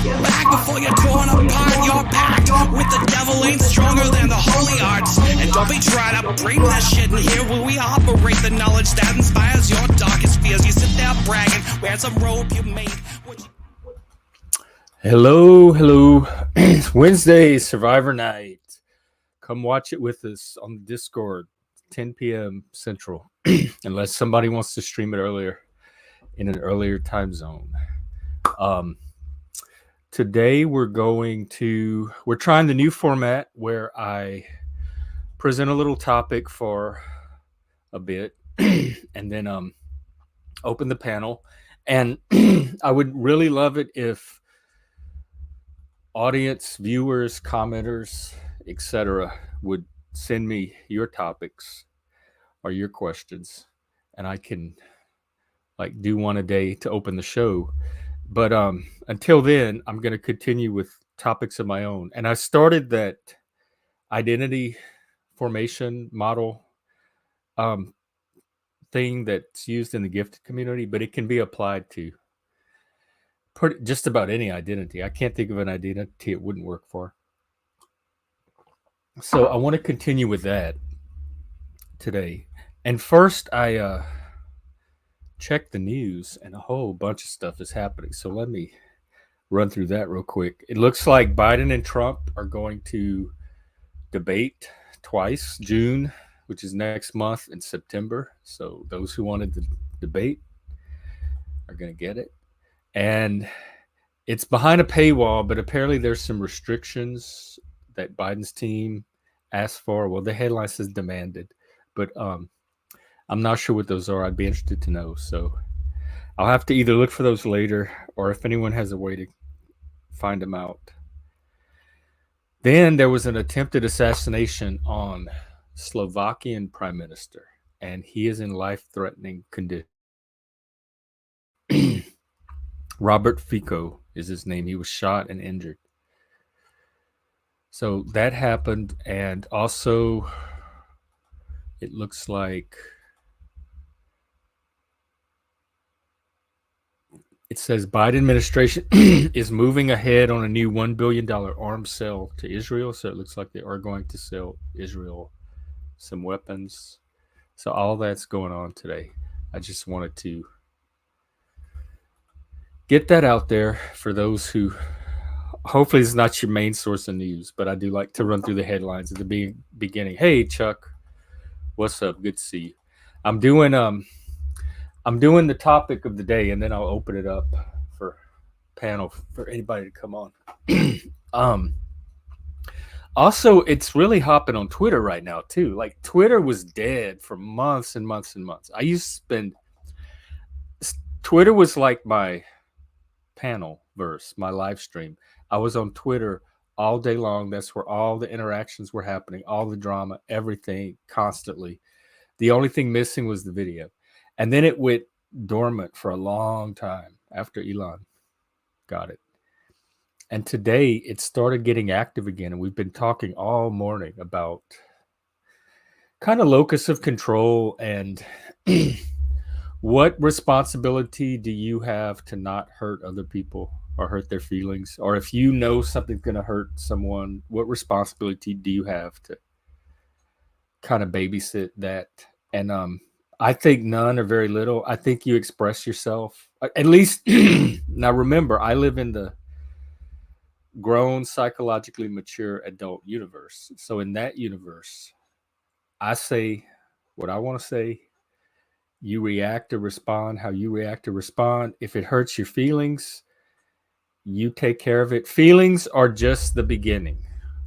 Look back before you're torn apart. Your pact with the devil ain't stronger than the holy arts. And don't be trying to bring that shit in here where we operate the knowledge that inspires your darkest fears. You sit there bragging, wear some robe you made. Hello. It's Wednesday, Survivor Night. Come watch it with us on the Discord, 10 p.m. Central, unless somebody wants to stream it earlier in an earlier time zone. Today we're trying the new format where I present a little topic for a bit and then open the panel. And I would really love it if audience, viewers, commenters, etc. would send me your topics or your questions, and I can do one a day to open the show. But until then, I'm going to continue with topics of my own. And I started that identity formation model thing that's used in the gifted community, but it can be applied to just about any identity. I can't think of an identity it wouldn't work for. So I want to continue with that today. And first, I checked the news, and a whole bunch of stuff is happening. So let me run through that real quick. It looks like Biden and Trump are going to debate twice, June, which is next month, and September. So those who wanted to debate are going to get it. And it's behind a paywall, but apparently there's some restrictions that Biden's team asked for. Well, the headline says demanded, but I'm not sure what those are. I'd be interested to know. So I'll have to either look for those later, or if anyone has a way to find them out. Then there was an attempted assassination on Slovakian prime minister, and he is in life-threatening condition. Robert Fico is his name. He was shot and injured. So that happened, and also it looks like it says Biden administration is moving ahead on a new $1 billion arms sale to Israel. So it looks like they are going to sell Israel some weapons. So all that's going on today. I just wanted to get that out there for those who, hopefully it's not your main source of news, but I do like to run through the headlines at the beginning. Hey, Chuck, what's up? Good to see you. I'm doing the topic of the day, and then I'll open it up for panel for anybody to come on. Also, it's really hopping on Twitter right now too. Like, Twitter was dead for months and months and months. Twitter was like my panel verse, my live stream. I was on Twitter all day long. That's where all the interactions were happening, all the drama, everything, constantly. The only thing missing was the video. And then it went dormant for a long time after Elon got it. And today it started getting active again. And we've been talking all morning about kind of locus of control and what responsibility do you have to not hurt other people or hurt their feelings? Or if you know something's going to hurt someone, what responsibility do you have to kind of babysit that? And I think none or very little. I think you express yourself, at least. Now, remember, I live in the grown, psychologically mature adult universe. So in that universe, I say what I want to say. You react or respond how you react or respond. If it hurts your feelings, you take care of it. Feelings are just the beginning.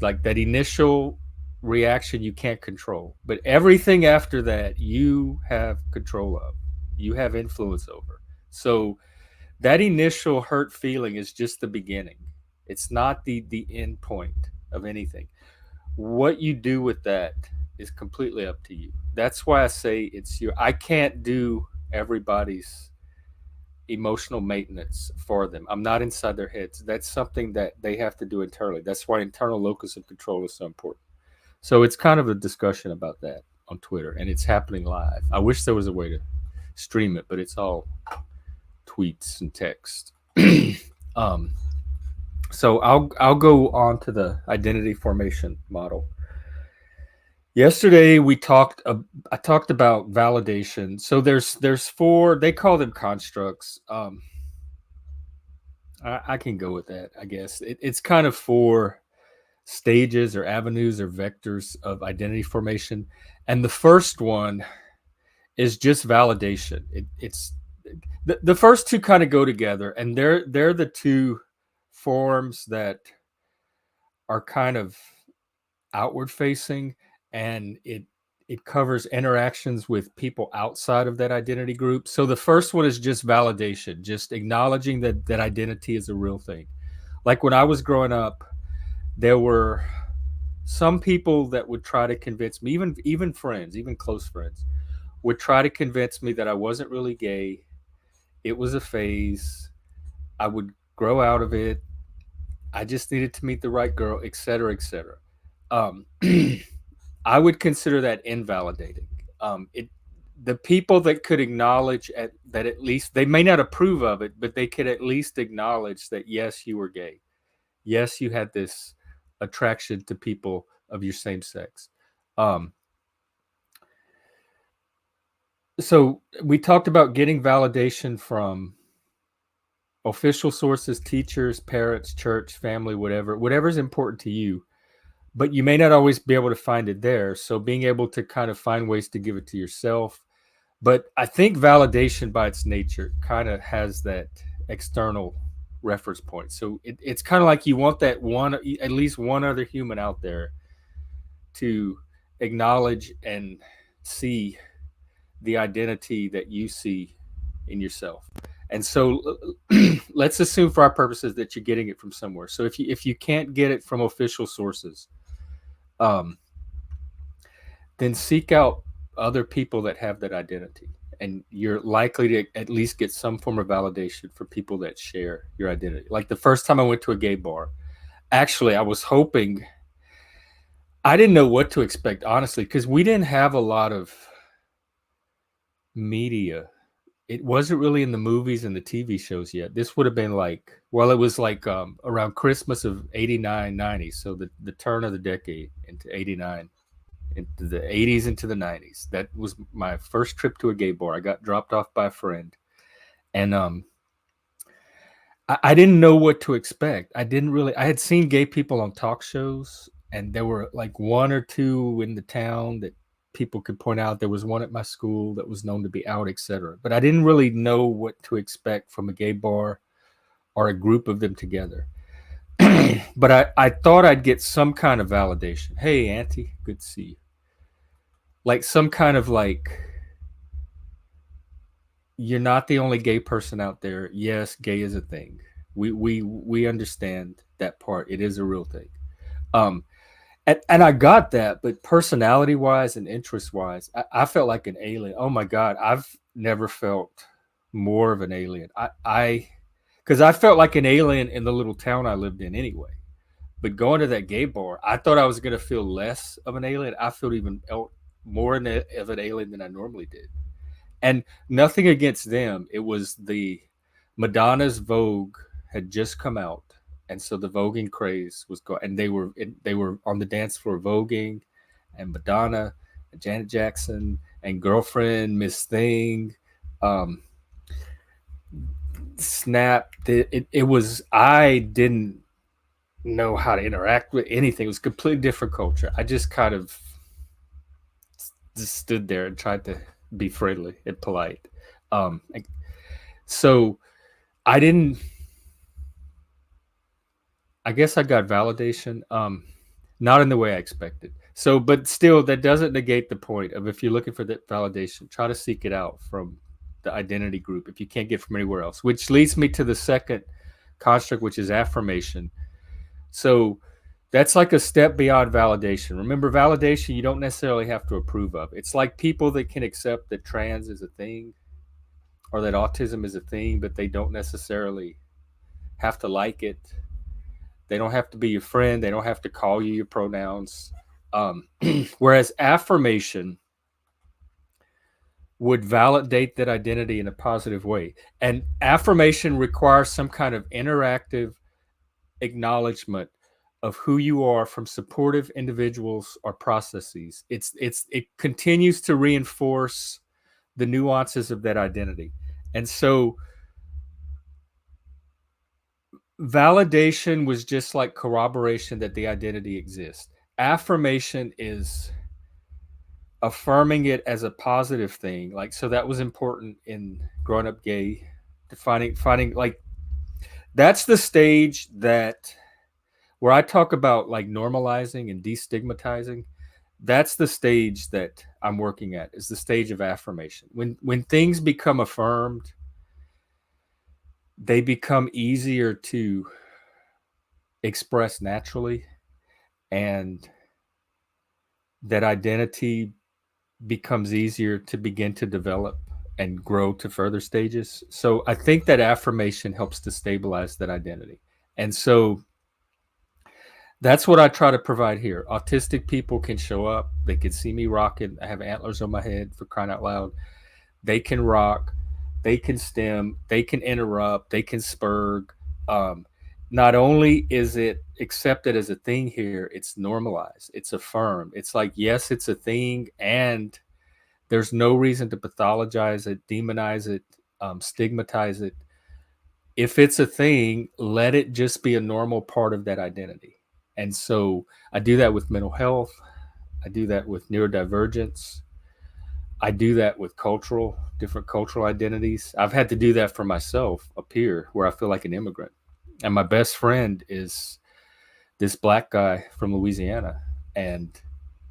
Like that initial reaction you can't control. But everything after that, you have control of. You have influence over. So that initial hurt feeling is just the beginning. It's not the end point of anything. What you do with that is completely up to you. That's why I say I can't do everybody's emotional maintenance for them. I'm not inside their heads. That's something that they have to do internally. That's why internal locus of control is so important. So it's kind of a discussion about that on Twitter, and it's happening live. I wish there was a way to stream it, but it's all tweets and text. So I'll go on to the identity formation model. Yesterday we talked. I talked about validation. So there's four. They call them constructs. I can go with that. I guess it's kind of four stages or avenues or vectors of identity formation, and the first one is just validation. It's the first two kind of go together, and they're the two forms that are kind of outward facing, and it covers interactions with people outside of that identity group. So the first one is just validation, just acknowledging that identity is a real thing. Like when I was growing up, there were some people that would try to convince me, even friends, even close friends, would try to convince me that I wasn't really gay. It was a phase. I would grow out of it. I just needed to meet the right girl, etc., etc. Um, I would consider that invalidating. It the people that could acknowledge that at least they may not approve of it, but they could at least acknowledge that yes, you were gay. Yes, you had this attraction to people of your same sex. Um, so we talked about getting validation from official sources, teachers, parents, church, family, whatever's important to you. But you may not always be able to find it there. So being able to kind of find ways to give it to yourself. But I think validation by its nature kind of has that external reference point. So it's kind of like you want that one, at least one other human out there to acknowledge and see the identity that you see in yourself. And so let's assume for our purposes that you're getting it from somewhere. So if you can't get it from official sources, um, then seek out other people that have that identity. And you're likely to at least get some form of validation for people that share your identity. Like the first time I went to a gay bar, actually, I was hoping, I didn't know what to expect, honestly, because we didn't have a lot of media. It wasn't really in the movies and the TV shows yet. This would have been like, well, it was like around Christmas of 89, 90. So the turn of the decade into 89, into the 80s, into the 90s. That was my first trip to a gay bar. I got dropped off by a friend. And I didn't know what to expect. I had seen gay people on talk shows, and there were like one or two in the town that people could point out. There was one at my school that was known to be out, etc. But I didn't really know what to expect from a gay bar or a group of them together. But I thought I'd get some kind of validation. Hey, Auntie, good to see you. Like some kind of like, you're not the only gay person out there. Yes, gay is a thing. We understand that part. It is a real thing. Um, and I got that, but personality wise and interest wise, I felt like an alien. Oh my god, I've never felt more of an alien. Because I felt like an alien in the little town I lived in anyway. But going to that gay bar, I thought I was going to feel less of an alien. I felt even more of an alien than I normally did. And nothing against them. It was the Madonna's Vogue had just come out, and so the voguing craze was going, and they were on the dance floor voguing, and Madonna, and Janet Jackson, and Girlfriend, Miss Thing, um, Snap. It was, I didn't know how to interact with anything. It was a completely different culture. I just kind of just stood there and tried to be friendly and polite. Um, so I didn't. I guess I got validation, not in the way I expected. So, but still, that doesn't negate the point of, if you're looking for that validation, try to seek it out from the identity group if you can't get from anywhere else. Which leads me to the second construct, which is affirmation. So that's like a step beyond validation. Remember, validation you don't necessarily have to approve of. It's like people that can accept that trans is a thing or that autism is a thing, but they don't necessarily have to like it. They don't have to be your friend. They don't have to call you your pronouns. Whereas affirmation would validate that identity in a positive way. And affirmation requires some kind of interactive acknowledgement of who you are from supportive individuals or processes. It continues to reinforce the nuances of that identity. And so validation was just like corroboration that the identity exists. Affirmation is affirming it as a positive thing. Like, so that was important in growing up gay, finding like, that's the stage that where I talk about like normalizing and destigmatizing. That's the stage that I'm working at, is the stage of affirmation. When things become affirmed, they become easier to express naturally, and that identity becomes easier to begin to develop and grow to further stages. So I think that affirmation helps to stabilize that identity. And so that's what I try to provide here. Autistic people can show up. They can see me rocking. I have antlers on my head, for crying out loud. They can rock. They can stem. They can interrupt. They can spurg. Um, Not only is it accepted as a thing here, it's normalized. It's affirmed. It's like, yes, it's a thing, and there's no reason to pathologize it, demonize it, stigmatize it. If it's a thing, let it just be a normal part of that identity. And so I do that with mental health. I do that with neurodivergence. I do that with different cultural identities. I've had to do that for myself up here, where I feel like an immigrant. And my best friend is this black guy from Louisiana, and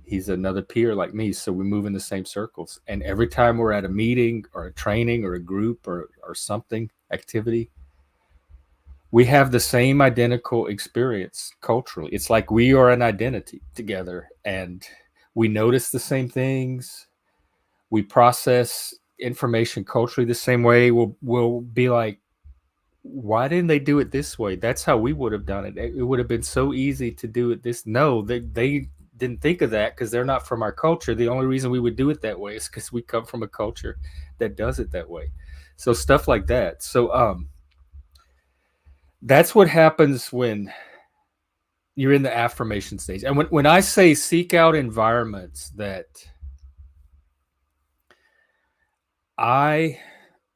he's another peer like me. So we move in the same circles. And every time we're at a meeting or a training or a group or something, activity, we have the same identical experience culturally. It's like we are an identity together, and we notice the same things. We process information culturally the same way. We'll be like, why didn't they do it this way? That's how we would have done it. It would have been so easy to do it this. No, they didn't think of that because they're not from our culture. The only reason we would do it that way is because we come from a culture that does it that way. So stuff like that. So that's what happens when you're in the affirmation stage. And when I say seek out environments that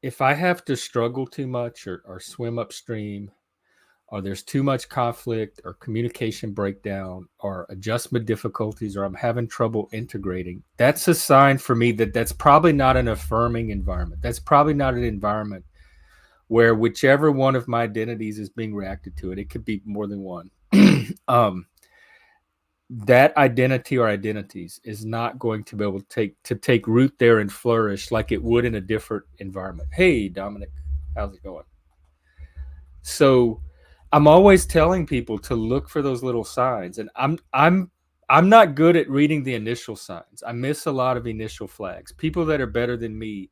if I have to struggle too much or swim upstream, or there's too much conflict or communication breakdown or adjustment difficulties, or I'm having trouble integrating, that's a sign for me that that's probably not an affirming environment. That's probably not an environment where whichever one of my identities is being reacted to, it could be more than one. That identity or identities is not going to be able to take root there and flourish like it would in a different environment. Hey, Dominic, how's it going? So I'm always telling people to look for those little signs, and I'm not good at reading the initial signs. I miss a lot of initial flags. People that are better than me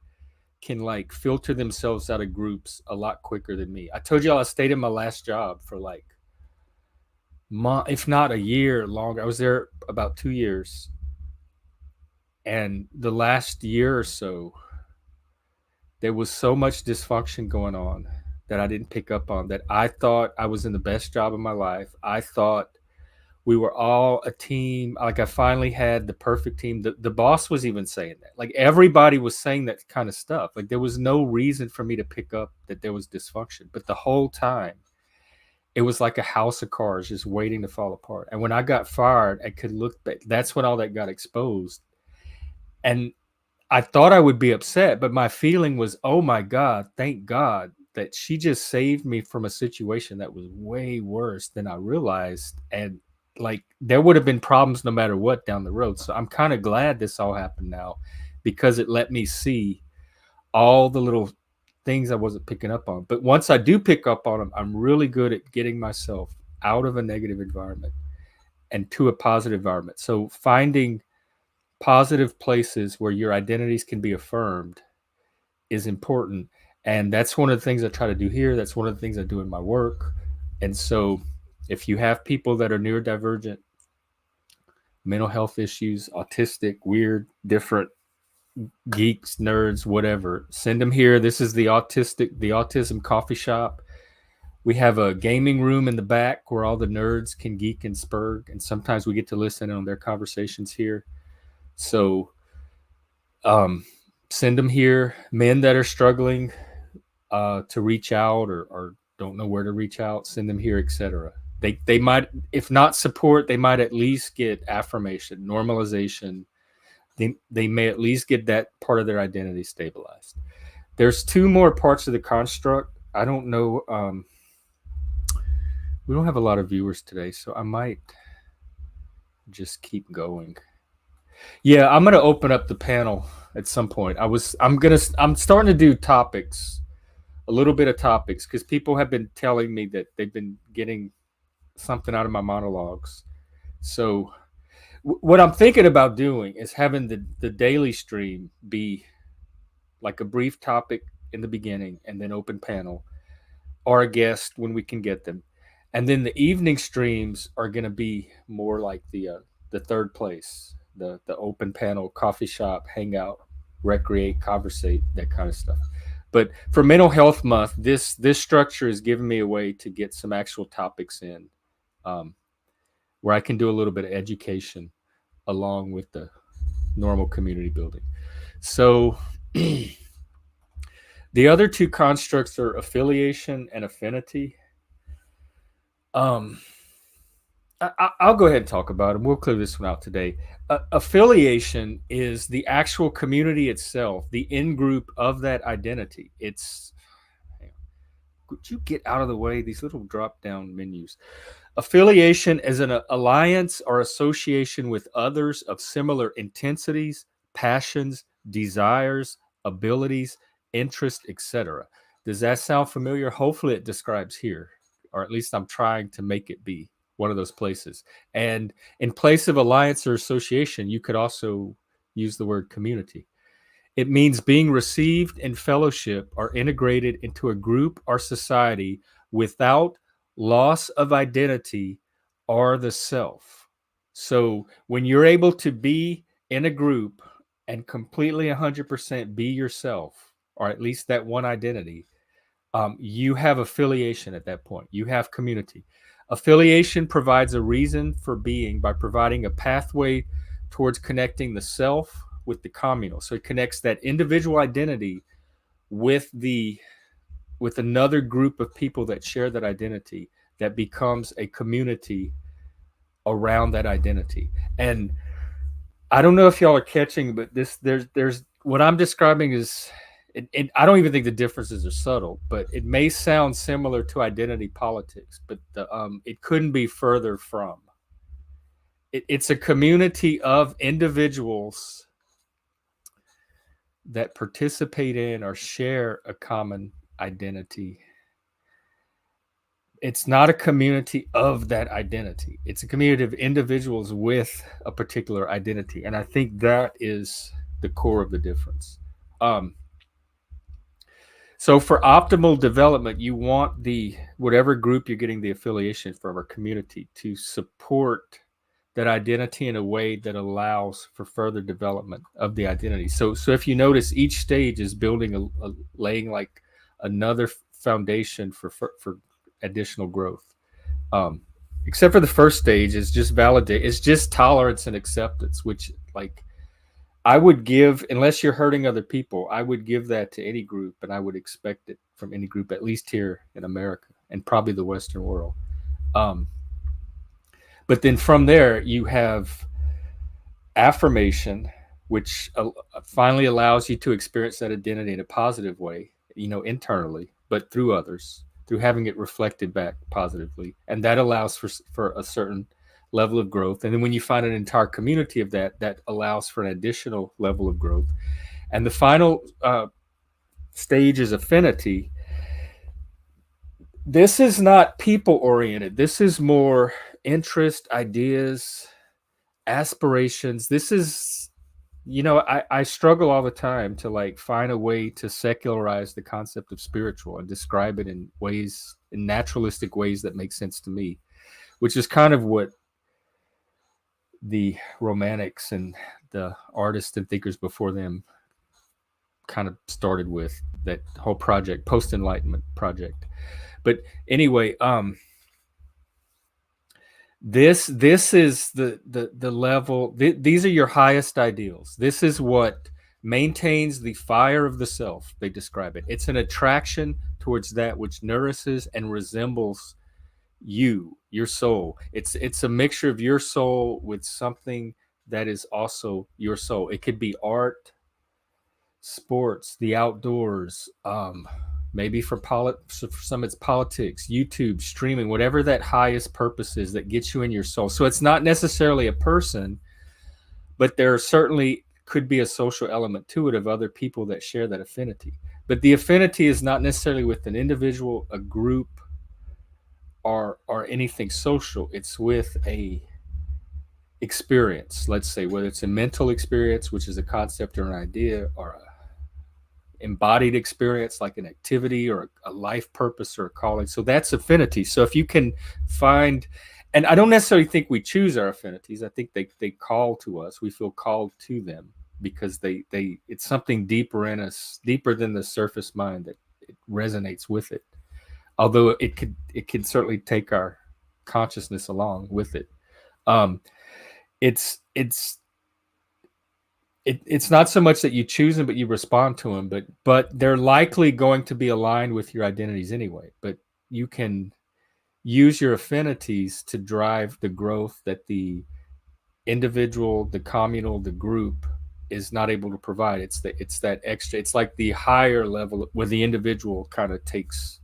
can like filter themselves out of groups a lot quicker than me. I told y'all I stayed in my last job for like if not a year longer. I was there about 2 years, and the last year or so, there was so much dysfunction going on that I didn't pick up on, that I thought I was in the best job of my life. I thought we were all a team. Like, I finally had the perfect team. The boss was even saying that. Like, everybody was saying that kind of stuff. Like, there was no reason for me to pick up that there was dysfunction. But the whole time, it was like a house of cards just waiting to fall apart. And when I got fired, I could look back. That's when all that got exposed. And I thought I would be upset, but my feeling was, oh my God, thank God that she just saved me from a situation that was way worse than I realized. And like, there would have been problems no matter what down the road. So I'm kind of glad this all happened now, because it let me see all the little things I wasn't picking up on. But once I do pick up on them, I'm really good at getting myself out of a negative environment and to a positive environment. So finding positive places where your identities can be affirmed is important. And that's one of the things I try to do here. That's one of the things I do in my work. And so if you have people that are neurodivergent, mental health issues, autistic, weird, different, geeks, nerds, whatever, send them here. This is the autism coffee shop. We have a gaming room in the back where all the nerds can geek and spurg, and sometimes we get to listen on their conversations here. So send them here. Men that are struggling to reach out or don't know where to reach out, send them here, etc. They might, if not support, they might at least get affirmation, normalization. They may at least get that part of their identity stabilized. There's two more parts of the construct. I don't know. We don't have a lot of viewers today, so I might just keep going. Yeah, I'm gonna open up the panel at some point. I'm starting to do topics, a little bit of topics, because people have been telling me that they've been getting something out of my monologues. So what I'm thinking about doing is having the daily stream be like a brief topic in the beginning and then open panel, or a guest when we can get them. And then the evening streams are going to be more like the third place, the open panel, coffee shop, hangout, recreate, conversate, that kind of stuff. But for Mental Health Month, this structure is giving me a way to get some actual topics in, where I can do a little bit of education along with the normal community building. So the other two constructs are affiliation and affinity. I'll go ahead and talk about them. We'll clear this one out today. Affiliation is the actual community itself, the in-group of that identity. It's, could you get out of the way? These little drop-down menus. Affiliation is an alliance or association with others of similar intensities, passions, desires, abilities, interests, etc. Does that sound familiar? Hopefully it describes here, or at least I'm trying to make it be one of those places. And in place of alliance or association, you could also use the word community. It means being received in fellowship or integrated into a group or society without loss of identity or the self. So when you're able to be in a group and completely 100% be yourself, or at least that one identity, you have affiliation at that point. You have community. Affiliation provides a reason for being by providing a pathway towards connecting the self with the communal. So it connects that individual identity with another group of people that share that identity, that becomes a community around that identity. And I don't know if y'all are catching, but there's what I'm describing is, I don't even think the differences are subtle, but it may sound similar to identity politics, but it couldn't be further from. It's a community of individuals that participate in or share a common identity. It's not a community of that identity. It's a community of individuals with a particular identity. And I think that is the core of the difference. So for optimal development, you want whatever group you're getting the affiliation from or community to support that identity in a way that allows for further development of the identity. So if you notice, each stage is building laying like another foundation for additional growth. Except for the first stage is just validate. It's just tolerance and acceptance, which like I would give, unless you're hurting other people, I would give that to any group, and I would expect it from any group, at least here in America and probably the Western world. But then from there, you have affirmation, which finally allows you to experience that identity in a positive way, internally, but through others, through having it reflected back positively. And that allows for a certain level of growth. And then when you find an entire community of that allows for an additional level of growth. And the final stage is affinity. This is not people oriented. This is more interest, ideas, aspirations. This is, I struggle all the time to like find a way to secularize the concept of spiritual and describe it in naturalistic ways that make sense to me, which is kind of what the Romantics and the artists and thinkers before them kind of started with, that whole project, post-Enlightenment project. But anyway, this is the level. These are your highest ideals. This is what maintains the fire of the self. They describe it. It's an attraction towards that which nourishes and resembles you, your soul. It's a mixture of your soul with something that is also your soul. It could be art, sports, the outdoors, maybe for some it's politics, YouTube, streaming, whatever that highest purpose is that gets you in your soul. So it's not necessarily a person, but there certainly could be a social element to it of other people that share that affinity. But the affinity is not necessarily with an individual, a group, or anything social. It's with a experience, let's say, whether it's a mental experience, which is a concept or an idea, or a embodied experience like an activity or a life purpose or a calling. So that's affinity. So if you can find, and I don't necessarily think we choose our affinities. I think they call to us. We feel called to them because they it's something deeper in us, deeper than the surface mind, that it resonates with it. Although it can certainly take our consciousness along with it. Um, it's not so much that you choose them, but you respond to them. But they're likely going to be aligned with your identities anyway. But you can use your affinities to drive the growth that the individual, the communal, the group is not able to provide. It's that extra. It's like the higher level where the individual kind of takes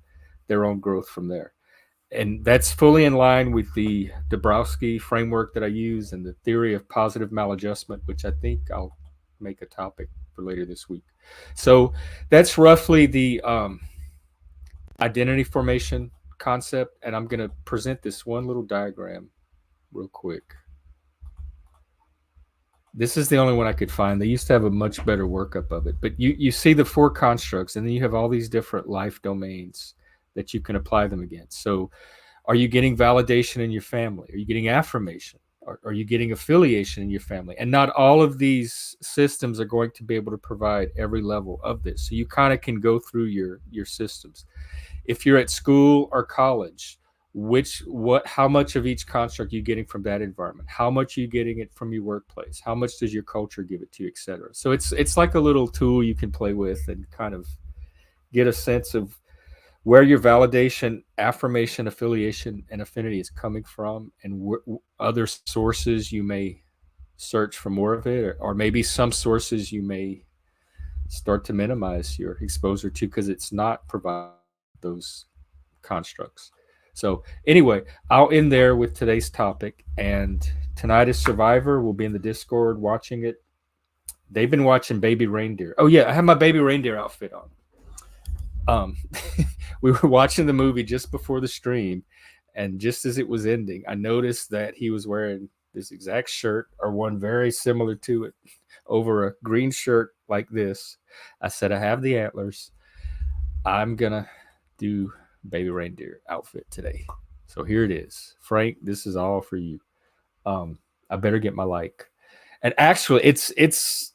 their own growth from there. And that's fully in line with the Dabrowski framework that I use and the theory of positive maladjustment, which I think I'll make a topic for later this week. So that's roughly the identity formation concept. And I'm going to present this one little diagram real quick. This is the only one I could find. They used to have a much better workup of it. But you see the four constructs, and then you have all these different life domains that you can apply them against. So are you getting validation in your family? Are you getting affirmation? Are you getting affiliation in your family? And not all of these systems are going to be able to provide every level of this. So you kind of can go through your systems. If you're at school or college, how much of each construct are you getting from that environment? How much are you getting it from your workplace? How much does your culture give it to you, et cetera? So it's like a little tool you can play with and kind of get a sense of where your validation, affirmation, affiliation, and affinity is coming from, and other sources you may search for more of it, or maybe some sources you may start to minimize your exposure to because it's not providing those constructs. So anyway, I'll end there with today's topic. And tonight is Survivor. We'll be in the Discord watching it. They've been watching Baby Reindeer. Oh yeah, I have my Baby Reindeer outfit on. We were watching the movie just before the stream, and just as it was ending, I noticed that he was wearing this exact shirt or one very similar to it over a green shirt like this. I said, I have the antlers. I'm gonna do Baby Reindeer outfit today. So here it is. Frank, this is all for you. I better get my like. And actually, it's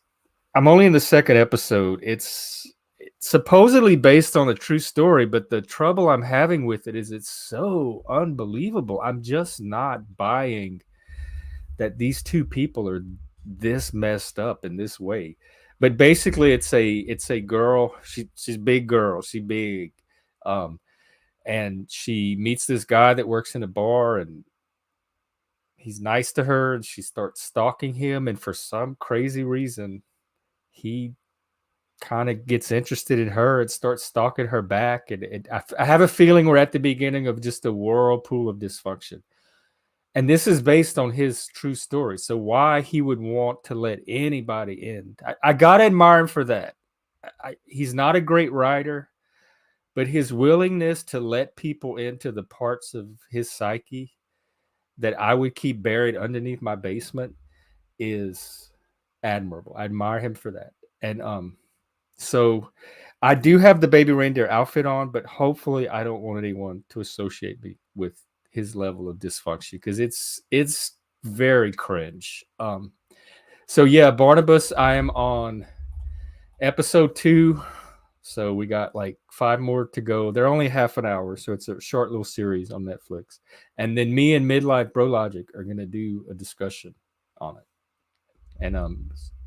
I'm only in the second episode. It's supposedly based on a true story, but the trouble I'm having with it is it's so unbelievable. I'm just not buying that these two people are this messed up in this way. But basically, it's a girl. She's a big girl. She's big, and she meets this guy that works in a bar, and he's nice to her, and she starts stalking him. And for some crazy reason, he kind of gets interested in her and starts stalking her back. And I have a feeling we're at the beginning of just a whirlpool of dysfunction. And this is based on his true story. So why he would want to let anybody in, I got to admire him for that. He's not a great writer, but his willingness to let people into the parts of his psyche that I would keep buried underneath my basement is admirable. I admire him for that. And so I do have the Baby Reindeer outfit on, but hopefully I don't want anyone to associate me with his level of dysfunction because it's very cringe. So yeah, Barnabas, I am on episode 2. So we got like 5 more to go. They're only half an hour, so it's a short little series on Netflix. And then me and Midlife Brologic are gonna do a discussion on it, and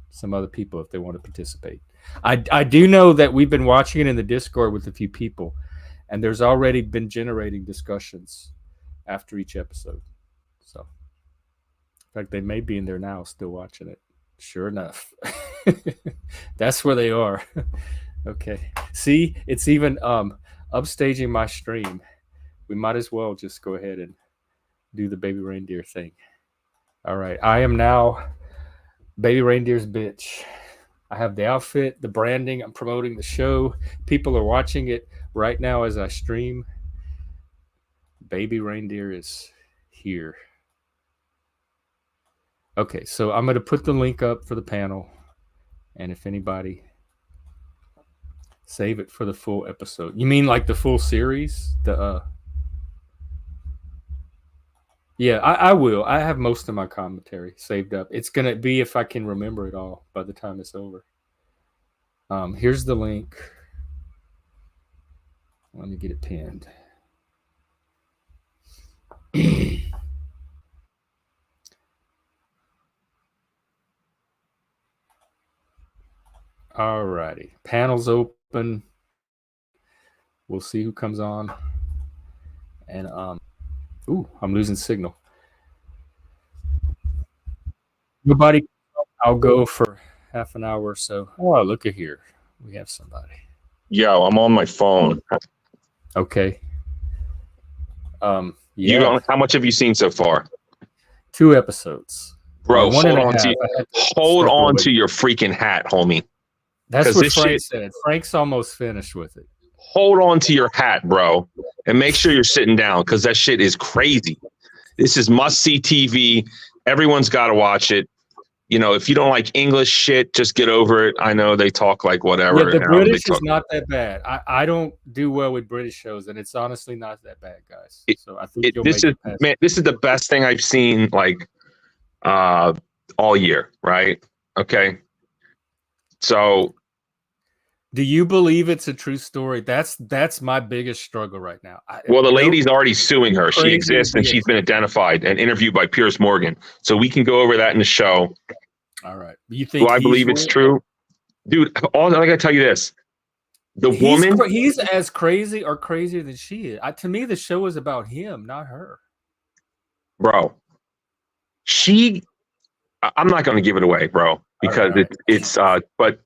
some other people if they want to participate. I do know that we've been watching it in the Discord with a few people, and there's already been generating discussions after each episode. So, in fact, they may be in there now still watching it. Sure enough. That's where they are. Okay. See, it's even upstaging my stream. We might as well just go ahead and do the baby reindeer thing. All right. I am now Baby Reindeer's bitch. I have the outfit, the branding. I'm promoting the show. People are watching it right now as I stream. Baby Reindeer is here. Okay, so I'm going to put the link up for the panel. And if anybody, save it for the full episode. You mean like the full series? Yeah, I will. I have most of my commentary saved up. It's going to be if I can remember it all by the time it's over. Here's the link. Let me get it pinned. All righty. Panel's open. We'll see who comes on. And ooh, I'm losing signal. Nobody. I'll go for half an hour or so. Oh, look at here. We have somebody. Yo, I'm on my phone. Okay. Yeah. How much have you seen so far? 2 episodes. Bro, One and a half. hold on to your freaking hat, homie. That's what Frank said. Frank's almost finished with it. Hold on to your hat, bro, and make sure you're sitting down because that shit is crazy. This is must-see TV. Everyone's got to watch it. You know, if you don't like English shit, just get over it. I know they talk like whatever. Yeah, the British is not that bad. I don't do well with British shows, and it's honestly not that bad, guys. So I think this is the best thing I've seen like all year, right? Okay. So do you believe it's a true story? That's my biggest struggle right now. Well, the lady's already suing her. She exists and she's been identified and interviewed by Piers Morgan. So we can go over that in the show. All right. You think do I believe it's true? Dude, I gotta tell you this. He's as crazy or crazier than she is. To me, the show is about him, not her. Bro. I'm not gonna give it away, bro, because it's but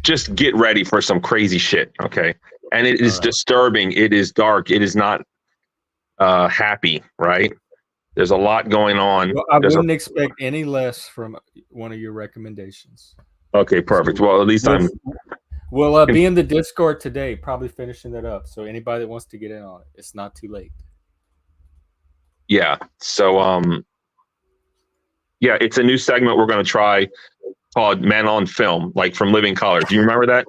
just get ready for some crazy shit, okay? And it is disturbing. It is dark. It is not happy, right? There's a lot going on. Well, I wouldn't expect any less from one of your recommendations. Okay, perfect. Well, at least we'll be in the Discord today, probably finishing that up. So anybody that wants to get in on it, it's not too late. Yeah. So yeah, it's a new segment we're going to try called Men on Film, like from Living Color. Do you remember that?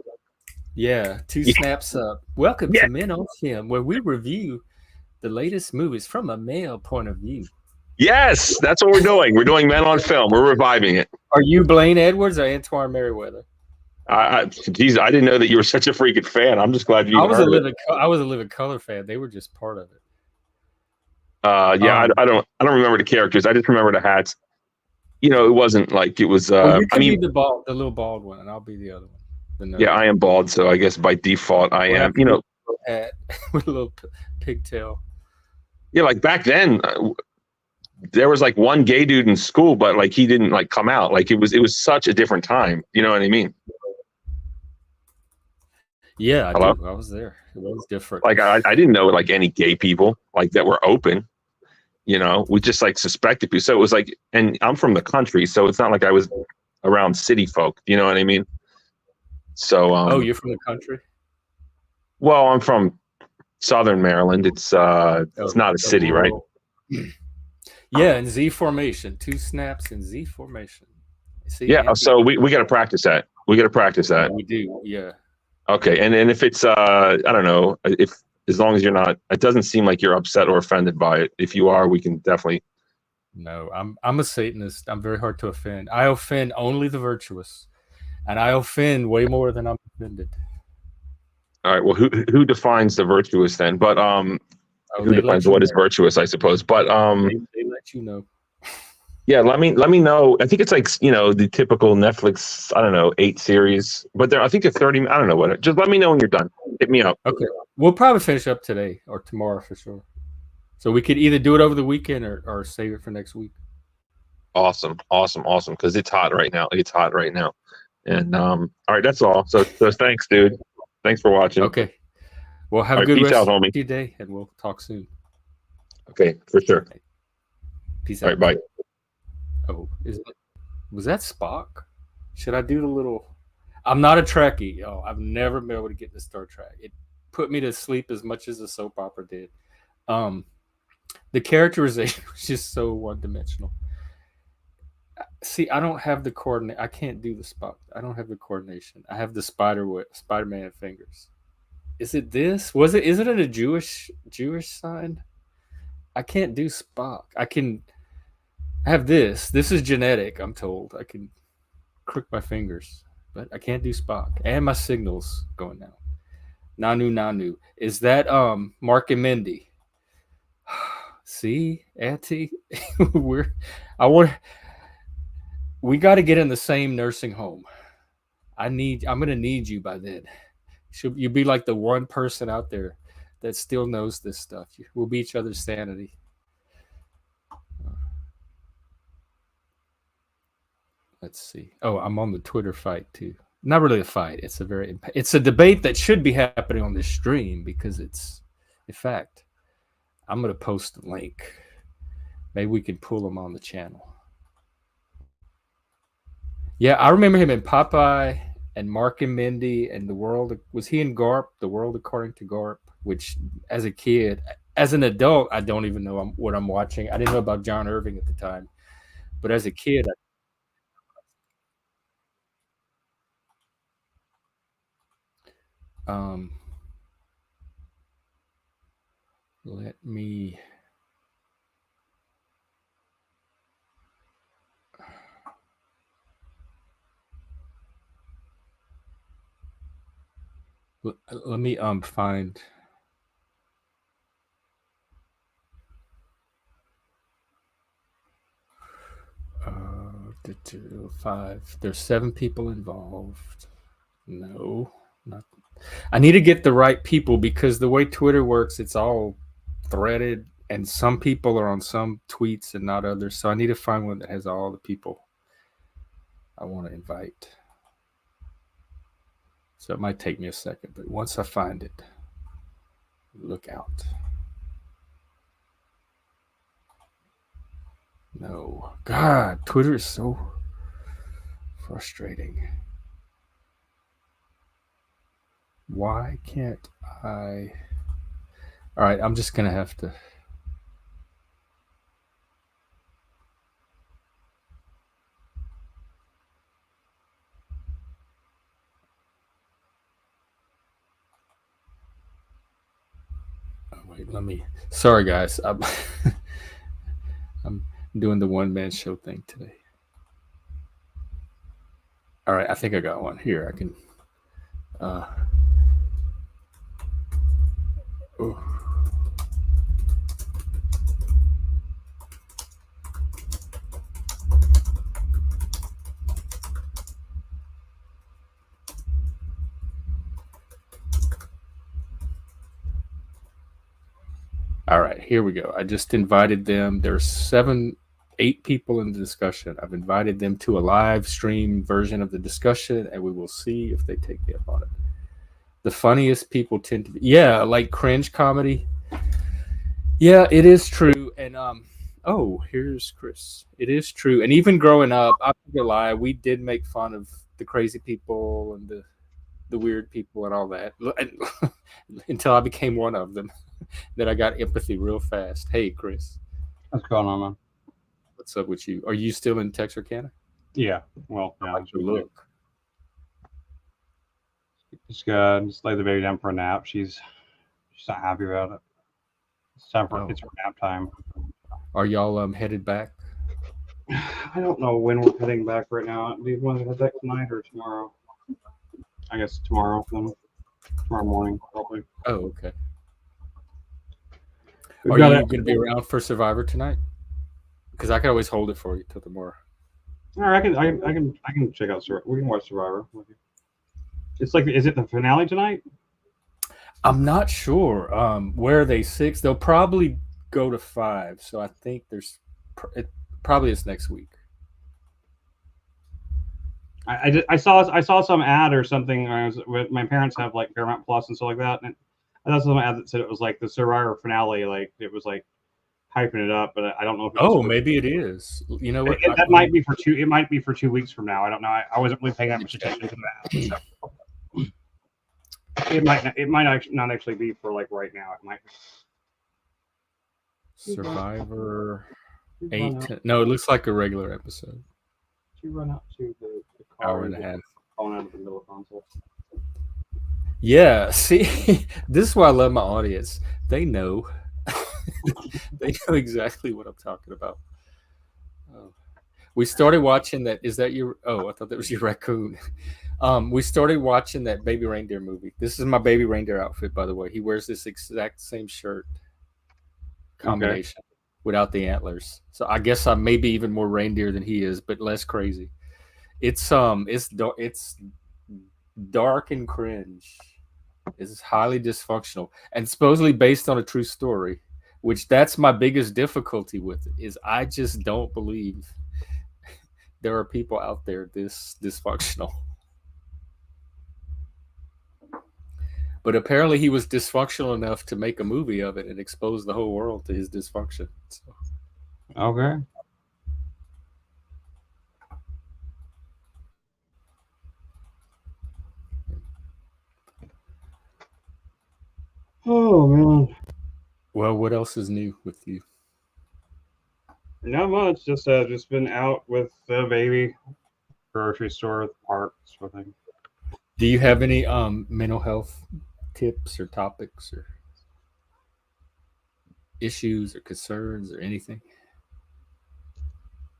Yeah, 2 snaps up. Welcome to Men on Film, where we review the latest movies from a male point of view. Yes, that's what we're doing. We're doing Men on Film. We're reviving it. Are you Blaine Edwards or Antoine Merriweather? Geez, I didn't know that you were such a freaking fan. I'm just glad you. I was a Living Color fan. They were just part of it. Yeah, I don't remember the characters. I just remember the hats. You know, it wasn't like it was. You can be the little bald one, and I'll be the other one. Yeah, I am bald, so I guess by default I am. You know, hat with a little pigtail. Yeah, like back then, there was like one gay dude in school, but like he didn't like come out. Like it was such a different time. You know what I mean? Yeah, I was there. It was different. Like I didn't know like any gay people like that were open. You know, we just like suspected people. So it was like, and I'm from the country, so it's not like I was around city folk. You know what I mean? So you're from the country? Well, I'm from Southern Maryland. It's not a city, right? Yeah, in Z formation, 2 snaps in Z formation. See, yeah, so we got to practice that. We got to practice that. We do, yeah. Okay, and if it's I don't know, if as long as you're not, it doesn't seem like you're upset or offended by it. If you are, we can definitely. No, I'm a Satanist. I'm very hard to offend. I offend only the virtuous, and I offend way more than I'm offended. All right. Well, who defines the virtuous then? But who defines what is virtuous? I suppose. But they let you know. yeah, let me know. I think it's like, you know, the typical Netflix, I don't know, 8 series, but I think they're 30. I don't know what. Just let me know when you're done. Hit me up. Okay, we'll probably finish up today or tomorrow for sure. So we could either do it over the weekend or save it for next week. Awesome. Because it's hot right now. And all right, that's all. So thanks, dude. Thanks for watching. Okay. Well, have a good rest of your day, and we'll talk soon. Okay, for sure. Peace out. All right, bye. Oh, was that Spock? Should I do the little? I'm not a Trekkie, y'all. I've never been able to get into Star Trek. It put me to sleep as much as the soap opera did. The characterization was just so one-dimensional. See, I don't have the coordinate. I can't do the Spock. I don't have the coordination. I have the Spider-Man fingers. Is it this? Is it a Jewish sign? I can't do Spock. I have this. This is genetic, I'm told. I can crook my fingers, but I can't do Spock. And my signal's going down. Nanu. Is that Mark and Mindy? See, Auntie? We got to get in the same nursing home. I'm gonna need you by then. You'll be like the one person out there that still knows this stuff. We'll be each other's sanity. Let's see. Oh, I'm on the Twitter fight too. Not really a fight. It's a debate that should be happening on this stream because it's, in fact, I'm going to post a link. Maybe we can pull him on the channel. Yeah, I remember him in Popeye and Mark and Mindy and The World. Was he in Garp? The World According to Garp, which as a kid, as an adult, I don't even know what I'm watching. I didn't know about John Irving at the time. But as a kid, let me find five. There's 7 people involved. No, not. I need to get the right people because the way Twitter works, it's all threaded, and some people are on some tweets and not others. So I need to find one that has all the people I want to invite. So it might take me a second, but once I find it, look out. No. God, Twitter is so frustrating. Why can't I? All right, I'm just going to have to. Oh, wait, sorry, guys. I'm doing the one-man show thing today. All right, I think I got one here. I can. All right, here we go. I just invited them. There's 8 people in the discussion. I've invited them to a live stream version of the discussion, and we will see if they take me up on it. The funniest people tend to be, like cringe comedy. Yeah, it is true. And here's Chris. It is true. And even growing up, I'm not gonna lie, we did make fun of the crazy people and the weird people and all that until I became one of them. Then I got empathy real fast. Hey, Chris. What's going on, man? What's up with you? Are you still in Texarkana? Yeah. Well, yeah. How's your look? Just lay the baby down for a nap. She's not happy about it. It's her nap time. Are y'all headed back? I don't know when we're heading back right now. Do you want to head back tonight or tomorrow? I guess tomorrow then. tomorrow morning, probably. Oh, okay. We've Are got you it. going to be around for Survivor tonight? Because I can always hold it for you till tomorrow. All right, I can check out Survivor. We can watch Survivor. It's like, is it the finale tonight? I'm not sure. Where are they 6? They'll probably go to 5. So I think there's it probably is next week. I saw some ad or something. My parents have like Paramount Plus and stuff like that, and I saw some ad that said it was like the Survivor finale. Like it was like hyping it up, but I don't know if it's Maybe it is. You know what? that might be for 2. It might be for 2 weeks from now. I don't know. I wasn't really paying that much attention to that. So. It might actually not actually be for like right now. It might. Survivor 8. No, it looks like a regular episode. You run out to the car hour and a half. Calling out of the middle of console. Yeah, see, this is why I love my audience. They know. They know exactly what I'm talking about. Oh. We started watching that. Is that your? Oh, I thought that was your raccoon. We started watching that baby reindeer movie. This is my baby reindeer outfit, by the way. He wears this exact same shirt combination without the antlers. So I guess I'm maybe even more reindeer than he is, but less crazy. It's dark and cringe. It's highly dysfunctional and supposedly based on a true story, which that's my biggest difficulty with it, is I just don't believe there are people out there this dysfunctional. But apparently he was dysfunctional enough to make a movie of it and expose the whole world to his dysfunction. So. Okay. Oh man. Well, what else is new with you? Not much. Just been out with the baby, grocery store, park, sort of thing. Do you have any mental health tips or topics or issues or concerns or anything?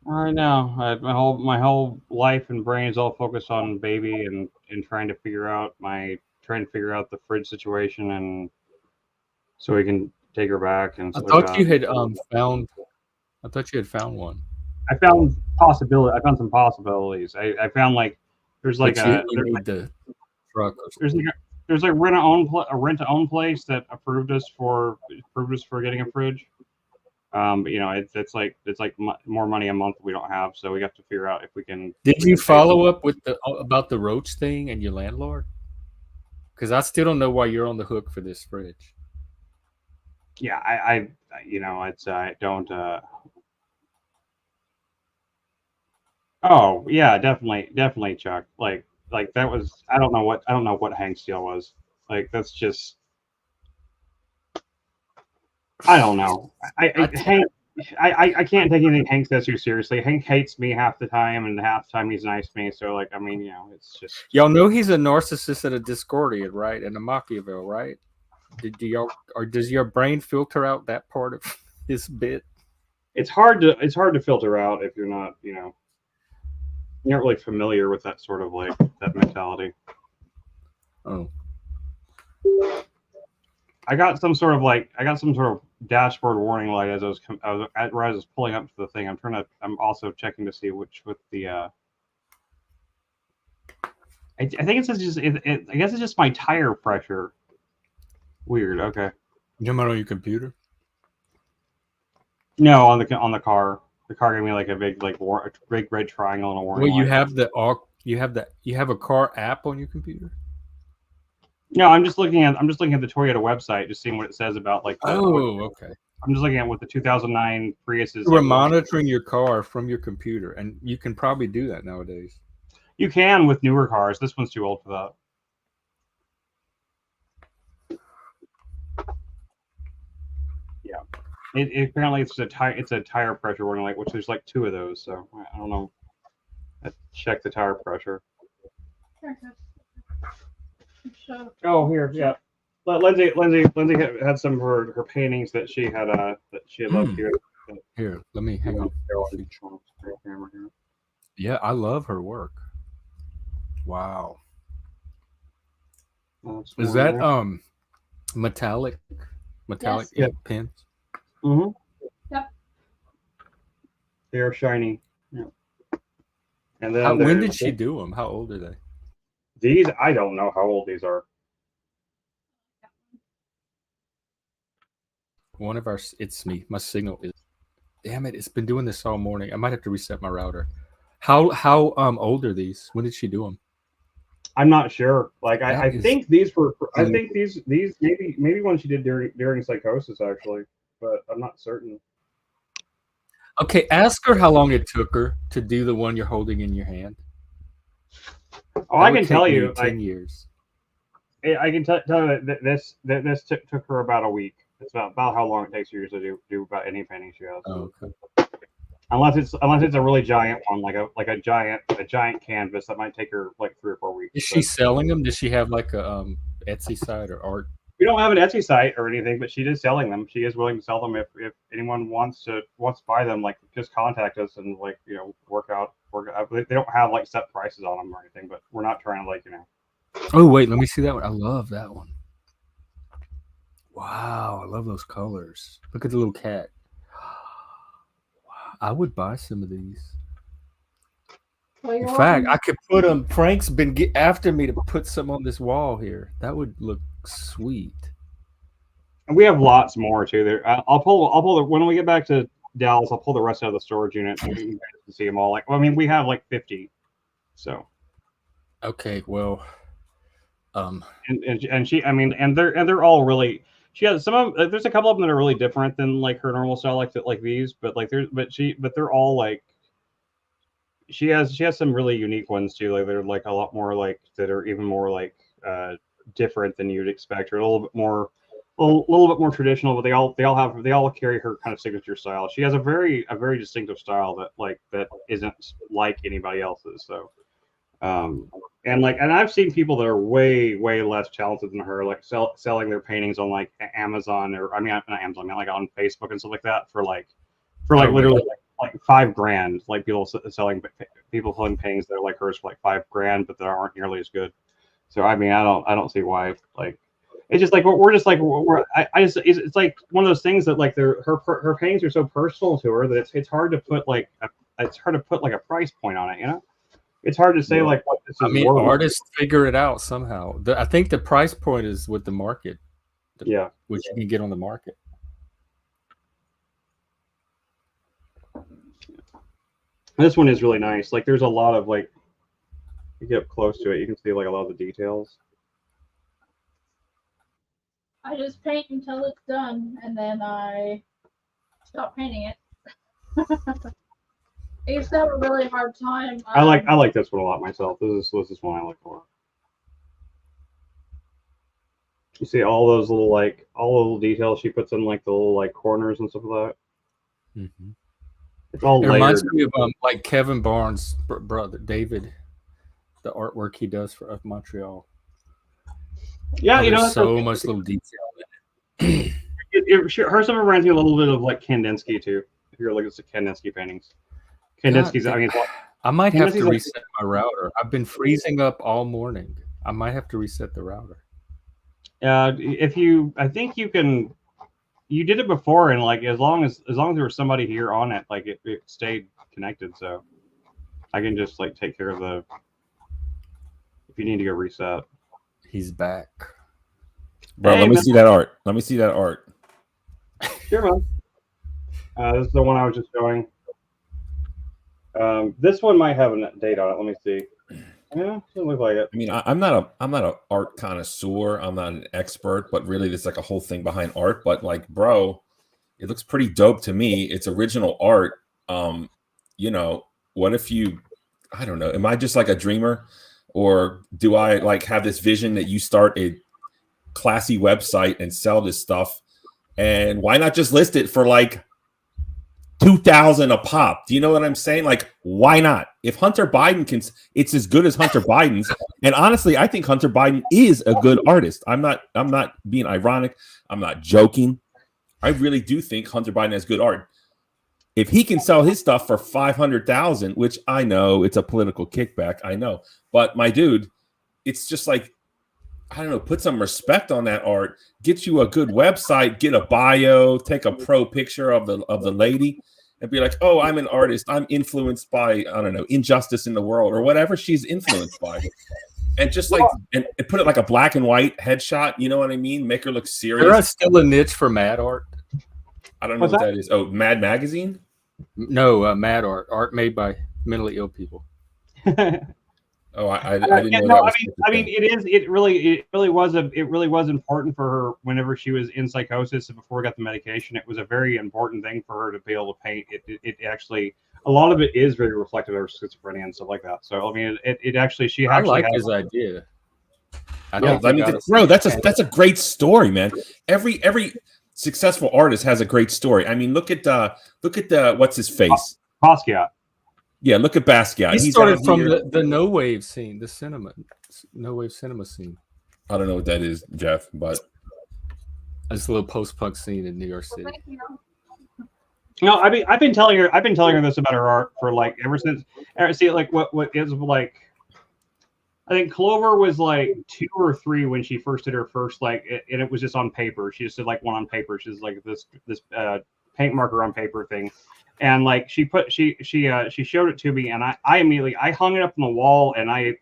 Right now, my whole life and brain is all focused on baby and trying to figure out the fridge situation, and so we can take her back and I stuff like thought that. you had found. I thought you had found one. I found some possibilities. I found like there's like But you need the truck. Or there's like a rent to own place that approved us for getting a fridge. But you know, it's like more money a month we don't have, so we have to figure out if we can. Did you follow up with about the roach thing and your landlord? Because I still don't know why you're on the hook for this fridge. Yeah, I you know, it's I don't. Oh yeah, definitely, Chuck. Like that was I don't know what Hank's deal was. Like that's just I don't know. Hank, I can't take anything Hank says too seriously. Hank hates me half the time, and half the time he's nice to me. So like, I mean, you know, it's just y'all know he's a narcissist and a Discordian, right? And a Machiavel, right? Do y'all, or does your brain filter out that part of his bit? It's hard to filter out if you're not, you know, you're not really familiar with that sort of like that mentality. Oh. I got some sort of dashboard warning light as I was pulling up to the thing. I'm also checking to see which with the. I think it says just. I guess it's just my tire pressure. Weird. Okay. You talking about on your computer? No, on the car. The car gave me like a big a big red triangle and a warning. Well, you light. you have a car app on your computer? No, I'm just looking at the Toyota website, just seeing what it says about like. Okay. I'm just looking at what the 2009 Prius is. We're monitoring your car from your computer, and you can probably do that nowadays. You can with newer cars. This one's too old for that. Yeah, apparently it's a tire pressure warning light, which there's like 2 of those. So I don't know. Let's check the tire pressure. Oh, here, yeah. Lindsay had some of her paintings that she had loved here. Here, let me hang on. Yeah, I love her work. Wow. Is that metallic Yes. Yeah. pins? Mm-hmm. Yep. They are shiny. Yeah. And then When did she do them? How old are they? These, I don't know how old these are. One of our, it's me. My signal is, damn it, it's been doing this all morning. I might have to reset my router. How old are these? When did she do them? I'm not sure. Like I is- think these were. I think these maybe one she did during psychosis actually, but I'm not certain. Okay, ask her how long it took her to do the one you're holding in your hand. Oh, I can tell you, 10 years. I can tell you that this took her about a week. It's about how long it takes her to do about any painting she has. Oh, okay. Unless it's a really giant one, like a giant canvas that might take her like 3 or 4 weeks. Is she selling them? Does she have like a Etsy site or art? We don't have an Etsy site or anything, but she is selling them. She is willing to sell them if anyone wants to buy them. Like, just contact us and work out. They don't have like set prices on them or anything, but we're not trying to Oh wait, let me see that one. I love that one. Wow, I love those colors. Look at the little cat. I would buy some of these. Well, In fact, I could put them. Frank's been after me to put some on this wall here. That would look sweet. And we have lots more too. There, I'll pull the when we get back to Dallas. I'll pull the rest out of the storage unit and you guys can see them all. Like, well, I mean, we have like 50. So. Okay, well. And she, I mean, and they're all really. She has some of. There's a couple of them that are really different than like her normal style, like these. But like but they're all like. She has some really unique ones too. Like they're like a lot more like that are even more like different than you'd expect, or a little bit more traditional. But they all carry her kind of signature style. She has a very distinctive style that isn't like anybody else's. So. And I've seen people that are way less talented than her, like selling their paintings on like Amazon or not Amazon, like on Facebook and stuff like that for literally like $5,000. Like people selling paintings that are like hers for like $5,000, but that aren't nearly as good. So I mean, I don't see why. Like, it's just like it's like one of those things that like her paintings are so personal to her that it's hard to put like a price point on it, It's hard to say like what this is. I mean, artists figure it out somehow. I think the price point is with the market. Yeah, which you can get on the market. This one is really nice. Like, there's a lot of like, you get up close to it, you can see like a lot of the details. I just paint until it's done, and then I stop painting it. I used to have a really hard time. I like this one a lot myself. This is one I like a lot. You see all those little details she puts in like the little like corners and stuff like that. Mm-hmm. It's all it layered. reminds me of like Kevin Barnes' brother David, the artwork he does for Montreal. Yeah, there's so much little detail in it. Her stuff reminds me a little bit of like Kandinsky too. If you're looking at Kandinsky paintings. Kandinsky's. I might have to reset my router. I've been freezing up all morning. I might have to reset the router. I think you can. You did it before, and like as long as there was somebody here on it, like it stayed connected. So I can just like take care of the. If you need to go reset. He's back. Bro, let me see that art. Let me see that art. Sure, man. This is the one I was just showing. This one might have a date on it. Let me see. Yeah, doesn't look like it. I mean, I'm not an art connoisseur. I'm not an expert, but really, there's like a whole thing behind art. But like, bro, it looks pretty dope to me. It's original art. What if you? I don't know. Am I just like a dreamer, or do I like have this vision that you start a classy website and sell this stuff? And why not just list it for like $2,000 a pop? Do you know what I'm saying? Like, why not? If Hunter Biden can, it's as good as Hunter Biden's. And honestly, I think Hunter Biden is a good artist. I'm not being ironic. I'm not joking. I really do think Hunter Biden has good art. If he can sell his stuff for $500,000, which I know it's a political kickback, I know, but my dude, it's just like I don't know, put some respect on that art. Get you a good website, get a bio, take a pro picture of the lady, and be like, oh, I'm an artist. I'm influenced by, I don't know, injustice in the world or whatever she's influenced by. And just like and put it like a black and white headshot, you know what I mean? Make her look serious. There is still a niche for mad art. I don't know what that is. Oh, Mad Magazine? No, mad art made by mentally ill people. Oh, I didn't know. I mean, it really was important for her whenever she was in psychosis and before we got the medication. It was a very important thing for her to be able to paint. It actually, a lot of it is very reflective of her schizophrenia and stuff like that. So I mean, it actually, she I actually like his idea. Bro, that's a great story, man. Every successful artist has a great story. I mean, look at the what's his face? Basquiat. Yeah, look at Basquiat. He started from the no wave scene, the no wave cinema scene. I don't know what that is, Jeff, but it's a little post punk scene in New York City. No, I mean, I've been telling her this about her art for like ever since. See, like what is like. I think Clover was like 2 or 3 when she first did her first and it was just on paper. She just did like one on paper. She's like this paint marker on paper thing, and like she showed it to me, and I immediately hung it up on the wall, and I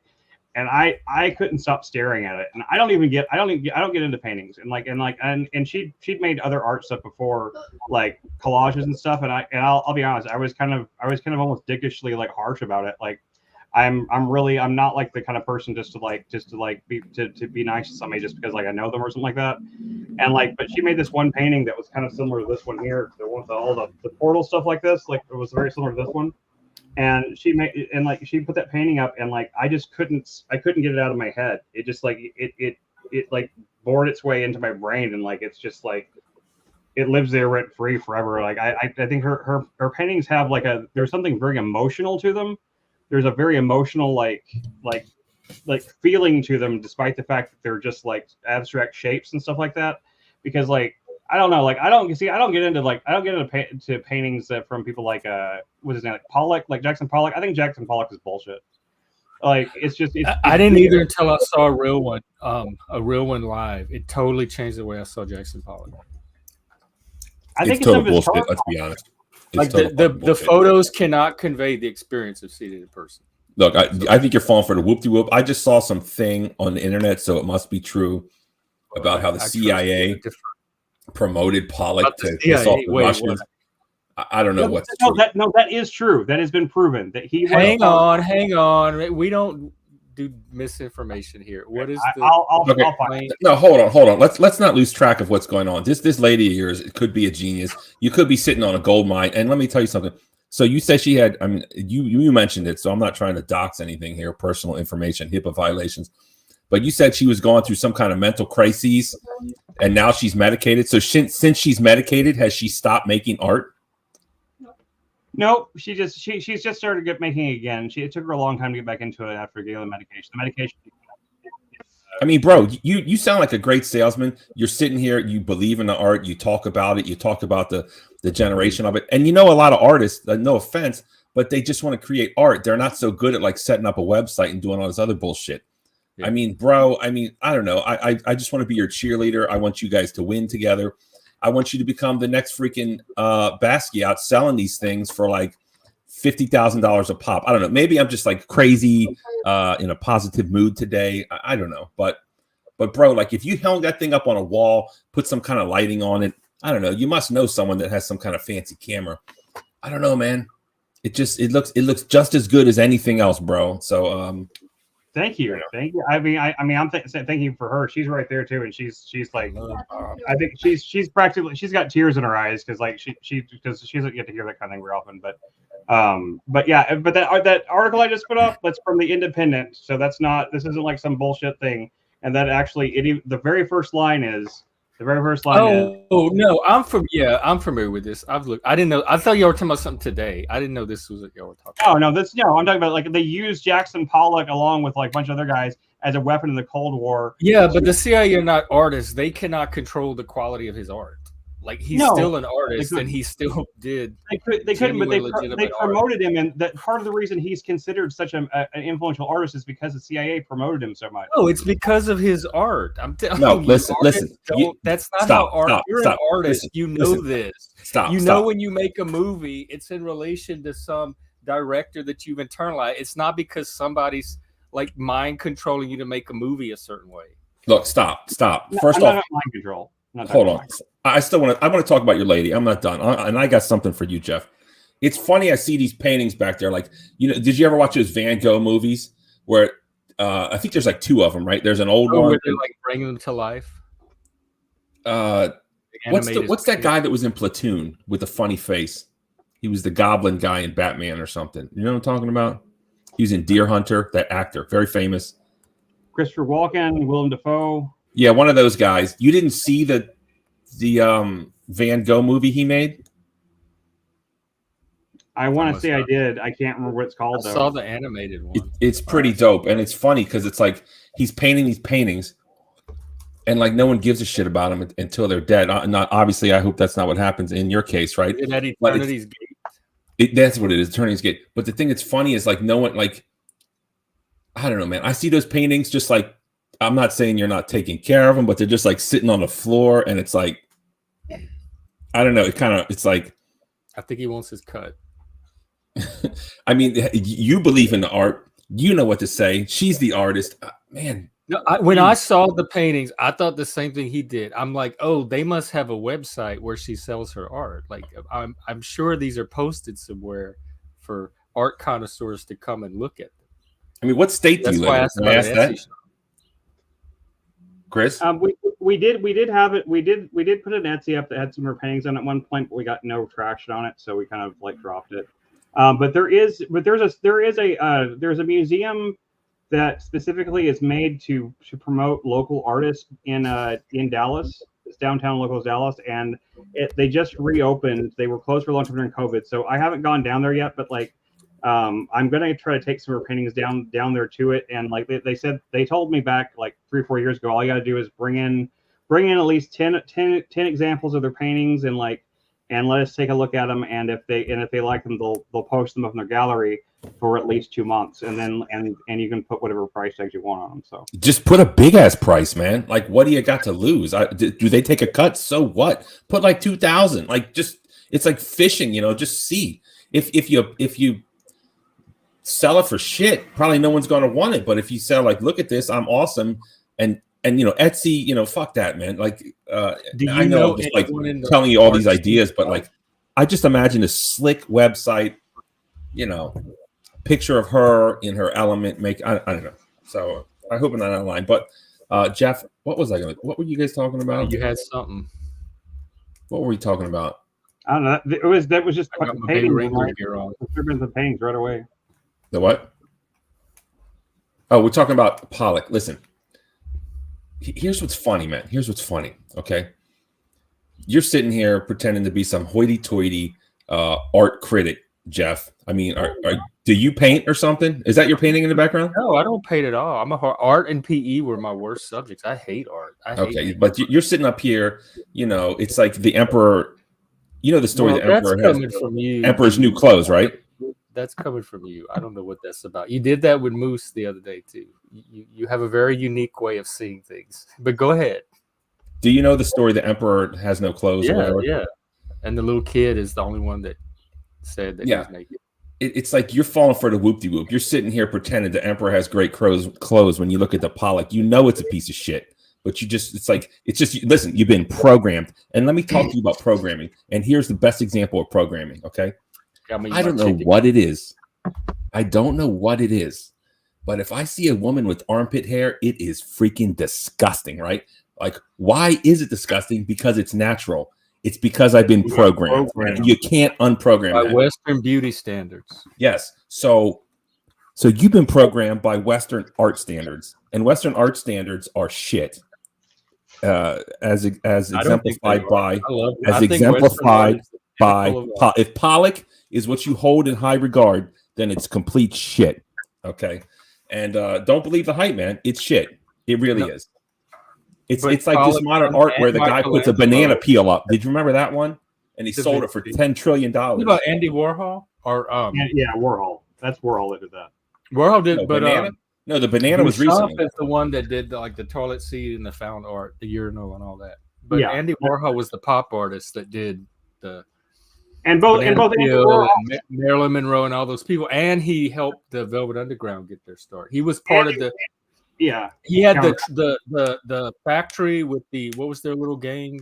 couldn't stop staring at it. And I don't get into paintings, and she'd made other art stuff before, like collages and stuff, and I'll be honest, I was kind of almost dickishly like harsh about it, like. I'm not like the kind of person just to be nice to somebody just because like I know them or something like that. And like, but she made this one painting that was kind of similar to this one here. The one with all the portal stuff like this, like it was very similar to this one. And she put that painting up, and like I couldn't get it out of my head. It just like it like bored its way into my brain, and like it's just like it lives there rent free forever. Like I think her paintings have there's something very emotional to them. There's a very emotional like feeling to them, despite the fact that they're just like abstract shapes and stuff like that. Because like I don't know, like I don't get into paintings that from people like what's his name, like Pollock, like Jackson Pollock. I think Jackson Pollock is bullshit. Like it's I didn't either until I saw a real one live. It totally changed the way I saw Jackson Pollock. I think it's total bullshit. Let's be honest. Like the photos cannot convey the experience of seeing it in person. Look, I think you're falling for the whoop-de-whoop. I just saw something on the internet, so it must be true, about how the CIA promoted Pollock to piss off the Russians. I don't know what's true. That is true. That has been proven. That he. Hang on. We don't do misinformation here. What is the? I'll find. No, hold on. Let's not lose track of what's going on. This lady of yours, it could be a genius. You could be sitting on a gold mine. And let me tell you something. So you said she had. I mean, you mentioned it. So I'm not trying to dox anything here. Personal information, HIPAA violations. But you said she was going through some kind of mental crises, and now she's medicated. So since she's medicated, has she stopped making art? No, she's just started making it again. It took her a long time to get back into it after getting the medication. The medication. I mean, bro, you sound like a great salesman. You're sitting here, you believe in the art, you talk about it, you talk about the generation of it, and you know a lot of artists. No offense, but they just want to create art. They're not so good at like setting up a website and doing all this other bullshit. Yeah. I mean, bro. I mean, I don't know. I just want to be your cheerleader. I want you guys to win together. I want you to become the next freaking Basquiat selling these things for like $50,000 a pop. I don't know. Maybe I'm just like crazy in a positive mood today. I don't know. But bro, like if you held that thing up on a wall, put some kind of lighting on it, I don't know. You must know someone that has some kind of fancy camera. I don't know, man. It looks just as good as anything else, bro. So Thank you. I mean, I'm thank you for her. She's right there too, and she's like, I think she's practically, she's got tears in her eyes because like she doesn't get to hear that kind of thing very often. But yeah, but that article I just put up, that's from the Independent, so this isn't like some bullshit thing. And that actually, the very first line is. Oh no, I'm familiar with this. I've looked. I didn't know. I thought you were talking about something today. I didn't know this was what y'all were talking about. I'm talking about like they used Jackson Pollock along with like a bunch of other guys as a weapon in the Cold War. Yeah, but the CIA are not artists. They cannot control the quality of his art. Like he's No, still an artist, couldn't. and he still did. They couldn't, but they legitimate promoted him, and that part of the reason he's considered such an influential artist is because the CIA promoted him so much. No, it's because of his art. I'm telling No, you. listen. That's not Stop, how art. stop, You're stop. an artist. Listen, you know listen. this. Stop. You stop. know when you make a movie, it's in relation to some director that you've internalized. It's not because somebody's like mind controlling you to make a movie a certain way. Look, stop. No, First I'm off, not mind control. hold on. I want to talk about your lady. I'm not done, and I got something for you, Jeff. It's funny. I see these paintings back there. Like, did you ever watch those Van Gogh movies where I think there's like 2 of them, right? There's an old one where they're like bringing them to life. What's that guy that was in Platoon with the funny face? He was the Goblin guy in Batman or something. You know what I'm talking about? He was in Deer Hunter. That actor, very famous. Christopher Walken, Willem Dafoe. Yeah, one of those guys. You didn't see the Van Gogh movie he made? I want to say I did. I can't remember what it's called, though. I saw the animated one. It's pretty dope, and it's funny because it's like he's painting these paintings, and like no one gives a shit about them until they're dead. Not obviously, I hope that's not what happens in your case, right? At Eternity's Gate. That's what it is, Eternity's Gate. But the thing that's funny is like no one, like, I don't know, man. I see those paintings just like, I'm not saying you're not taking care of them, but they're just like sitting on the floor, and it's like, I don't know. It's like, I think he wants his cut. I mean, you believe in the art. You know what to say. She's the artist, man. No, when I saw the paintings, I thought the same thing he did. I'm like, oh, they must have a website where she sells her art. Like, I'm sure these are posted somewhere for art connoisseurs to come and look at them. I mean, what state do you live in? Can I ask that? Chris? We did have it. We did put an Etsy up that had some of her paintings on at one point, but we got no traction on it, so we kind of like dropped it. But there's a museum that specifically is made to promote local artists in Dallas. It's downtown local Dallas, and they just reopened. They were closed for a long time during COVID, so I haven't gone down there yet. But like, I'm gonna try to take some of her paintings down there to it. And like they told me back like 3 or 4 years ago, all you got to do is bring in at least 10 examples of their paintings and let us take a look at them. And if they like them, they'll post them up in their gallery for at least 2 months, and then you can put whatever price tags you want on them. So just put a big ass price, man. Like, what do you got to lose? Do they take a cut? So what? Put like 2,000. Like, just, it's like fishing, just see if you sell it for shit, probably no one's going to want it. But if you sell like, look at this, I'm awesome. And Etsy, fuck that, man. Like, I know I'm just like telling you all these ideas, but like, I just imagine a slick website, picture of her in her element. I don't know. So I hope I'm not online. But Jeff, what were you guys talking about? You had something. What were we talking about? I don't know. That was just paintings. The paintings right away. The what? Oh, we're talking about Pollock. Listen, here's what's funny, man. Here's what's funny. Okay, you're sitting here pretending to be some hoity-toity art critic, Jeff. I mean, do you paint or something? Is that your painting in the background? No, I don't paint at all. Art and PE were my worst subjects. I hate art. But you're sitting up here. It's like the emperor. You know the story. The emperor has from you. Emperor's new clothes, right? That's coming from you. I don't know what that's about. You did that with Moose the other day too. You have a very unique way of seeing things. But go ahead. Do you know the story? The emperor has no clothes. Yeah. And the little kid is the only one that said that he was naked. It's like you're falling for the whoop-de-whoop. You're sitting here pretending the emperor has great clothes when you look at the Pollock. It's a piece of shit. But listen, you've been programmed. And let me talk to you about programming. And here's the best example of programming, okay? I don't know what it is. But if I see a woman with armpit hair, it is freaking disgusting, right? Like, why is it disgusting? Because it's natural. It's because I've been programmed. You can't unprogram by that. Western beauty standards. Yes. So you've been programmed by Western art standards, and Western art standards are shit. As exemplified by if Pollock is what you hold in high regard, then it's complete shit. Okay. And don't believe the hype, man. It's shit. It really is. It's But like this modern art where the guy puts a banana peel up. Did you remember that one? And he sold it for $10 trillion. What about Andy Warhol? Or yeah, Warhol. That's Warhol that did that. Warhol did, No, but banana? No, the banana was recently. Is the one that did the toilet seat and the found art, the urinal, and all that. But Yeah. Andy Warhol was the pop artist that did the both Andy Warhol and Marilyn Monroe and all those people, and he helped the Velvet Underground get their start. He was part of the. Yeah, he had the factory with what was their little gang,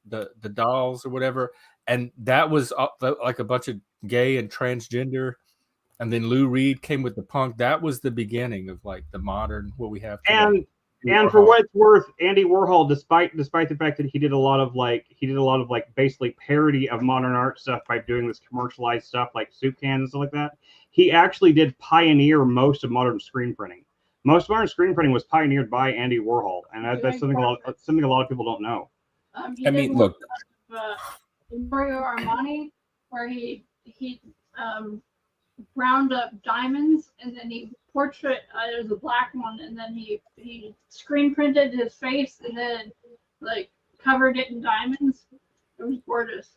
the dolls or whatever, and that was like a bunch of gay and transgender. And then Lou Reed came with the punk. That was the beginning of like the modern what we have today. And for what it's worth, Andy Warhol, despite the fact that he did a lot of basically parody of modern art stuff by doing this commercialized stuff like soup cans and stuff like that, he actually did pioneer most of modern screen printing. Most modern screen printing was pioneered by Andy Warhol, and that's something a lot of people don't know. I mean, look, Mario Armani, where he ground up diamonds and then he portrait. There's a black one, and then he screen printed his face and then like covered it in diamonds. It was gorgeous.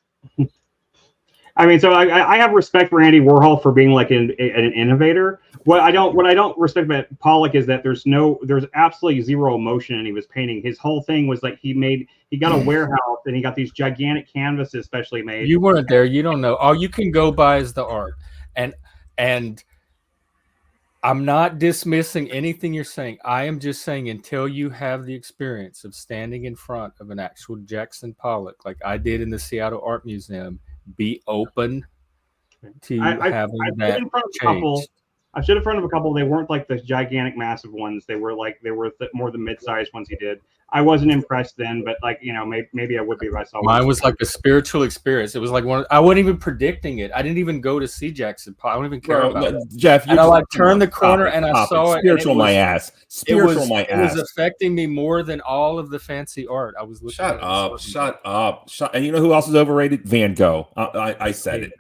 I mean, so I have respect for Andy Warhol for being like an innovator. What I don't respect about Pollock is that there's absolutely zero emotion in he was painting. His whole thing was like he got a warehouse and he got these gigantic canvases specially made. You weren't there. You don't know. All you can go by is the art. And I'm not dismissing anything you're saying. I am just saying until you have the experience of standing in front of an actual Jackson Pollock, like I did in the Seattle Art Museum, be open to having that change. I stood in front of a couple. They weren't like the gigantic, massive ones. They were more the mid-sized ones he did. I wasn't impressed then, but like maybe I would be if I saw one. Mine was like a spiritual experience. It was like I wasn't even predicting it. I didn't even go to see Jackson Pollock. I don't even care about it. Jeff, and I like turned the corner and I saw it. Spiritual my ass. Spiritual my ass. It was affecting me more than all of the fancy art I was looking at. Shut up. And you know who else is overrated? Van Gogh. I said it.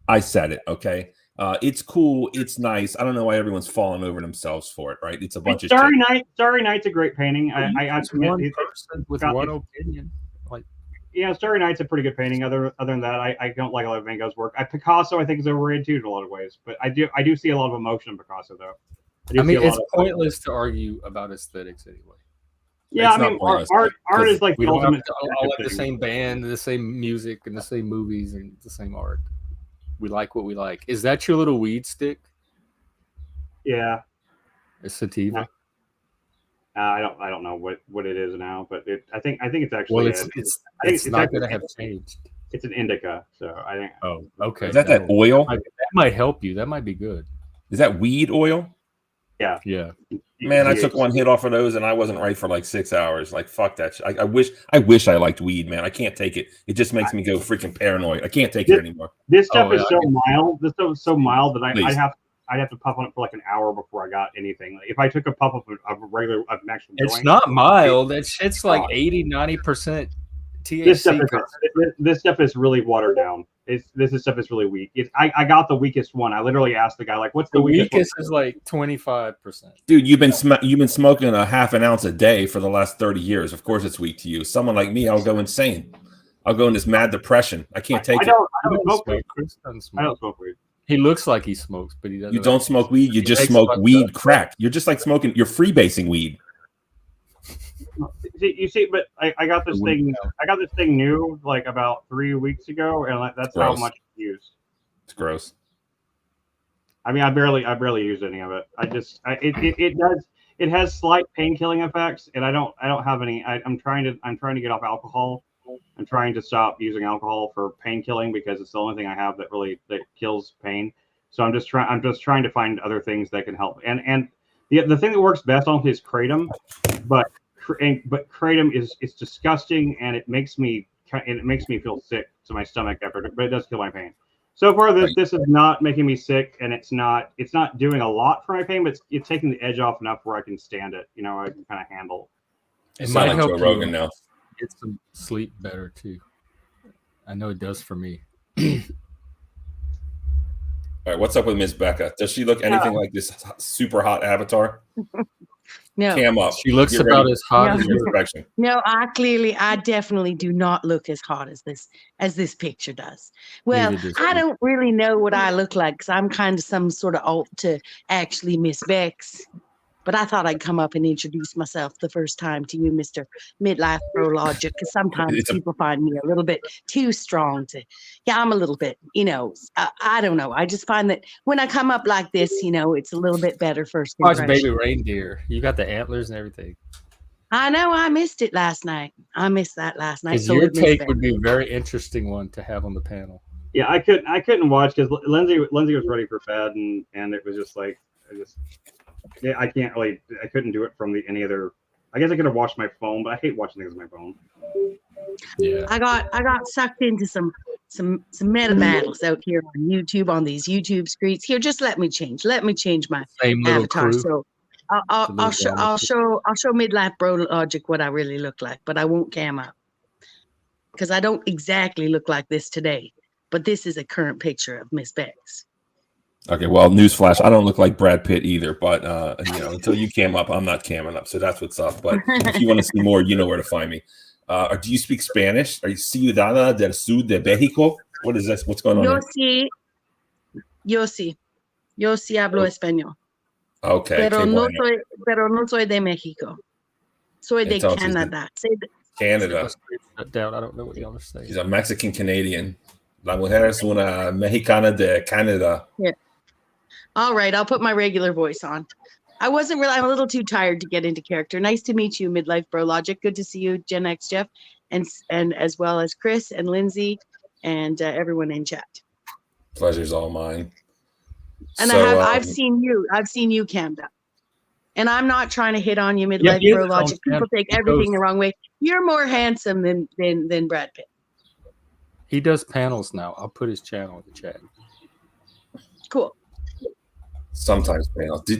I said it. Okay. It's cool. It's nice. I don't know why everyone's falling over themselves for it, right? It's a bunch of Starry Night. Starry Night's a great painting. I one person with one opinion. Yeah, Starry Night's a pretty good painting. Other than that, I don't like a lot of Van Gogh's work. Picasso, I think, is overrated too in a lot of ways. But I do see a lot of emotion in Picasso, though. I mean, it's pointless to argue about aesthetics anyway. Yeah, I mean, art is like we don't have to all like the same band, the same music, and the same movies, and the same art. We like what we like. Is that your little weed stick? Yeah. A sativa? I don't know what it is now, but I think it's actually. Well, it's not going to have changed. It's an indica, so I think. Oh, okay. Is that oil? That might help you. That might be good. Is that weed oil? Yeah. Yeah. Man, I took one hit off of those and I wasn't right for like 6 hours. Like, fuck that shit. I wish I liked weed, man. I can't take it. It just makes me go freaking paranoid. I can't take it anymore. This stuff is so mild. This stuff is so mild that I'd have to puff on it for like an hour before I got anything. Like, if I took a puff of an actual joint, it's not mild. That shit's like 80-90% THC. This stuff is really watered down. This stuff is really weak. I got the weakest one. I literally asked the guy, like, what's the weakest one? Is like 25%. Dude, you've been smoking a half an ounce a day for the last 30 years. Of course it's weak to you. Someone like me, I'll go insane. I'll go in this mad depression. I can't take it. I don't smoke weed. I don't smoke weed. He looks like he smokes, but he doesn't. You don't smoke weed. You just smoke weed crack. You're just like smoking. You're freebasing weed. You see, but I got this thing. I got this thing new like about 3 weeks ago, and that's gross. How much it's used. It's gross. I mean, I barely use any of it. It has slight pain killing effects, and I don't have any. I'm trying to get off alcohol. I'm trying to stop using alcohol for pain killing because it's the only thing I have that kills pain. So I'm just trying to find other things that can help. And the thing that works best on is kratom, but kratom is disgusting, and it makes me feel sick to my stomach after, but it does kill my pain. So far, this is not making me sick, and it's not doing a lot for my pain, but it's taking the edge off enough where I can stand it. I can kind of handle. It might help Joe Rogan now. Get some sleep better too. I know it does for me. All right, what's up with Miss Becca? Does she look anything like this super hot avatar? No. Cam up. She looks Get about ready. as hot No. as you. Inspection. No, I definitely do not look as hot as this picture does. Well, Neither does I he. don't really know what I look like because I'm kind of some sort of alt to actually Miss Bex. But I thought I'd come up and introduce myself the first time to you, Mr. Midlife Brologic, because sometimes people find me a little bit too strong to, yeah, I'm a little bit, I don't know. I just find that when I come up like this, it's a little bit better first Watch impression. baby reindeer. You got the antlers and everything. I know I missed it last night. I missed that last night. Because So your did Miss take Bex. would be a very interesting one to have on the panel. Yeah, I couldn't watch because Lindsay was ready for bed, and it was just like I couldn't do it from any other. I guess I could have watched my phone, but I hate watching things on my phone. Yeah. I got sucked into some meta battles out here on YouTube on these YouTube screens. Here, just let me change my Same little avatar. crew. So I'll show Midlife Brologic what I really look like, but I won't cam up because I don't exactly look like this today. But this is a current picture of Miss Bex. Okay, well, newsflash, I don't look like Brad Pitt either, but until you cam up, I'm not camming up, so that's what's up. But if you want to see more, you know where to find me. Do you speak Spanish? Are you Ciudadana del Sur de México? What is this? What's going on here? Yo sí hablo español. Okay. Pero no soy de México. Soy de Entonces, Canada. Canada. Shut down. I don't know what y'all are saying. She's a Mexican Canadian. La mujer es una mexicana de Canada. Yeah. All right, I'll put my regular voice on. I'm a little too tired to get into character. Nice to meet you, Midlife Brologic. Good to see you, Gen X Jeff, and as well as Chris and Lindsay and everyone in chat. Pleasure's all mine. And so, I've seen you cammed up. And I'm not trying to hit on you, Midlife Brologic. People take everything the wrong way. You're more handsome than Brad Pitt. He does panels now. I'll put his channel in the chat. Cool. Sometimes,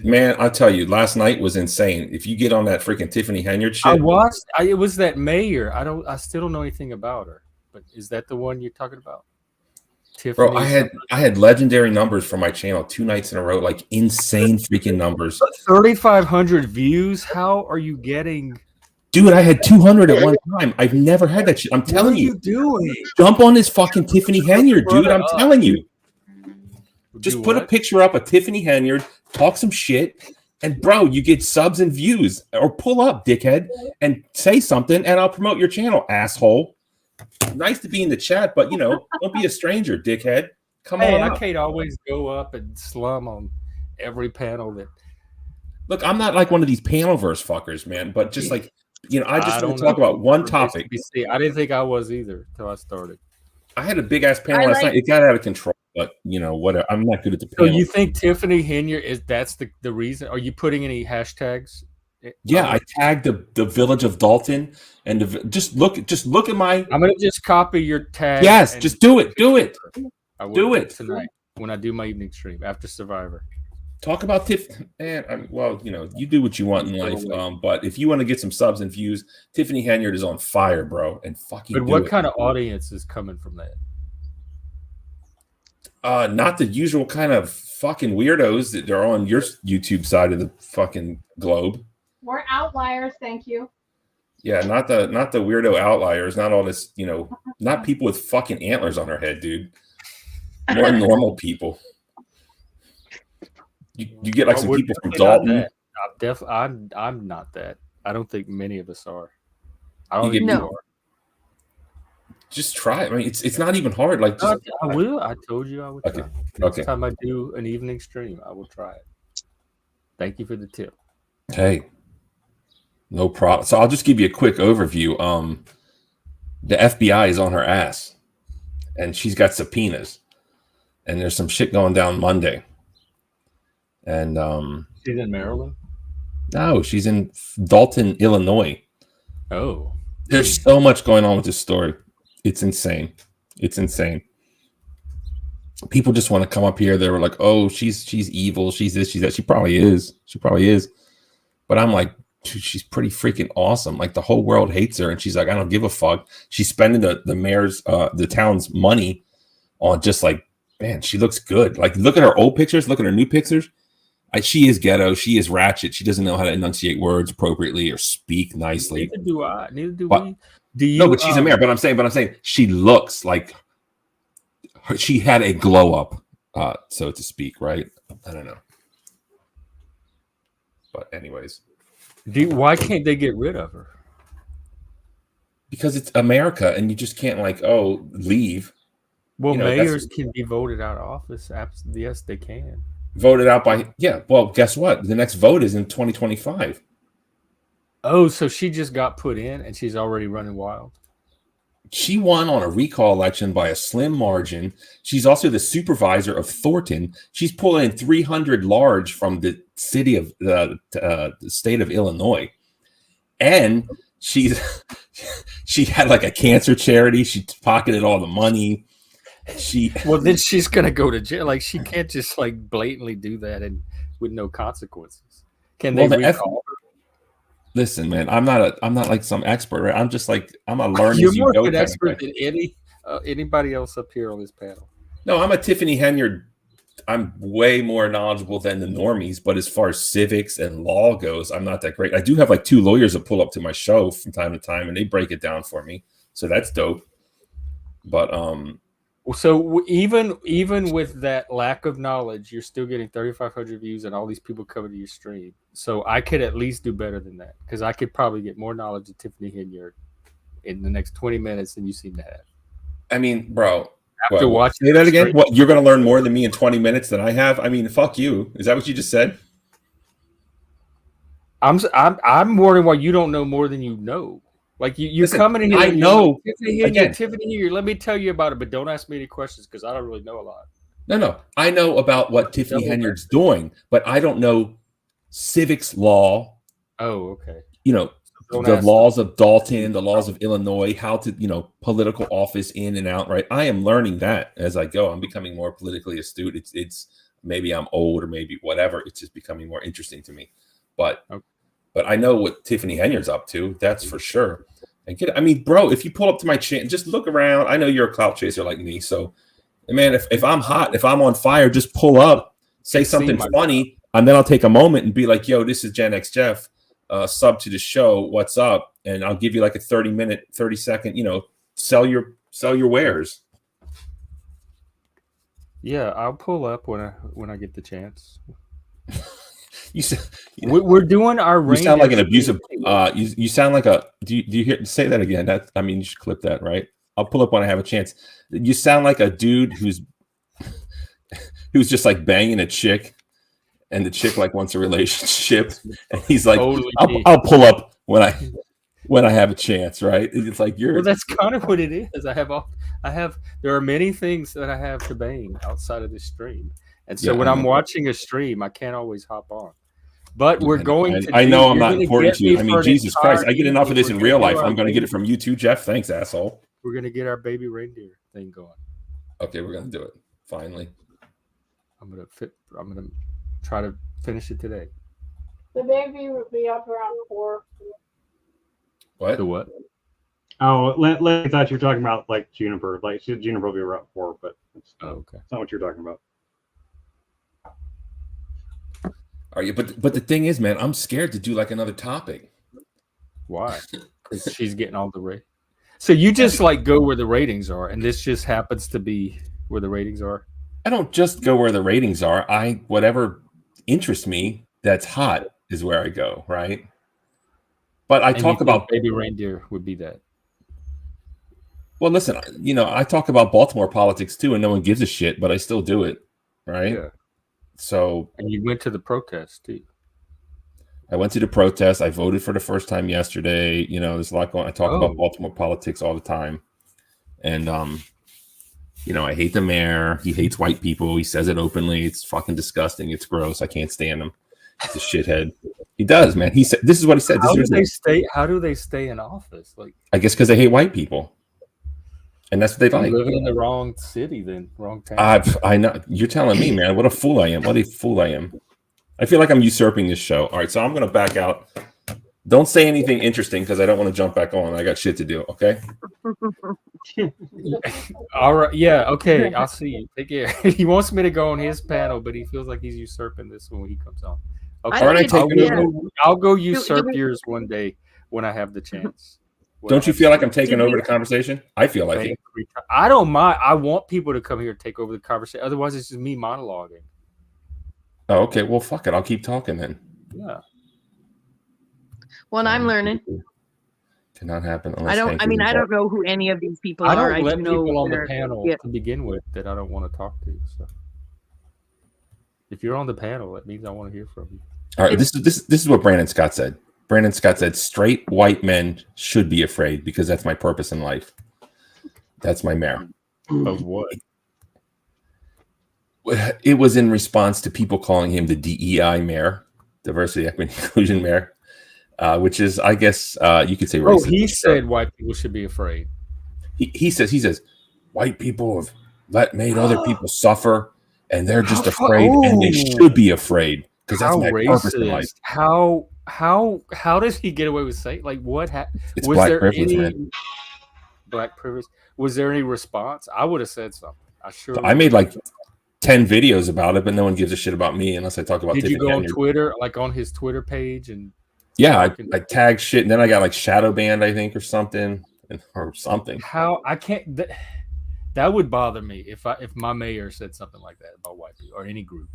man, I tell you, last night was insane. If you get on that freaking Tiffany Henyard shit, I watched. It was that mayor. I still don't know anything about her. But is that the one you're talking about? Tiffany. Bro, I had legendary numbers for my channel 2 nights in a row, like insane freaking numbers. 3,500 views. How are you getting? Dude, I had 200 at one time. I've never had that shit. I'm telling you. What are you doing? Jump on this fucking Tiffany Henyard, dude. I'm telling you. Just put a picture up of Tiffany Henyard, talk some shit, and bro, you get subs and views. Or pull up, dickhead, and say something, and I'll promote your channel, asshole. Nice to be in the chat, but don't be a stranger, dickhead. Come on up. I can't always go up and slum on every panel that. Look, I'm not like one of these panelverse fuckers, man, but just like I just want to talk about one topic. I didn't think I was either until I started. I had a big ass panel last night. It got out of control, but whatever. I'm not good at the panel. So you think Tiffany Henyard that's the reason? Are you putting any hashtags? Yeah, I tagged the village of Dalton and just look at my. I'm gonna just copy your tag. Yes, just do it. Do it. I will do it tonight when I do my evening stream after Survivor. Talk about Tiffany. Well, you do what you want in life. But if you want to get some subs and views, Tiffany Henyard is on fire, bro. And fucking. But what kind of audience is coming from that? Not the usual kind of fucking weirdos that are on your YouTube side of the fucking globe. We're outliers, thank you. Yeah, not the weirdo outliers. Not all this, not people with fucking antlers on their head, dude. More normal people. You get like some people from Dalton. I'm not that. I don't think many of us are. I don't think no. you are. Just try it. I mean, it's not even hard. Like, just, I will. I told you I would. Okay. Try. Next time I do an evening stream, I will try it. Thank you for the tip. Hey, no problem. So I'll just give you a quick overview. The FBI is on her ass, and she's got subpoenas, and there's some shit going down Monday. And she's in Maryland? No, she's in Dalton, Illinois. Oh. There's so much going on with this story. It's insane. It's insane. People just want to come up here. They were like, oh, she's evil. She's this, she's that. She probably is. But I'm like, dude, she's pretty freaking awesome. Like the whole world hates her. And she's like, I don't give a fuck. She's spending the mayor's, the town's money on just like, man, she looks good. Like look at her old pictures. Look at her new pictures. She is ghetto. She is ratchet. She doesn't know how to enunciate words appropriately or speak nicely. Neither do I. Neither do But, we. Do you? No, but she's American. But I'm saying she looks like she had a glow up, so to speak, right? I don't know. But anyways, why can't they get rid of her? Because it's America, and you just can't leave. Well, mayors can be voted out of office. Yes, they can. Voted out by Well, guess what? The next vote is in 2025. Oh, so she just got put in, and she's already running wild. She won on a recall election by a slim margin. She's also the supervisor of Thornton. She's pulling in 300 large from the city of the state of Illinois, and she had like a cancer charity. She pocketed all the money. Well, then she's gonna go to jail. Like, she can't just like blatantly do that and with no consequences. Can they recall her? Listen, man, I'm not like some expert, right? I'm just like, I'm a learn You're as you more go an expert than anybody else up here on this panel. No, I'm a Tiffany Henyard. I'm way more knowledgeable than the normies, but as far as civics and law goes, I'm not that great. I do have like 2 lawyers that pull up to my show from time to time, and they break it down for me, so that's dope. But so even with that lack of knowledge, you're still getting 3,500 views and all these people coming to your stream. So I could at least do better than that, because I could probably get more knowledge of Tiffany Henyard in the next 20 minutes than you seem to have. I mean, bro, after watching say that again. What, you're going to learn more than me in 20 minutes than I have? I mean, fuck you. Is that what you just said? I'm wondering why you don't know more than you know. Like, you're coming in here. I know. Tiffany Henyard. Let me tell you about it, but don't ask me any questions because I don't really know a lot. No. I know about what Tiffany Henyard's doing, but I don't know civics law. Oh, okay. The laws of Dalton, the laws of Illinois, how to, political office in and out, right? I am learning that as I go. I'm becoming more politically astute. It's maybe I'm old or maybe whatever. It's just becoming more interesting to me. But I know what Tiffany Henyard's up to. That's for sure. I mean, bro, if you pull up to my channel, just look around. I know you're a clout chaser like me. So, man, if I'm hot, if I'm on fire, just pull up, say something funny, and then I'll take a moment and be like, yo, this is Gen X Jeff, sub to the show. What's up? And I'll give you like a 30-second, sell your wares. Yeah, I'll pull up when I get the chance. We're doing our. You sound like an abusive. You sound like a. Do you hear? Say that again. You should clip that, right? I'll pull up when I have a chance. You sound like a dude who's just like banging a chick, and the chick like wants a relationship, and he's like, I'll pull up when I have a chance, right? It's like you're. Well, that's kind of what it is. There are many things that I have to bang outside of this stream. And so when I'm watching a stream, I can't always hop on. But we're going to. I know I'm not important to you. I mean, Jesus Christ, I get enough of this in real life. I'm going to get it from you too, Jeff. Thanks, asshole. We're going to get our baby reindeer thing going. Okay, we're going to do it. Finally. I'm going to try to finish it today. The baby will be up around 4. What? The what? Oh, I thought you were talking about like Juniper. Like Juniper will be around 4, but it's not what you're talking about. Are you? But the thing is, man, I'm scared to do like another topic. Why? Because she's getting all the ratings. So you just like go where the ratings are, and this just happens to be where the ratings are. I don't just go where the ratings are. Whatever interests me that's hot is where I go, right? But I talk about baby reindeer would be that. Well, listen, I talk about Baltimore politics too, and no one gives a shit, but I still do it, right? Yeah. So, and you went to the protest too. I went to the protest. I voted for the first time yesterday. There's a lot going on. I talk about Baltimore politics all the time. And, I hate the mayor. He hates white people. He says it openly. It's fucking disgusting. It's gross. I can't stand him. He's a shithead. He does, man. He said, this is what he said. How do they stay in office? Like, I guess because they hate white people. And that's what they like. Living in the wrong city, then wrong town. I know. You're telling me, man. What a fool I am. What a fool I am. I feel like I'm usurping this show. All right, so I'm going to back out. Don't say anything interesting because I don't want to jump back on. I got shit to do, okay? All right. Yeah. Okay. I'll see you. Take care. He wants me to go on his panel, but he feels like he's usurping this when he comes on. Okay. think I'll go usurp yours one day when I have the chance. Don't you feel like I'm taking over the conversation? I feel like it. I don't mind. I want people to come here and take over the conversation. Otherwise, it's just me monologuing. Oh, okay. Well, fuck it. I'll keep talking then. Yeah. Well, I'm learning. Cannot happen. I don't know who any of these people are. I don't let know people on the panel to begin with that I don't want to talk to. So if you're on the panel, that means I want to hear from you. All right. This is what Brandon Scott said. Brandon Scott said, straight white men should be afraid because that's my purpose in life. That's my mayor. Of what? It was in response to people calling him the DEI mayor, diversity, equity, inclusion mayor, which is, I guess, you could say racist. Oh, he said white people should be afraid. He says, white people have made other people suffer, and they're just afraid, and they should be afraid because that's my purpose in life. How does he get away with saying what happened? It's was black there privilege, any man. Black privilege? Was there any response? I would have said something. I made like 10 videos about it, but no one gives a shit about me unless I talk about. Did you go on Twitter, like on his Twitter page, and yeah, I tagged shit, and then I got like shadow banned, I think, or something. How I can't. That would bother me if my mayor said something like that about white people or any group.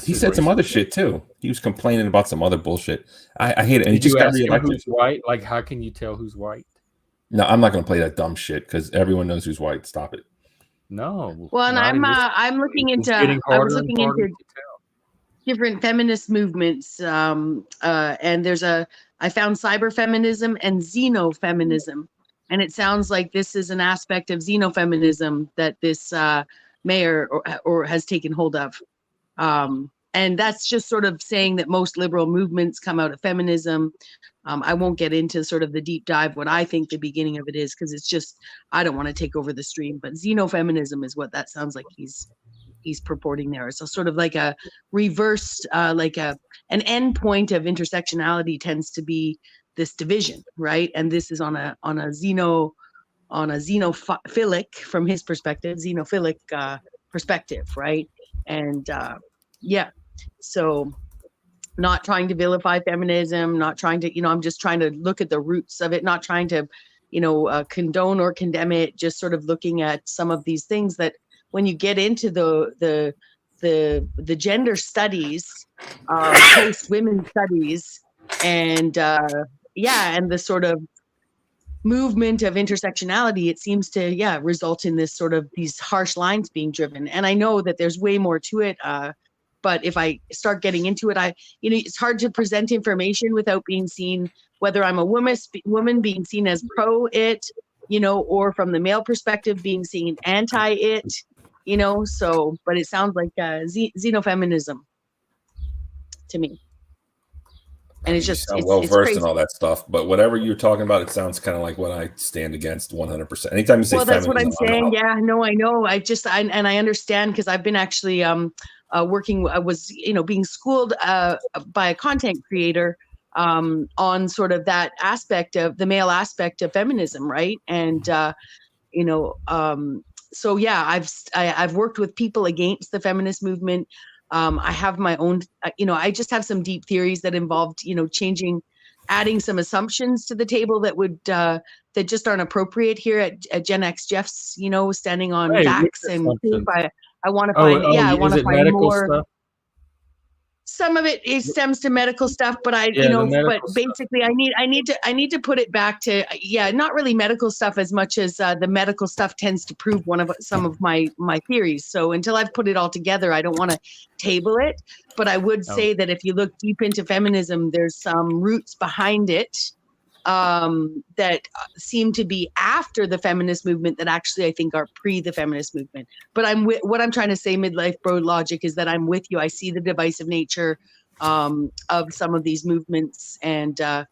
He said some other shit too. He was complaining about some other bullshit. I hate it. And he just got reelected. Who's white? Like, how can you tell who's white? No, I'm not going to play that dumb shit because everyone knows who's white. Stop it. No. Well, and I'm looking into different feminist movements. And I found cyber feminism and xenofeminism, and it sounds like this is an aspect of xenofeminism that this mayor or has taken hold of. And that's just sort of saying that most liberal movements come out of feminism. I won't get into sort of the deep dive, what I think the beginning of it is, because it's just, I don't want to take over the stream, but xenofeminism is what that sounds like he's purporting there. So sort of like a reversed, an end point of intersectionality tends to be this division, right? And this is on a xenophilic, from his perspective, perspective, right? And so not trying to vilify feminism, not trying to, I'm just trying to look at the roots of it, not trying to, condone or condemn it, just sort of looking at some of these things that when you get into the gender studies, post women studies, and and the sort of movement of intersectionality, it seems to result in this sort of these harsh lines being driven. And I know that there's way more to it, but if I start getting into it, it's hard to present information without being seen, whether I'm a woman being seen as pro it, or from the male perspective being seen anti it, so, but it sounds like xenofeminism to me. And it's just it's well-versed in all that stuff, but whatever you're talking about, it sounds kind of like what I stand against 100%. Anytime you say that's what I'm saying. Yeah, no, I know. I understand, because I've been actually working. I was, being schooled by a content creator on sort of that aspect of the male aspect of feminism, right? And so yeah, I've worked with people against the feminist movement. I have my own, I just have some deep theories that involved, adding some assumptions to the table that would, that just aren't appropriate here at Gen X Jeff's, standing on facts and proof. I want to find, I want to find more. Stuff? Some of it stems to medical stuff, but but basically I need to put it back to, not really medical stuff as much as the medical stuff tends to prove some of my theories. So until I've put it all together, I don't want to table it, but I would say that if you look deep into feminism, there's some roots behind it that seem to be after the feminist movement that actually I think are pre the feminist movement. But what I'm trying to say, midlife bro logic, is that I'm with you. I see the divisive nature of some of these movements, and I'm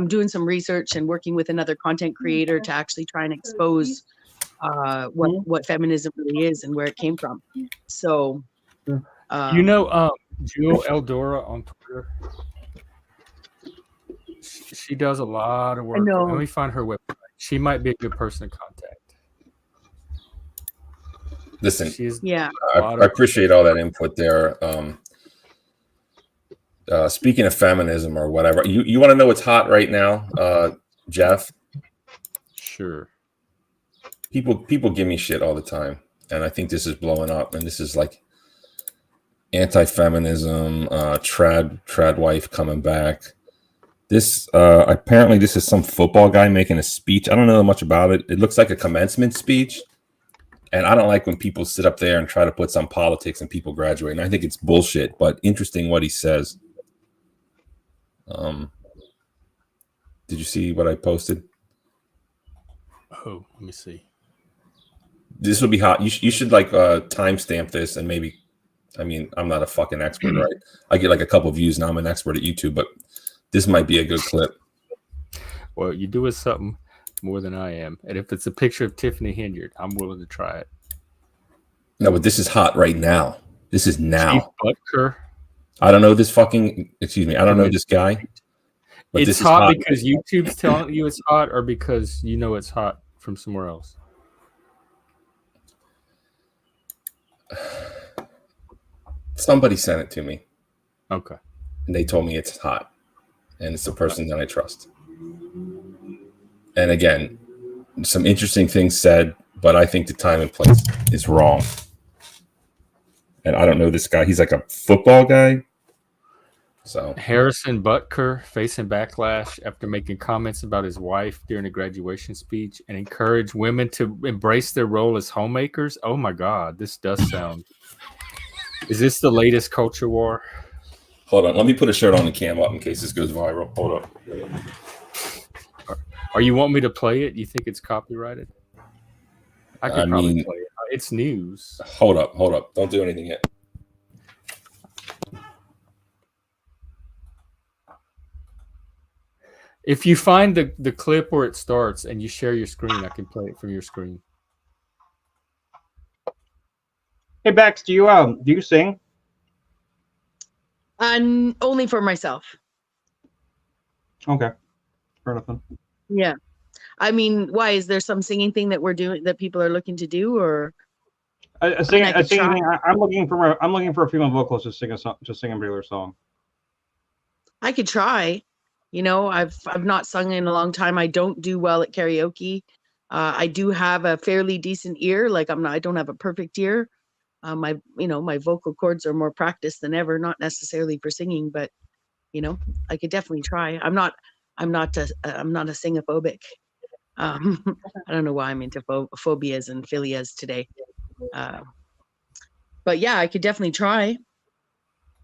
doing some research and working with another content creator to actually try and expose what feminism really is and where it came from. So, Jill Eldora on Twitter. She does a lot of work. Let me find her website. She might be a good person to contact. Listen, Yeah. I appreciate all that input there. Speaking of feminism or whatever, you want to know what's hot right now, Jeff? Sure. People give me shit all the time, and I think this is blowing up. And this is like anti-feminism, trad wife coming back. This apparently this is some football guy making a speech. I don't know much about it. It looks like a commencement speech, and I don't like when people sit up there and try to put some politics and people graduate. And I think it's bullshit. But interesting what he says. Did you see what I posted? Oh, let me see. This would be hot. You should like timestamp this and maybe. I mean, I'm not a fucking expert, right? I get like a couple views now. I'm an expert at YouTube, but this might be a good clip. Well, you do something more than I am, and if it's a picture of Tiffany Henyard, I'm willing to try it. No, but this is hot right now. This is now. Chief Butker. I don't know this fucking. Excuse me. I don't know this guy. But It's this is hot because YouTube's telling you it's hot, or because you know it's hot from somewhere else. Somebody sent it to me. Okay. And they told me it's hot. And it's the person that I trust. And again, some interesting things said, but I think the time and place is wrong. And I don't know this guy. He's like a football guy. So Harrison Butker facing backlash after making comments about his wife during a graduation speech and encourage women to embrace their role as homemakers. Oh my God, this does sound. Is this the latest culture war? Hold on, let me put a shirt on the cam up in case this goes viral. Hold up. Or you want me to play it? You think it's copyrighted? I could probably play it. It's news. Hold up. Don't do anything yet. If you find the clip where it starts and you share your screen, I can play it from your screen. Hey Bex, do you sing? Only for myself. Okay, fair enough then. Yeah, I mean, why is there some singing thing that we're doing that people are looking to do, or a singing thing? I'm looking for a female vocalist to sing a particular song. I could try. You know, I've not sung in a long time. I don't do well at karaoke. I do have a fairly decent ear. Like I don't have a perfect ear. My vocal cords are more practiced than ever. Not necessarily for singing, but I could definitely try. I'm not a singophobic. I don't know why I'm into phobias and philias today. But yeah, I could definitely try.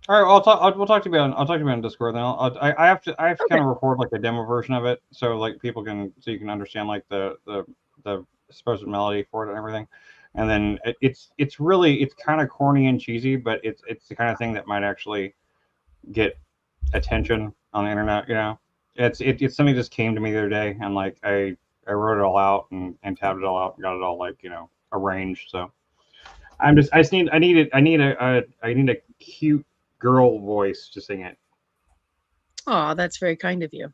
All right, we'll talk to you about on Discord. Then I have to kind of record like a demo version of it, so like you can understand like the supposed melody for it and everything. And then it's kind of corny and cheesy, but it's the kind of thing that might actually get attention on the internet. It's something that just came to me the other day, and like I wrote it all out and tabbed it all out and got it all like arranged. So I need a cute girl voice to sing it. Oh, that's very kind of you.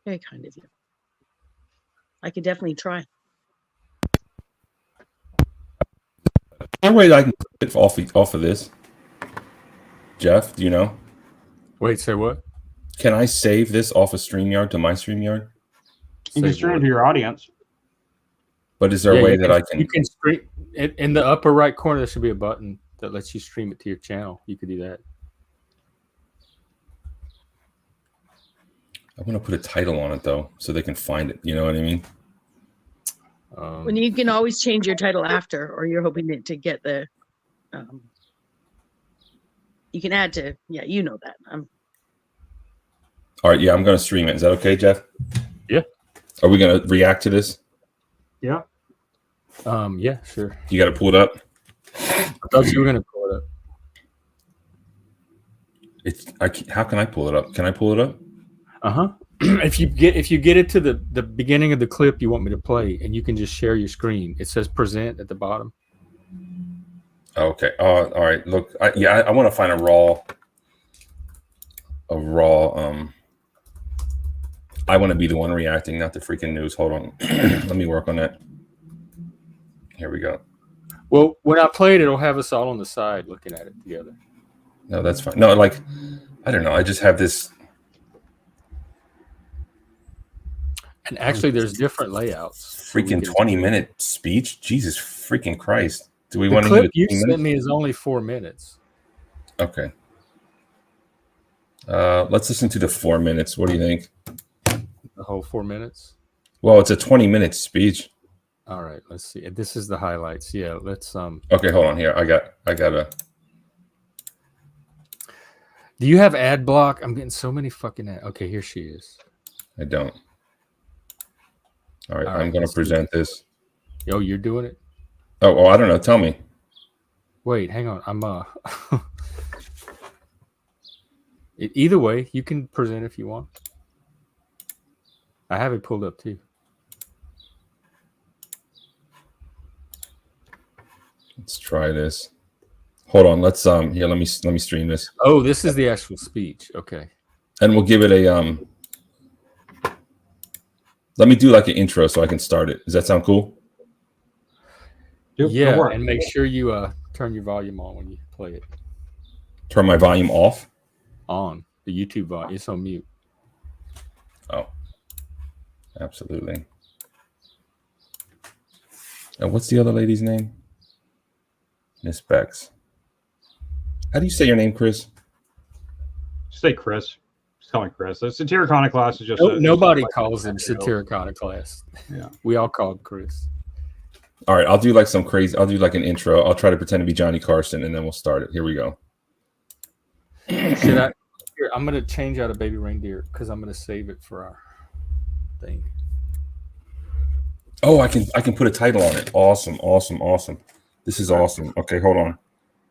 Very kind of you. I could definitely try. One way I can get off of this, Jeff, do you know? Wait, say what? Can I save this off of StreamYard to my StreamYard? You can stream it to your audience. But is there a way that I can? You can stream in the upper right corner. There should be a button that lets you stream it to your channel. You could do that. I want to put a title on it though, so they can find it. You know what I mean? When you can always change your title after, or you're hoping to get the. You can add to, yeah, you know that. All right, yeah, I'm going to stream it. Is that okay, Jeff? Yeah. Are we going to react to this? Yeah. Yeah, sure. You got to pull it up. I thought you were going to pull it up. How can I pull it up? Can I pull it up? If you get it to the beginning of the clip you want me to play, and you can just share your screen. It says present at the bottom. Okay. All right. Look, I want to find a raw I want to be the one reacting, not the freaking news. Hold on. Let me work on that. Here we go. Well, when I play it, it'll have us all on the side looking at it together. No, that's fine. No, like, I don't know. I just have this. And actually, there's different layouts. Freaking 20-minute speech. Jesus freaking Christ. Do we the want to clip do you sent me is only 4 minutes. Okay. Let's listen to the 4 minutes. What do you think? The whole 4 minutes? Well, it's a 20-minute speech. All right, let's see. This is the highlights. Yeah, let's Okay, hold on here. I got a. Do you have ad block? I'm getting so many fucking ad. Okay, here she is. I don't. All right, I'm going to present this. Oh, you're doing it? Oh, I don't know. Tell me. Wait, hang on. I'm either way, you can present if you want. I have it pulled up too. Let's try this. Hold on. Let's here. Let me stream this. Oh, this is the actual speech. Okay. And we'll give it a Let me do like an intro so I can start it. Does that sound cool? Yeah, and make sure you turn your volume on when you play it. Turn my volume off? On. The YouTube volume. It's on mute. Oh. Absolutely. And what's the other lady's name? Miss Bex. How do you say your name, Chris? Say Chris. Just call me Chris. The Satiric Iconoclast is just nobody calls him Satiric Iconoclast. Yeah. We all call him Chris. All right, I'll do like an intro. I'll try to pretend to be Johnny Carson and then we'll start it. Here we go. Should I? Here, I'm going to change out a baby reindeer because I'm going to save it for our thing. Oh, I can put a title on it. Awesome. This is awesome. Okay, hold on.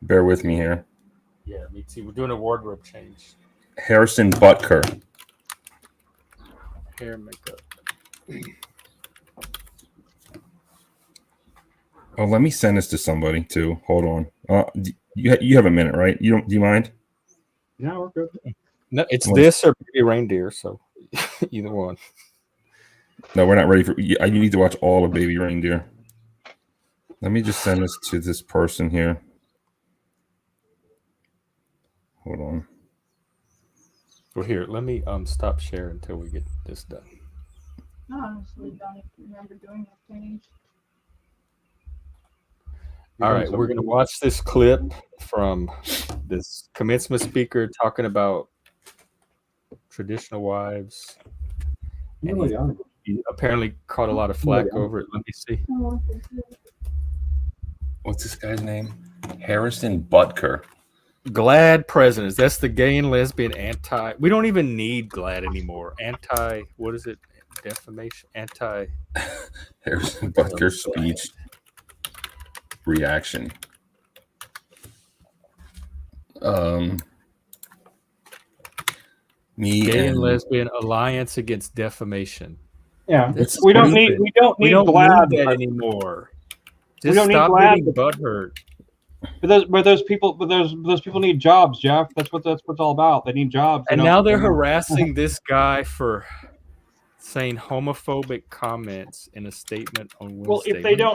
Bear with me here. Yeah, me too. We're doing a wardrobe change. Harrison Butker. Hair and makeup. Oh, let me send this to somebody too. Hold on. You have a minute, right? Do you mind? Yeah, we're good. No, it's this or baby reindeer, so either one. No, we're not ready for. You need to watch all of Baby Reindeer. Let me just send this to this person here. Hold on. Well, here, let me stop share until we get this done. I honestly don't remember doing that change. All right, we're going to watch this clip from this commencement speaker talking about traditional wives. And he apparently caught a lot of flack over it. Let me see. What's this guy's name? Harrison Butker. GLAAD presidents. That's the gay and lesbian anti. We don't even need GLAAD anymore. Anti. What is it? Defamation. Anti. Harrison Butker speech. Reaction. Gay and lesbian alliance against defamation. Yeah, we don't need GLAAD that anymore. Just we don't stop need GLAAD, getting butthurt. But those people need jobs, Jeff. That's what it's all about. They need jobs. And now they're harassing this guy for saying homophobic comments in a statement on Wednesday. Well,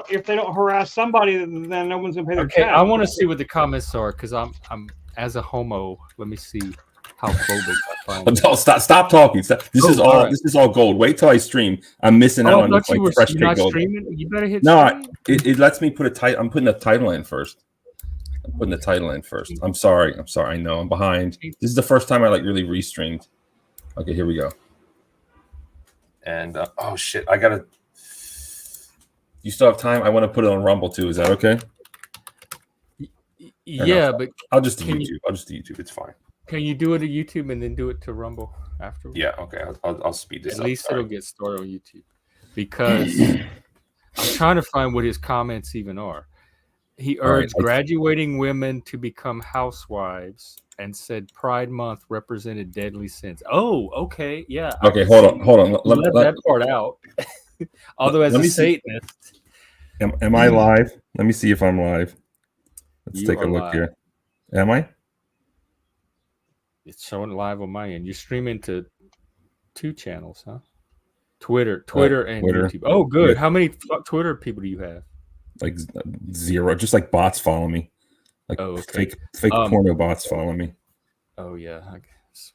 if they don't harass somebody, then no one's gonna pay their Okay, check. I want to see what the comments are because I'm as a homo. Let me see how phobic I find. No, stop talking. This is all gold. Wait till I stream. I'm missing out on like fresh not gold. Streaming? You better hit. No, it lets me put a title. I'm putting the title in first. I'm sorry. I know I'm behind. This is the first time I really restreamed. Okay, here we go. And oh shit, I gotta. You still have time? I want to put it on Rumble too. Is that okay? Yeah, but I'll just do YouTube. It's fine. Can you do it to YouTube and then do it to Rumble afterwards? Yeah. Okay. I'll speed this up. At least it'll get started on YouTube because I'm trying to find what his comments even are. He urged graduating women to become housewives and said Pride Month represented deadly sins. Oh, okay. Yeah. Okay, hold on. Let that part out. Although as a Satanist. Am I live? Let me see if I'm live. Let's take a look here. Am I? It's showing live on my end. You're streaming to 2 channels, huh? Twitter, and Twitter. YouTube. Oh, good. Yeah. How many Twitter people do you have? Like 0. Just like bots follow me. Like okay. fake porno bots follow me. Oh yeah. I guess.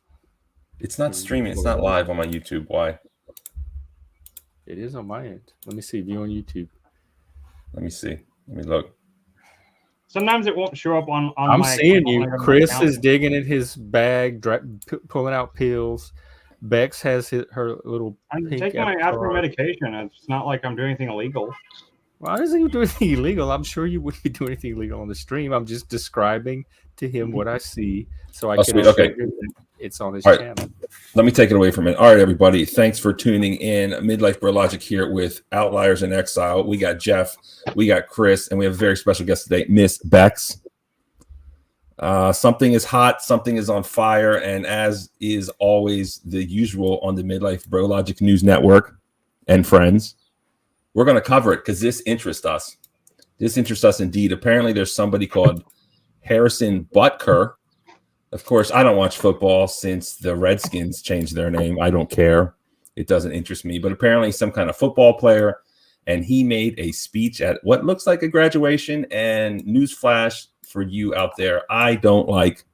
It's not streaming. It's not live on my YouTube. Why? It is on my end. Let me see. View on YouTube. Let me see. Let me look. Sometimes it won't show up on I'm my seeing you. Chris account. is digging in his bag, pulling out pills. Bex has her little. I'm pink taking my avatar. aspirin medication. It's not like I'm doing anything illegal. Why doesn't he do anything illegal? I'm sure you wouldn't be doing anything illegal on the stream. I'm just describing to him what I see, so I can assure you that it's on his channel. Let me take it away from it. All right, everybody. Thanks for tuning in. Midlife Brologic here with Outliers in Exile. We got Jeff, we got Chris, and we have a very special guest today, Miss Bex. Something is hot, something is on fire, and as is always the usual on the Midlife Brologic News Network and friends, we're going to cover it because this interests us. This interests us indeed. Apparently, there's somebody called Harrison Butker. Of course, I don't watch football since the Redskins changed their name. I don't care. It doesn't interest me. But apparently, some kind of football player, and he made a speech at what looks like a graduation. And newsflash for you out there, I don't like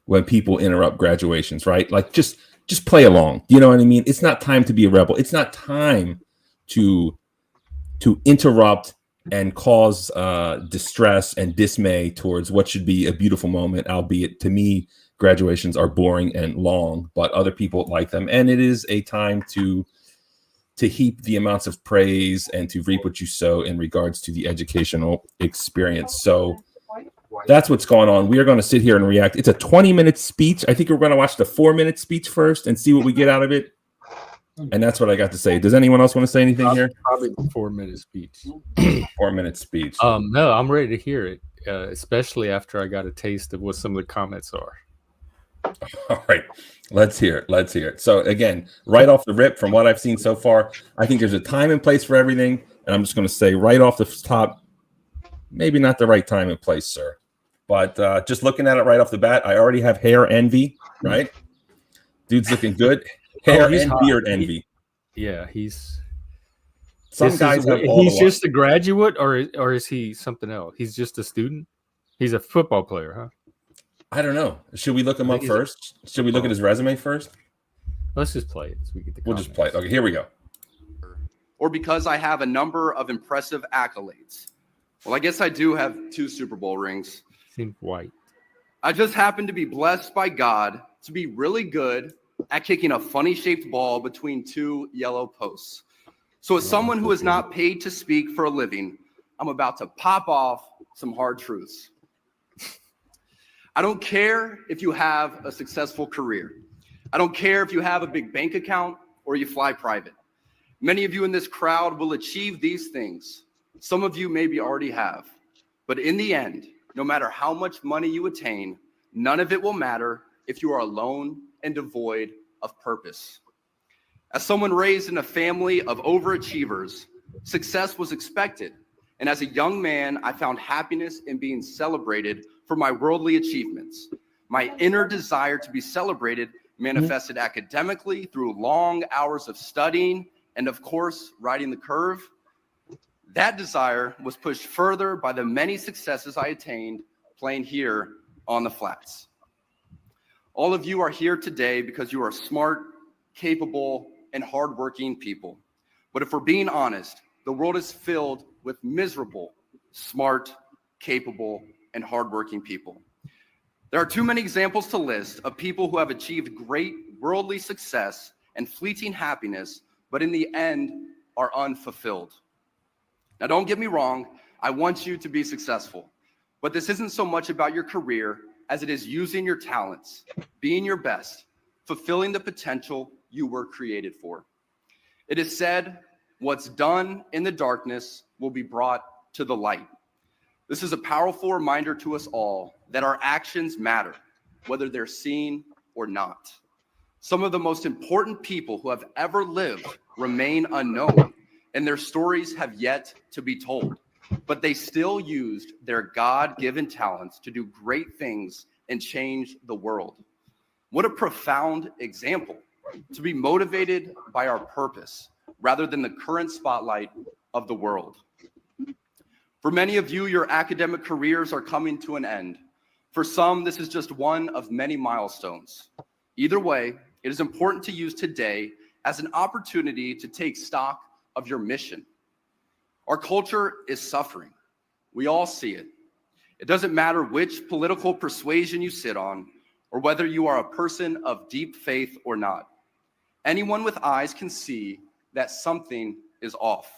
when people interrupt graduations, right? Like just play along. You know what I mean? It's not time to be a rebel. It's not time to interrupt and cause distress and dismay towards what should be a beautiful moment, albeit to me, graduations are boring and long, but other people like them. And it is a time to heap the amounts of praise and to reap what you sow in regards to the educational experience. So that's what's going on. We are going to sit here and react. It's a 20-minute speech. I think we're going to watch the 4-minute speech first and see what we get out of it. And that's what I got to say. Does anyone else want to say anything here? Probably the 4-minute speech. 4-minute speech. No, I'm ready to hear it, especially after I got a taste of what some of the comments are. All right, let's hear it. Let's hear it. So again, right off the rip, from what I've seen so far, I think there's a time and place for everything. And I'm just going to say right off the top, maybe not the right time and place, sir. But just looking at it right off the bat, I already have hair envy, right? Dude's looking good. Hair and beard envy. Yeah, he's. Some guys have all he's just a graduate, or is he something else? He's just a student. He's a football player, huh? I don't know. Should we look him up first? Should we look at his resume first? Let's just play it. So we get the we'll just play it. Okay, here we go. Or because I have a number of impressive accolades. Well, I guess I do have 2 Super Bowl rings. Seems white. I just happen to be blessed by God to be really good at kicking a funny-shaped ball between 2 yellow posts. So as someone who is not paid to speak for a living, I'm about to pop off some hard truths. I don't care if you have a successful career. I don't care if you have a big bank account or you fly private. Many of you in this crowd will achieve these things. Some of you maybe already have. But in the end, no matter how much money you attain, none of it will matter if you are alone and devoid of purpose. As someone raised in a family of overachievers, success was expected. And as a young man, I found happiness in being celebrated for my worldly achievements. My inner desire to be celebrated manifested academically through long hours of studying and, of course, riding the curve. That desire was pushed further by the many successes I attained playing here on the flats. All of you are here today because you are smart, capable, and hardworking people. But if we're being honest, the world is filled with miserable, smart, capable, and hardworking people. There are too many examples to list of people who have achieved great worldly success and fleeting happiness, but in the end are unfulfilled. Now, don't get me wrong, I want you to be successful, but this isn't so much about your career as it is using your talents, being your best, fulfilling the potential you were created for. It is said, what's done in the darkness will be brought to the light. This is a powerful reminder to us all that our actions matter, whether they're seen or not. Some of the most important people who have ever lived remain unknown, and their stories have yet to be told, but they still used their God-given talents to do great things and change the world. What a profound example, to be motivated by our purpose rather than the current spotlight of the world. For many of you, your academic careers are coming to an end. For some, this is just one of many milestones. Either way, it is important to use today as an opportunity to take stock of your mission. Our culture is suffering. We all see it. It doesn't matter which political persuasion you sit on, or whether you are a person of deep faith or not. Anyone with eyes can see that something is off.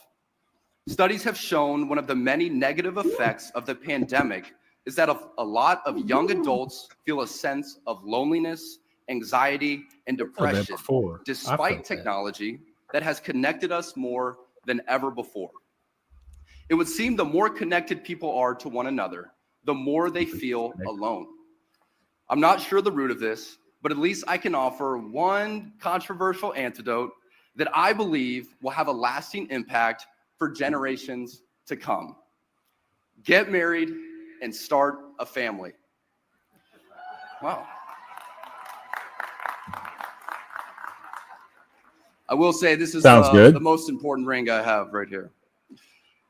Studies have shown one of the many negative effects of the pandemic is that a lot of young adults feel a sense of loneliness, anxiety, and depression, despite technology that has connected us more than ever before. It would seem the more connected people are to one another, the more they feel alone. I'm not sure the root of this, but at least I can offer one controversial antidote that I believe will have a lasting impact for generations to come. Get married and start a family. Wow. I will say this is the most important ring I have right here.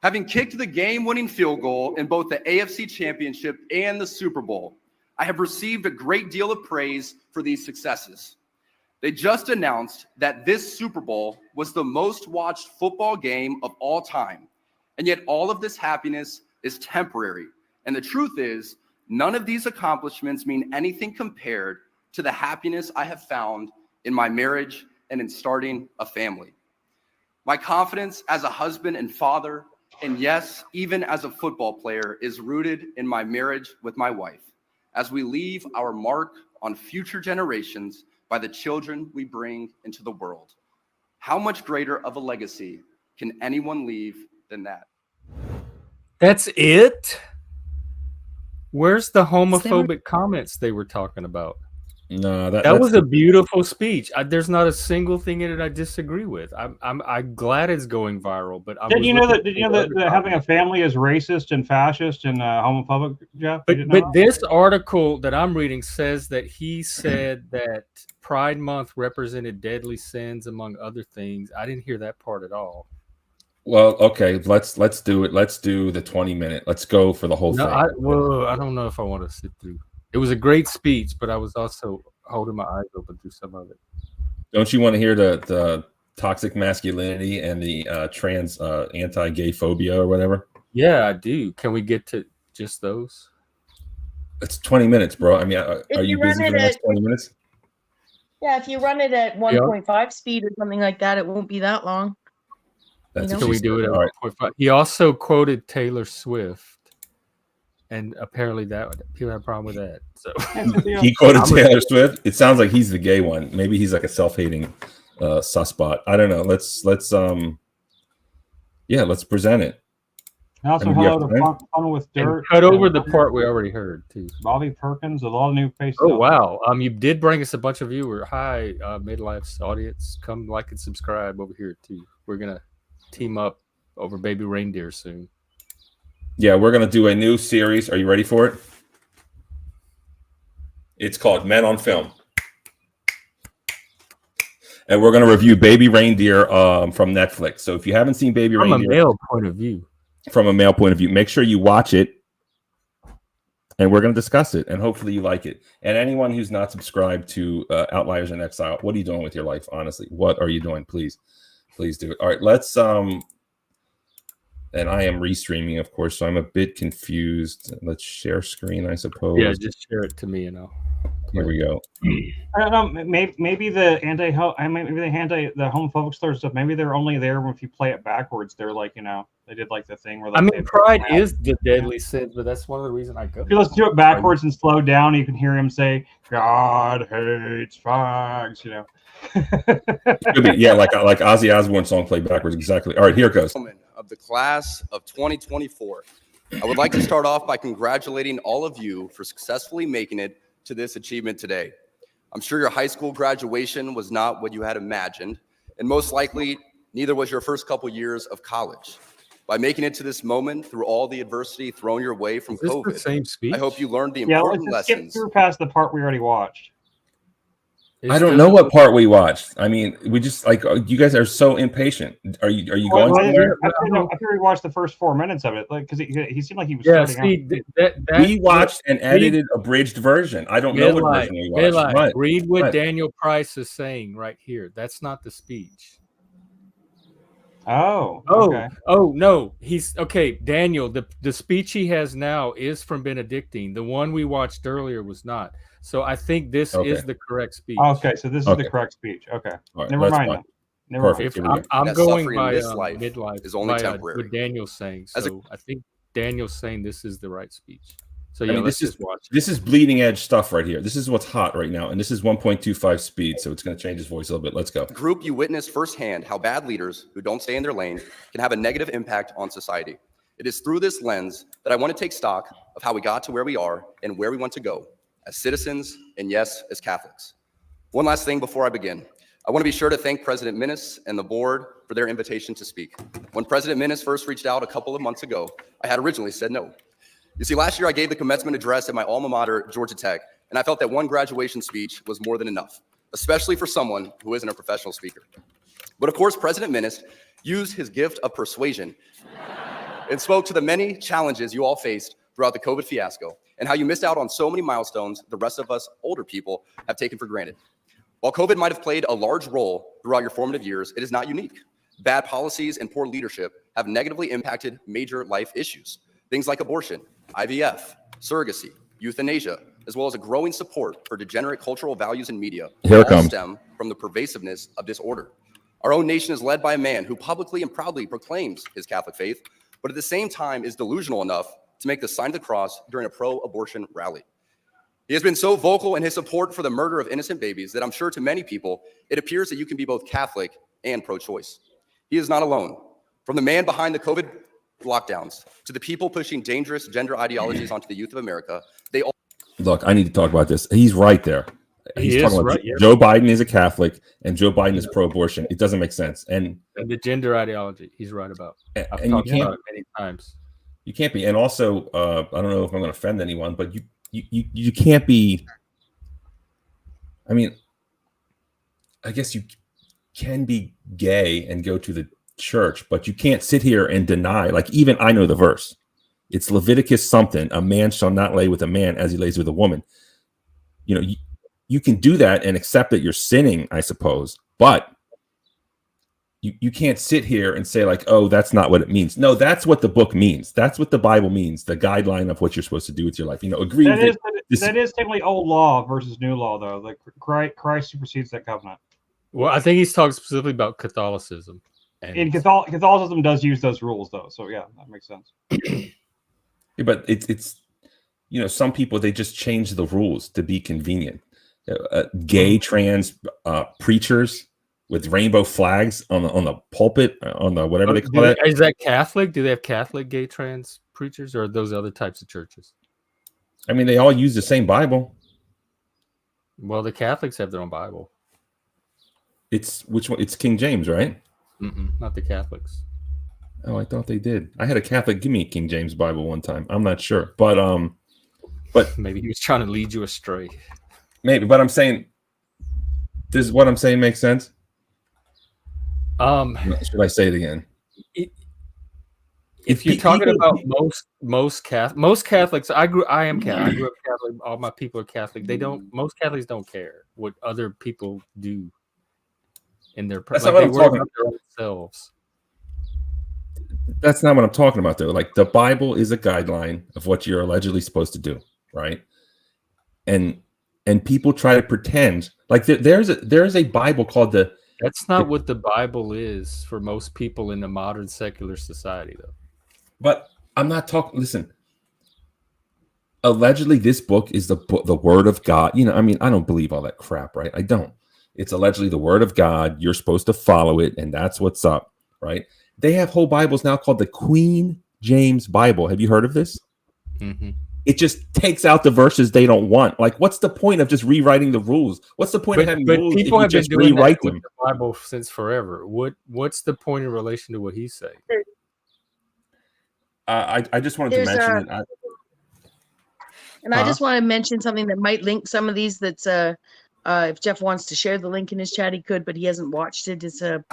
Having kicked the game-winning field goal in both the AFC Championship and the Super Bowl, I have received a great deal of praise for these successes. They just announced that this Super Bowl was the most watched football game of all time, and yet all of this happiness is temporary. And the truth is, none of these accomplishments mean anything compared to the happiness I have found in my marriage and in starting a family. My confidence as a husband and father, and yes, even as a football player, is rooted in my marriage with my wife, as we leave our mark on future generations by the children we bring into the world. How much greater of a legacy can anyone leave than that? That's it? Where's the homophobic comments they were talking about? No, that was a beautiful speech. There's not a single thing in it I disagree with. I'm glad it's going viral, but did you know that having a family is racist and fascist and homophobic, Jeff? But this article that I'm reading says that he said that Pride Month represented deadly sins among other things. I didn't hear that part at all. Well, okay, let's do it. Let's do the 20-minute. Let's go for the whole thing. I don't know if I want to sit through. It was a great speech, but I was also holding my eyes open through some of it. Don't you want to hear the toxic masculinity and the trans anti-gay phobia or whatever? Yeah, I do. Can we get to just those? It's 20 minutes, bro. I mean, are you busy for the next 20 minutes? Yeah, if you run it at 1.5 speed or something like that, it won't be that long. Can we do it at 1.5? He also quoted Taylor Swift. And apparently that people have a problem with that. So he quoted Taylor Swift. It sounds like he's the gay one. Maybe he's like a self-hating susbot. I don't know. Let's present it. And also, hello to Fun with Dirt. And cut over the part we already heard too. Bobby Perkins with all the new faces. Oh wow! You did bring us a bunch of viewers. Hi, Midlife's audience. Come like and subscribe over here too. We're gonna team up over Baby Reindeer soon. Yeah, we're going to do a new series. Are you ready for it? It's called Men on Film. And we're going to review Baby Reindeer from Netflix. So if you haven't seen Baby Reindeer. From a male point of view. From a male point of view. Make sure you watch it. And we're going to discuss it. And hopefully you like it. And anyone who's not subscribed to Outliers in Exile, what are you doing with your life, honestly? What are you doing? Please do it. All right, let's... And I am restreaming, of course, so I'm a bit confused. Let's share screen, I suppose. Yeah, just share it to me, and I'll. Here we go. I don't know. Maybe the homophobic stuff. Maybe they're only there if you play it backwards. They're like, they did like the thing where. Like, Pride is the deadly sin, but that's one of the reasons I go. Let's do it backwards and slow down. You can hear him say, "God hates fags," Could be, yeah, like Ozzy Osbourne song played backwards. Exactly. All right, here it goes. Of the class of 2024. I would like to start off by congratulating all of you for successfully making it to this achievement today. I'm sure your high school graduation was not what you had imagined, and most likely neither was your first couple years of college. By making it to this moment through all the adversity thrown your way from COVID, the same speech? I hope you learned the important lessons. Skip through past the part we already watched. I don't know what part we watched. I mean, we just like you guys are so impatient. Are you going somewhere? I think we watched the first 4 minutes of it, like because he seemed like he was Yeah, starting out. We watched an edited, abridged version. I don't know what version we watched. Right. Read what Daniel Price is saying right here. That's not the speech. Okay. Oh no, he's okay. Daniel, the speech he has now is from Benedictine. The one we watched earlier was not. So I think this is the correct speech. Okay, so this is the correct speech. Okay, right, never mind. Then. Never Perfect. mind. I'm going by this life midlife is only by, temporary. what Daniel's saying. So I think Daniel's saying this is the right speech. So yeah, I mean, let's just watch. This is bleeding edge stuff right here. This is what's hot right now, and this is 1.25 speed, so it's going to change his voice a little bit. Let's go. Group, you witnessed firsthand how bad leaders who don't stay in their lane can have a negative impact on society. It is through this lens that I want to take stock of how we got to where we are and where we want to go as citizens and, yes, as Catholics. One last thing before I begin. I want to be sure to thank President Minnis and the board for their invitation to speak. When President Minnis first reached out a couple of months ago, I had originally said no. You see, last year I gave the commencement address at my alma mater, Georgia Tech, and I felt that one graduation speech was more than enough, especially for someone who isn't a professional speaker. But of course, President Minnis used his gift of persuasion and spoke to the many challenges you all faced throughout the COVID fiasco and how you missed out on so many milestones the rest of us older people have taken for granted. While COVID might have played a large role throughout your formative years, it is not unique. Bad policies and poor leadership have negatively impacted major life issues, things like abortion, IVF, surrogacy, euthanasia, as well as a growing support for degenerate cultural values and media, all stem from the pervasiveness of disorder. Our own nation is led by a man who publicly and proudly proclaims his Catholic faith, but at the same time is delusional enough to make the sign of the cross during a pro-abortion rally. He has been so vocal in his support for the murder of innocent babies that I'm sure to many people, it appears that you can be both Catholic and pro-choice. He is not alone. From the man behind the COVID lockdowns to the people pushing dangerous gender ideologies onto the youth of America, they all look. I need to talk about this. He's right there. He's talking about yeah. Joe Biden is a Catholic and Joe Biden is pro-abortion. It doesn't make sense. And the gender ideology, he's right about. I've and talked about it many times. You can't be. And also, I don't know if I'm going to offend anyone, but you can't be. I mean, I guess you can be gay and go to the church, but you can't sit here and deny, like, even I know the verse. It's Leviticus something, a man shall not lay with a man as he lays with a woman. You know, you can do that and accept that you're sinning, I suppose, but you can't sit here and say like, oh, that's not what it means. No, that's what the book means. That's what the Bible means, the guideline of what you're supposed to do with your life. You know, agree with it. That is technically old law versus new law, though. Like Christ supersedes that covenant. Well, I think he's talking specifically about Catholicism. And Catholicism does use those rules, though. So yeah, that makes sense. Yeah, but it's you know, some people, they just change the rules to be convenient. Gay trans preachers with rainbow flags on the pulpit, on the whatever they call it. Is that Catholic? Do they have Catholic gay trans preachers, or are those other types of churches? I mean, they all use the same Bible. Well, the Catholics have their own Bible. It's which one? It's King James, right? Not the Catholics. Oh, I thought they did. I had a Catholic give me a King James Bible one time. I'm not sure, but maybe he was trying to lead you astray. Maybe, but I'm saying, does what I'm saying make sense? Should I say it again? If you're talking about most Catholics, I am Catholic. I grew up Catholic. All my people are Catholic. Most Catholics don't care what other people do in their That's not what I'm talking about. Their own selves. That's not what I'm talking about, though. Like, the Bible is a guideline of what you're allegedly supposed to do, right? And people try to pretend like there's a Bible called the. That's not what the Bible is for most people in the modern secular society, though. But I'm not talking. Listen, allegedly, this book is the Word of God. You know, I mean, I don't believe all that crap, right? I don't. It's allegedly the Word of God. You're supposed to follow it, and that's what's up, right? They have whole Bibles now called the Queen James Bible. Have you heard of this? Mm-hmm. It just takes out the verses they don't want. Like, what's the point of just rewriting the rules? What's the point of having rules if you just rewrite them? With the Bible since forever. What's the point in relation to what he's saying? I just wanted to mention it. I just want to mention something that might link some of these. That's If Jeff wants to share the link in his chat, he could, but he hasn't watched it. It's a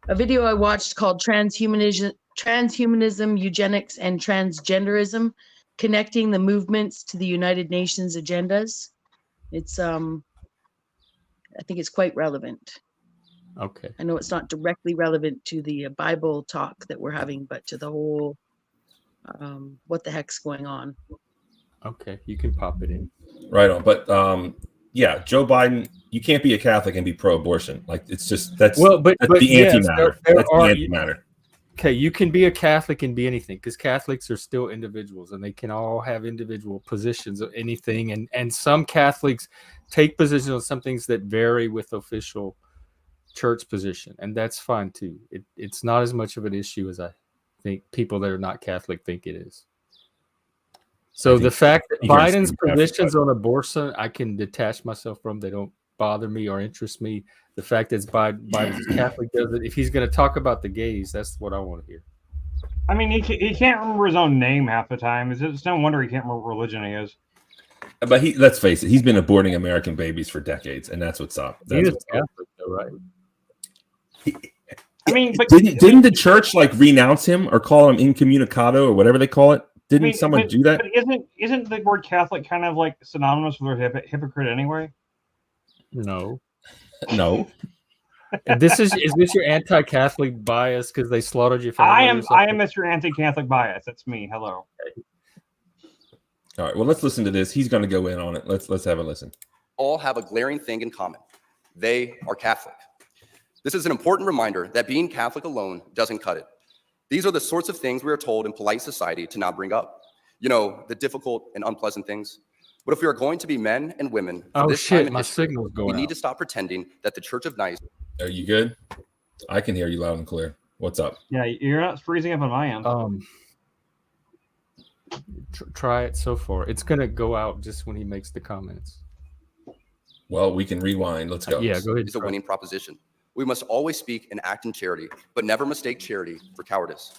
video I watched called Transhumanism, Eugenics, and Transgenderism, Connecting the Movements to the United Nations Agendas. It's I think it's quite relevant. Okay. I know it's not directly relevant to the Bible talk that we're having, but to the whole what the heck's going on. Okay, you can pop it in. Right on. But yeah, Joe Biden, you can't be a Catholic and be pro-abortion. Like, it's just that's the antimatter. That's the antimatter. Okay, you can be a Catholic and be anything, because Catholics are still individuals and they can all have individual positions of anything. And some Catholics take positions on some things that vary with official church position, and that's fine too. It's not as much of an issue as I think people that are not Catholic think it is. So the fact that Biden's positions on abortion, I can detach myself from. They don't bother me or interest me. The fact that Biden's Catholic does it. If he's going to talk about the gays, that's what I want to hear. I mean, he can't remember his own name half the time. It's no wonder he can't remember what religion he is. But let's face it, he's been aborting American babies for decades, and that's what's up. He is Catholic, though, right? I mean, but didn't the church like renounce him or call him incommunicado or whatever they call it? Didn't someone do that? But isn't the word Catholic kind of like synonymous with the word hypocrite anyway? No. Is this your anti-Catholic bias because they slaughtered your family? I am Mr. Anti-Catholic bias. That's me. Hello. Okay. All right. Well, let's listen to this. He's going to go in on it. Let's have a listen. All have a glaring thing in common. They are Catholic. This is an important reminder that being Catholic alone doesn't cut it. These are the sorts of things we are told in polite society to not bring up. You know, the difficult and unpleasant things. But if we are going to be men and women, we need to stop pretending that the Church of Nice. Are you good? I can hear you loud and clear. What's up? Yeah, you're not freezing up on my end. Try it so far. It's gonna go out just when he makes the comments. Well, we can rewind. Let's go. Yeah, go ahead. It's a winning proposition. We must always speak and act in charity, but never mistake charity for cowardice.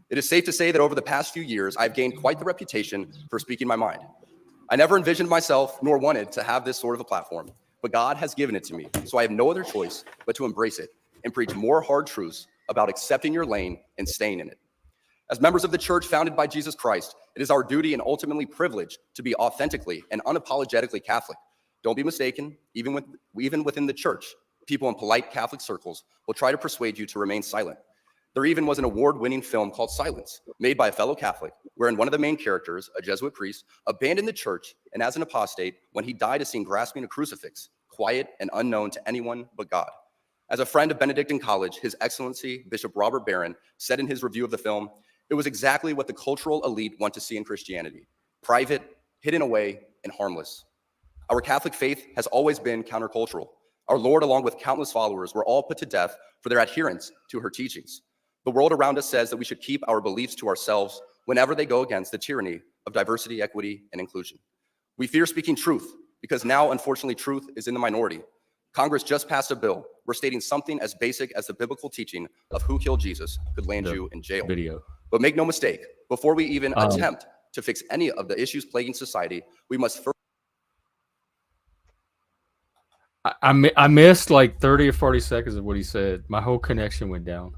It is safe to say that over the past few years, I've gained quite the reputation for speaking my mind. I never envisioned myself nor wanted to have this sort of a platform, but God has given it to me, so I have no other choice but to embrace it and preach more hard truths about accepting your lane and staying in it. As members of the church founded by Jesus Christ, it is our duty and ultimately privilege to be authentically and unapologetically Catholic. Don't be mistaken, even within the church, people in polite Catholic circles will try to persuade you to remain silent. There even was an award-winning film called Silence, made by a fellow Catholic, wherein one of the main characters, a Jesuit priest, abandoned the church and as an apostate, when he died is seen grasping a crucifix, quiet and unknown to anyone but God. As a friend of Benedictine College, His Excellency Bishop Robert Barron said in his review of the film, it was exactly what the cultural elite want to see in Christianity: private, hidden away, and harmless. Our Catholic faith has always been countercultural. Our Lord, along with countless followers, were all put to death for their adherence to her teachings. The world around us says that we should keep our beliefs to ourselves whenever they go against the tyranny of diversity, equity, and inclusion. We fear speaking truth because now, unfortunately, truth is in the minority. Congress just passed a bill where stating something as basic as the biblical teaching of who killed Jesus could land you in jail. But make no mistake, before we even attempt to fix any of the issues plaguing society, we must first. I missed like 30 or 40 seconds of what he said. My whole connection went down.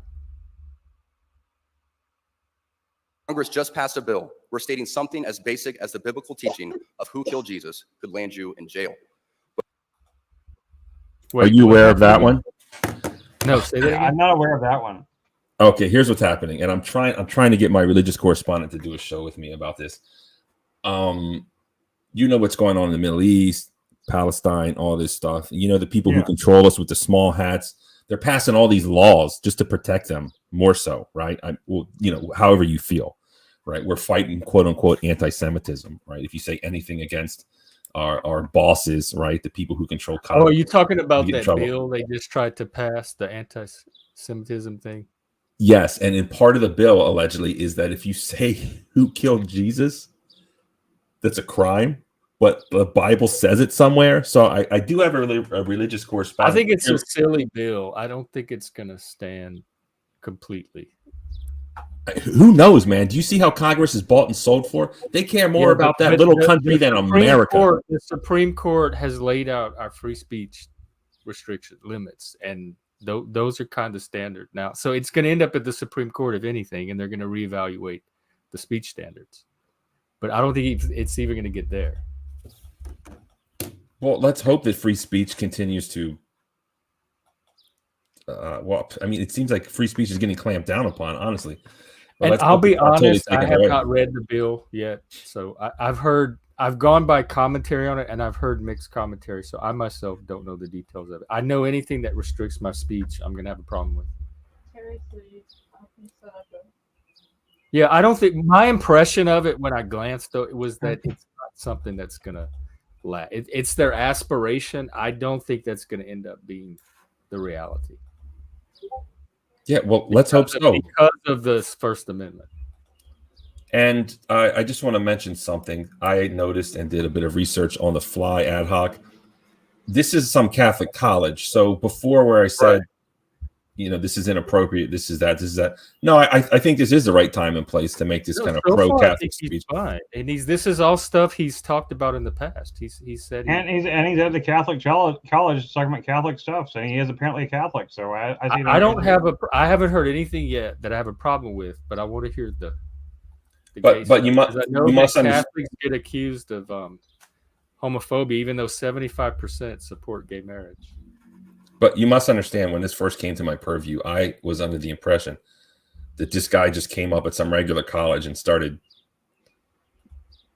Congress just passed a bill where stating something as basic as the biblical teaching of who killed Jesus could land you in jail. Are you aware of that one? No, say that again. I'm not aware of that one. Okay, here's what's happening, and I'm trying to get my religious correspondent to do a show with me about this. You know what's going on in the Middle East, Palestine, all this stuff. You know, the people who control us with the small hats, they're passing all these laws just to protect them more so, right? However you feel, right? We're fighting quote unquote anti-Semitism, right? If you say anything against our bosses, right? The people who control college. Oh, are you talking about that bill they just tried to pass, the anti-Semitism thing? Yes, and in part of the bill allegedly is that if you say who killed Jesus, that's a crime. But the Bible says it somewhere. So I do have a religious correspondent. I think it's a silly bill. I don't think it's going to stand completely. Who knows, man? Do you see how Congress is bought and sold for? They care more about that little country than America. The Supreme Court has laid out our free speech restriction limits, and those are kind of standard now. So it's going to end up at the Supreme Court, if anything, and they're going to reevaluate the speech standards. But I don't think it's even going to get there. Well, let's hope that free speech continues to. Well, I mean, it seems like free speech is getting clamped down upon, honestly. And I'll be honest, I have not read the bill yet. So I've gone by commentary on it, and I've heard mixed commentary. So I myself don't know the details of it. I know anything that restricts my speech, I'm going to have a problem with. Yeah, I don't think my impression of it when I glanced, though, it was that it's not something that's going to last. It's their aspiration. I don't think that's going to end up being the reality. Yeah, well, let's hope so. Because of the First Amendment. And I just want to mention something. I noticed and did a bit of research on the fly ad hoc. This is some Catholic college. So before where I said, this is inappropriate, this is that. No, I think this is the right time and place to make this kind of pro-Catholic speech. Fine. And this is all stuff he's talked about in the past. He said, he's at the Catholic college talking about Catholic stuff, saying he is apparently a Catholic. So I haven't heard anything yet that I have a problem with, but I want to hear the but case. you must Catholics get accused of homophobia, even though 75% support gay marriage. But you must understand, when this first came to my purview, I was under the impression that this guy just came up at some regular college and started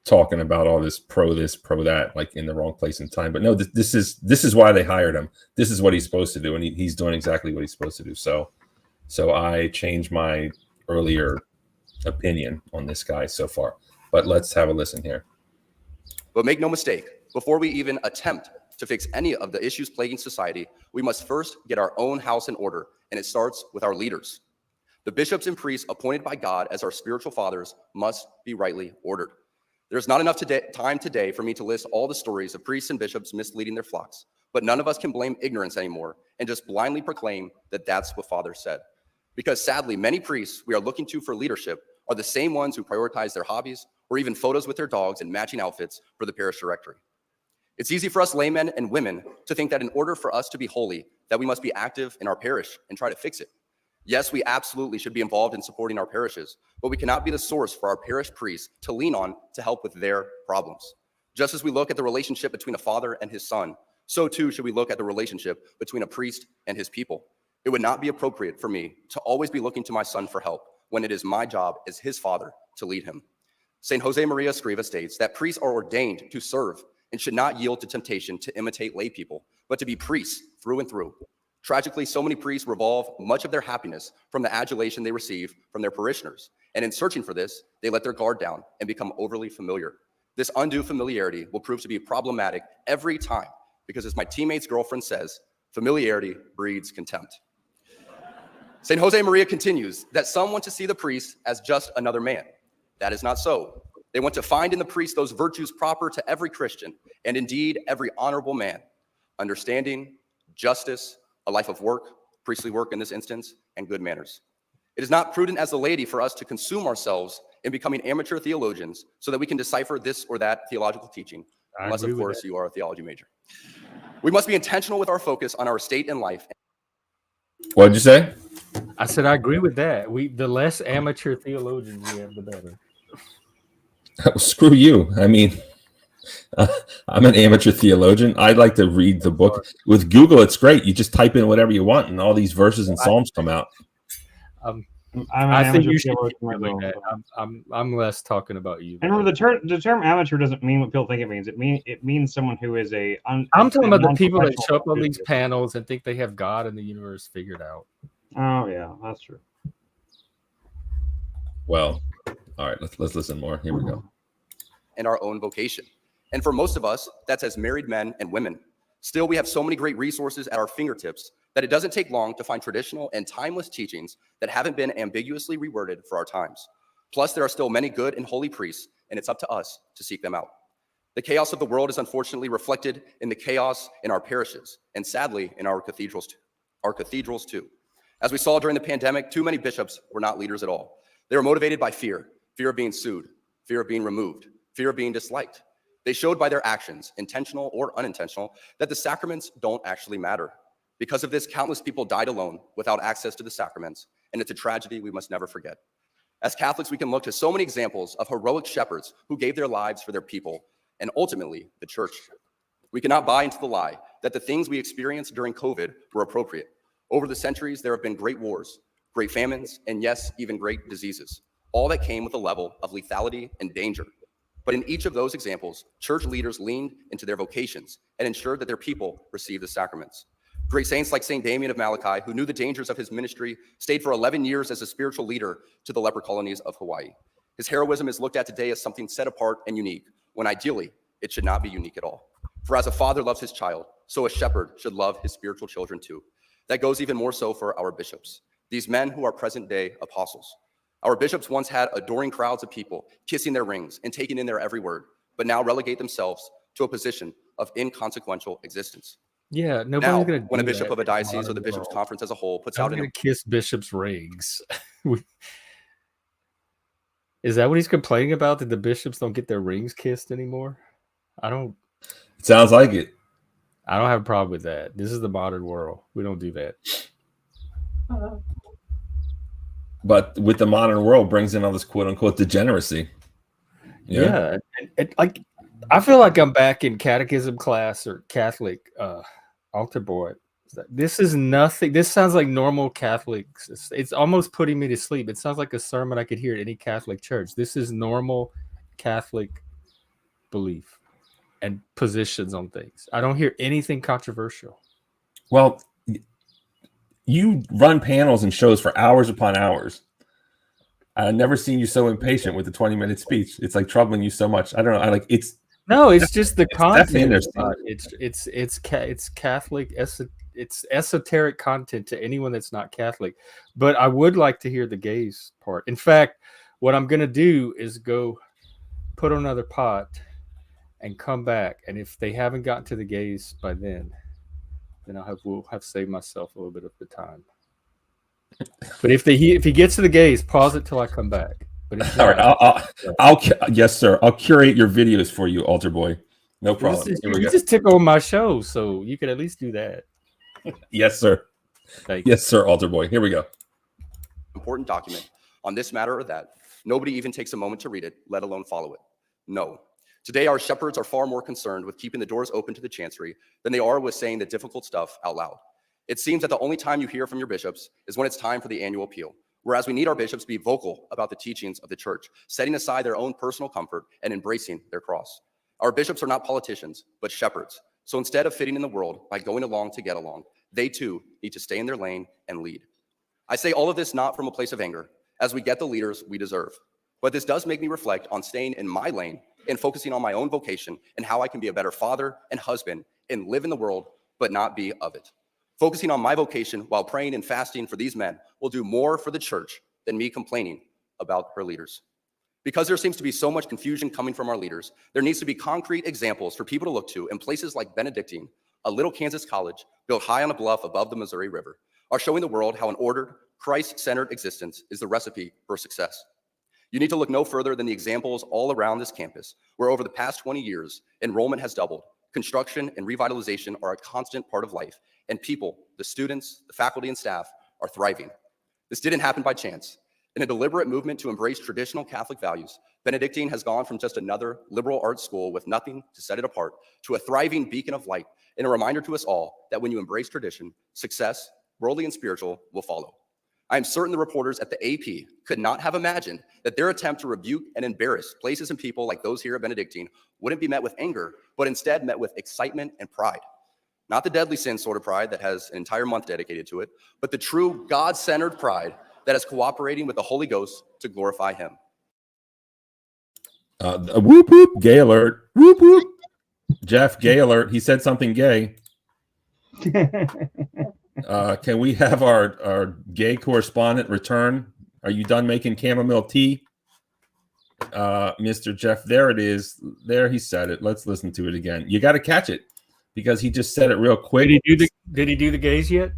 talking about all this, pro that, like in the wrong place and time. But no, this is why they hired him. This is what he's supposed to do, and he's doing exactly what he's supposed to do. So I changed my earlier opinion on this guy so far. But let's have a listen here. But make no mistake, before we even attempt to fix any of the issues plaguing society, we must first get our own house in order, and it starts with our leaders. The bishops and priests appointed by God as our spiritual fathers must be rightly ordered. There's not enough time today for me to list all the stories of priests and bishops misleading their flocks, but none of us can blame ignorance anymore and just blindly proclaim that that's what Father said. Because sadly, many priests we are looking to for leadership are the same ones who prioritize their hobbies or even photos with their dogs and matching outfits for the parish directory. It's easy for us laymen and women to think that in order for us to be holy, that we must be active in our parish and try to fix it. Yes, we absolutely should be involved in supporting our parishes, but we cannot be the source for our parish priests to lean on to help with their problems. Just as we look at the relationship between a father and his son, so too should we look at the relationship between a priest and his people. It would not be appropriate for me to always be looking to my son for help when it is my job as his father to lead him. St. Jose Maria Escriva states that priests are ordained to serve and should not yield to temptation to imitate lay people, but to be priests through and through. Tragically, so many priests revolve much of their happiness from the adulation they receive from their parishioners. And in searching for this, they let their guard down and become overly familiar. This undue familiarity will prove to be problematic every time, because as my teammate's girlfriend says, familiarity breeds contempt. St. Jose Maria continues that some want to see the priest as just another man. That is not so. They want to find in the priest those virtues proper to every Christian, and indeed every honorable man: understanding, justice, a life of work, priestly work in this instance, and good manners. It is not prudent as a laity for us to consume ourselves in becoming amateur theologians so that we can decipher this or that theological teaching, unless of course you are a theology major. We must be intentional with our focus on our state in life. What did you say? I said I agree with that. The less amateur theologians we have, the better. Screw you. I mean, I'm an amateur theologian. I like to read the book. With Google, it's great. You just type in whatever you want, and all these verses and psalms come out. I think you should be doing that. I'm less talking about you. And remember, the term amateur doesn't mean what people think it means. It means someone who is I'm talking about the people that show up on these panels and think they have God and the universe figured out. Oh yeah, that's true. Well, all right, let's listen more. Here we go. And our own vocation. And for most of us, that's as married men and women. Still, we have so many great resources at our fingertips that it doesn't take long to find traditional and timeless teachings that haven't been ambiguously reworded for our times. Plus, there are still many good and holy priests, and it's up to us to seek them out. The chaos of the world is unfortunately reflected in the chaos in our parishes, and sadly, in our cathedrals too. As we saw during the pandemic, too many bishops were not leaders at all. They were motivated by fear of being sued, fear of being removed, fear of being disliked. They showed by their actions, intentional or unintentional, that the sacraments don't actually matter. Because of this, countless people died alone without access to the sacraments, and it's a tragedy we must never forget. As Catholics, we can look to so many examples of heroic shepherds who gave their lives for their people, and ultimately, the church. We cannot buy into the lie that the things we experienced during COVID were appropriate. Over the centuries, there have been great wars, great famines, and yes, even great diseases, all that came with a level of lethality and danger. But in each of those examples, church leaders leaned into their vocations and ensured that their people received the sacraments. Great saints like St. Damien of Malachi, who knew the dangers of his ministry, stayed for 11 years as a spiritual leader to the leper colonies of Hawaii. His heroism is looked at today as something set apart and unique, when ideally, it should not be unique at all. For as a father loves his child, so a shepherd should love his spiritual children too. That goes even more so for our bishops, these men who are present-day apostles. Our bishops once had adoring crowds of people kissing their rings and taking in their every word, but now relegate themselves to a position of inconsequential existence. Yeah, nobody's Now, going to. when a bishop of a diocese or the bishops' conference as a whole puts out I'm going to kiss bishops' rings. Is that what he's complaining about? That the bishops don't get their rings kissed anymore? It sounds like it. I don't have a problem with that. This is the modern world. We don't do that. But with the modern world brings in all this quote unquote degeneracy. Yeah. Like I feel like I'm back in catechism class or Catholic altar boy. This is nothing. This sounds like normal Catholics. It's almost putting me to sleep. It sounds like a sermon I could hear at any Catholic church. This is normal Catholic belief and positions on things. I don't hear anything controversial. Well, you run panels and shows for hours upon hours. I've never seen you so impatient with the 20-minute speech. It's like troubling you so much. I don't know. It's just the content. It's Catholic. It's esoteric content to anyone that's not Catholic. But I would like to hear the gays part. In fact, what I'm going to do is go put on another pot and come back. And if they haven't gotten to the gays by then we'll have saved myself a little bit of the time. But if he gets to the gays, pause it till I come back. But all right, I'll yes, sir. I'll curate your videos for you, altar boy. No problem. You just took on my show, so you could at least do that. Yes, sir. Yes, sir, altar boy. Here we go. Important document on this matter or that. Nobody even takes a moment to read it, let alone follow it. No. Today, our shepherds are far more concerned with keeping the doors open to the chancery than they are with saying the difficult stuff out loud. It seems that the only time you hear from your bishops is when it's time for the annual appeal, whereas we need our bishops to be vocal about the teachings of the church, setting aside their own personal comfort and embracing their cross. Our bishops are not politicians, but shepherds. So instead of fitting in the world by going along to get along, they too need to stay in their lane and lead. I say all of this not from a place of anger, as we get the leaders we deserve. But this does make me reflect on staying in my lane and focusing on my own vocation and how I can be a better father and husband and live in the world, but not be of it. Focusing on my vocation while praying and fasting for these men will do more for the church than me complaining about her leaders. Because there seems to be so much confusion coming from our leaders, there needs to be concrete examples for people to look to in places like Benedictine, a little Kansas college built high on a bluff above the Missouri River, are showing the world how an ordered, Christ-centered existence is the recipe for success. You need to look no further than the examples all around this campus, where over the past 20 years, enrollment has doubled, construction and revitalization are a constant part of life, and people, the students, the faculty and staff, are thriving. This didn't happen by chance. In a deliberate movement to embrace traditional Catholic values, Benedictine has gone from just another liberal arts school with nothing to set it apart to a thriving beacon of light and a reminder to us all that when you embrace tradition, success, worldly and spiritual, will follow. I am certain the reporters at the AP could not have imagined that their attempt to rebuke and embarrass places and people like those here at Benedictine wouldn't be met with anger, but instead met with excitement and pride. Not the deadly sin sort of pride that has an entire month dedicated to it, but the true God-centered pride that is cooperating with the Holy Ghost to glorify him. Whoop, whoop, gay alert. Whoop, whoop. Jeff, gay alert. He said something gay. Can we have our gay correspondent return? Are you done making chamomile tea? Mr. Jeff, there it is. There, he said it. Let's listen to it again. You got to catch it because he just said it real quick. Did he do the gays yet?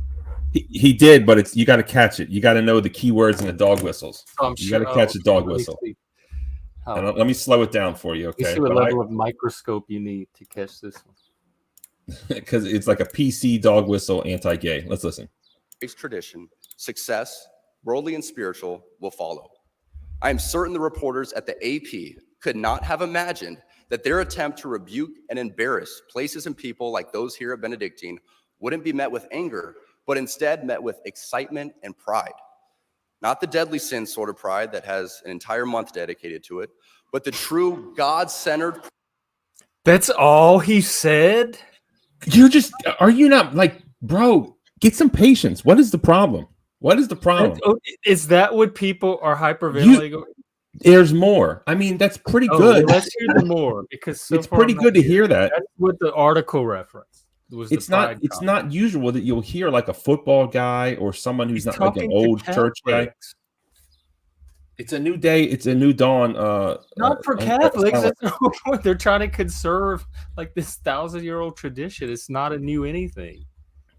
He did, but you got to catch it. You got to know the keywords and the dog whistles. You got to catch the dog whistle. Let me slow it down for you, okay? You see what level of microscope you need to catch this one. Because it's like a PC dog whistle anti-gay. Let's listen. Tradition, success, worldly and spiritual, will follow. I am certain the reporters at the AP could not have imagined that their attempt to rebuke and embarrass places and people like those here at Benedictine wouldn't be met with anger, but instead met with excitement and pride. Not the deadly sin sort of pride that has an entire month dedicated to it, but the true God-centered. That's all he said? Are you not like, bro, get some patience. What is the problem? What is the problem? Is that what people are hyperventilating? There's more. I mean, that's pretty good. Well, let's hear the more, because it's pretty good to hear that. That's what the article reference. It's not usual that you'll hear like a football guy or someone who's not like an old church guy. It's a new day. It's a new dawn. Not for Catholics. They're trying to conserve like this 1,000-year-old tradition. It's not a new anything.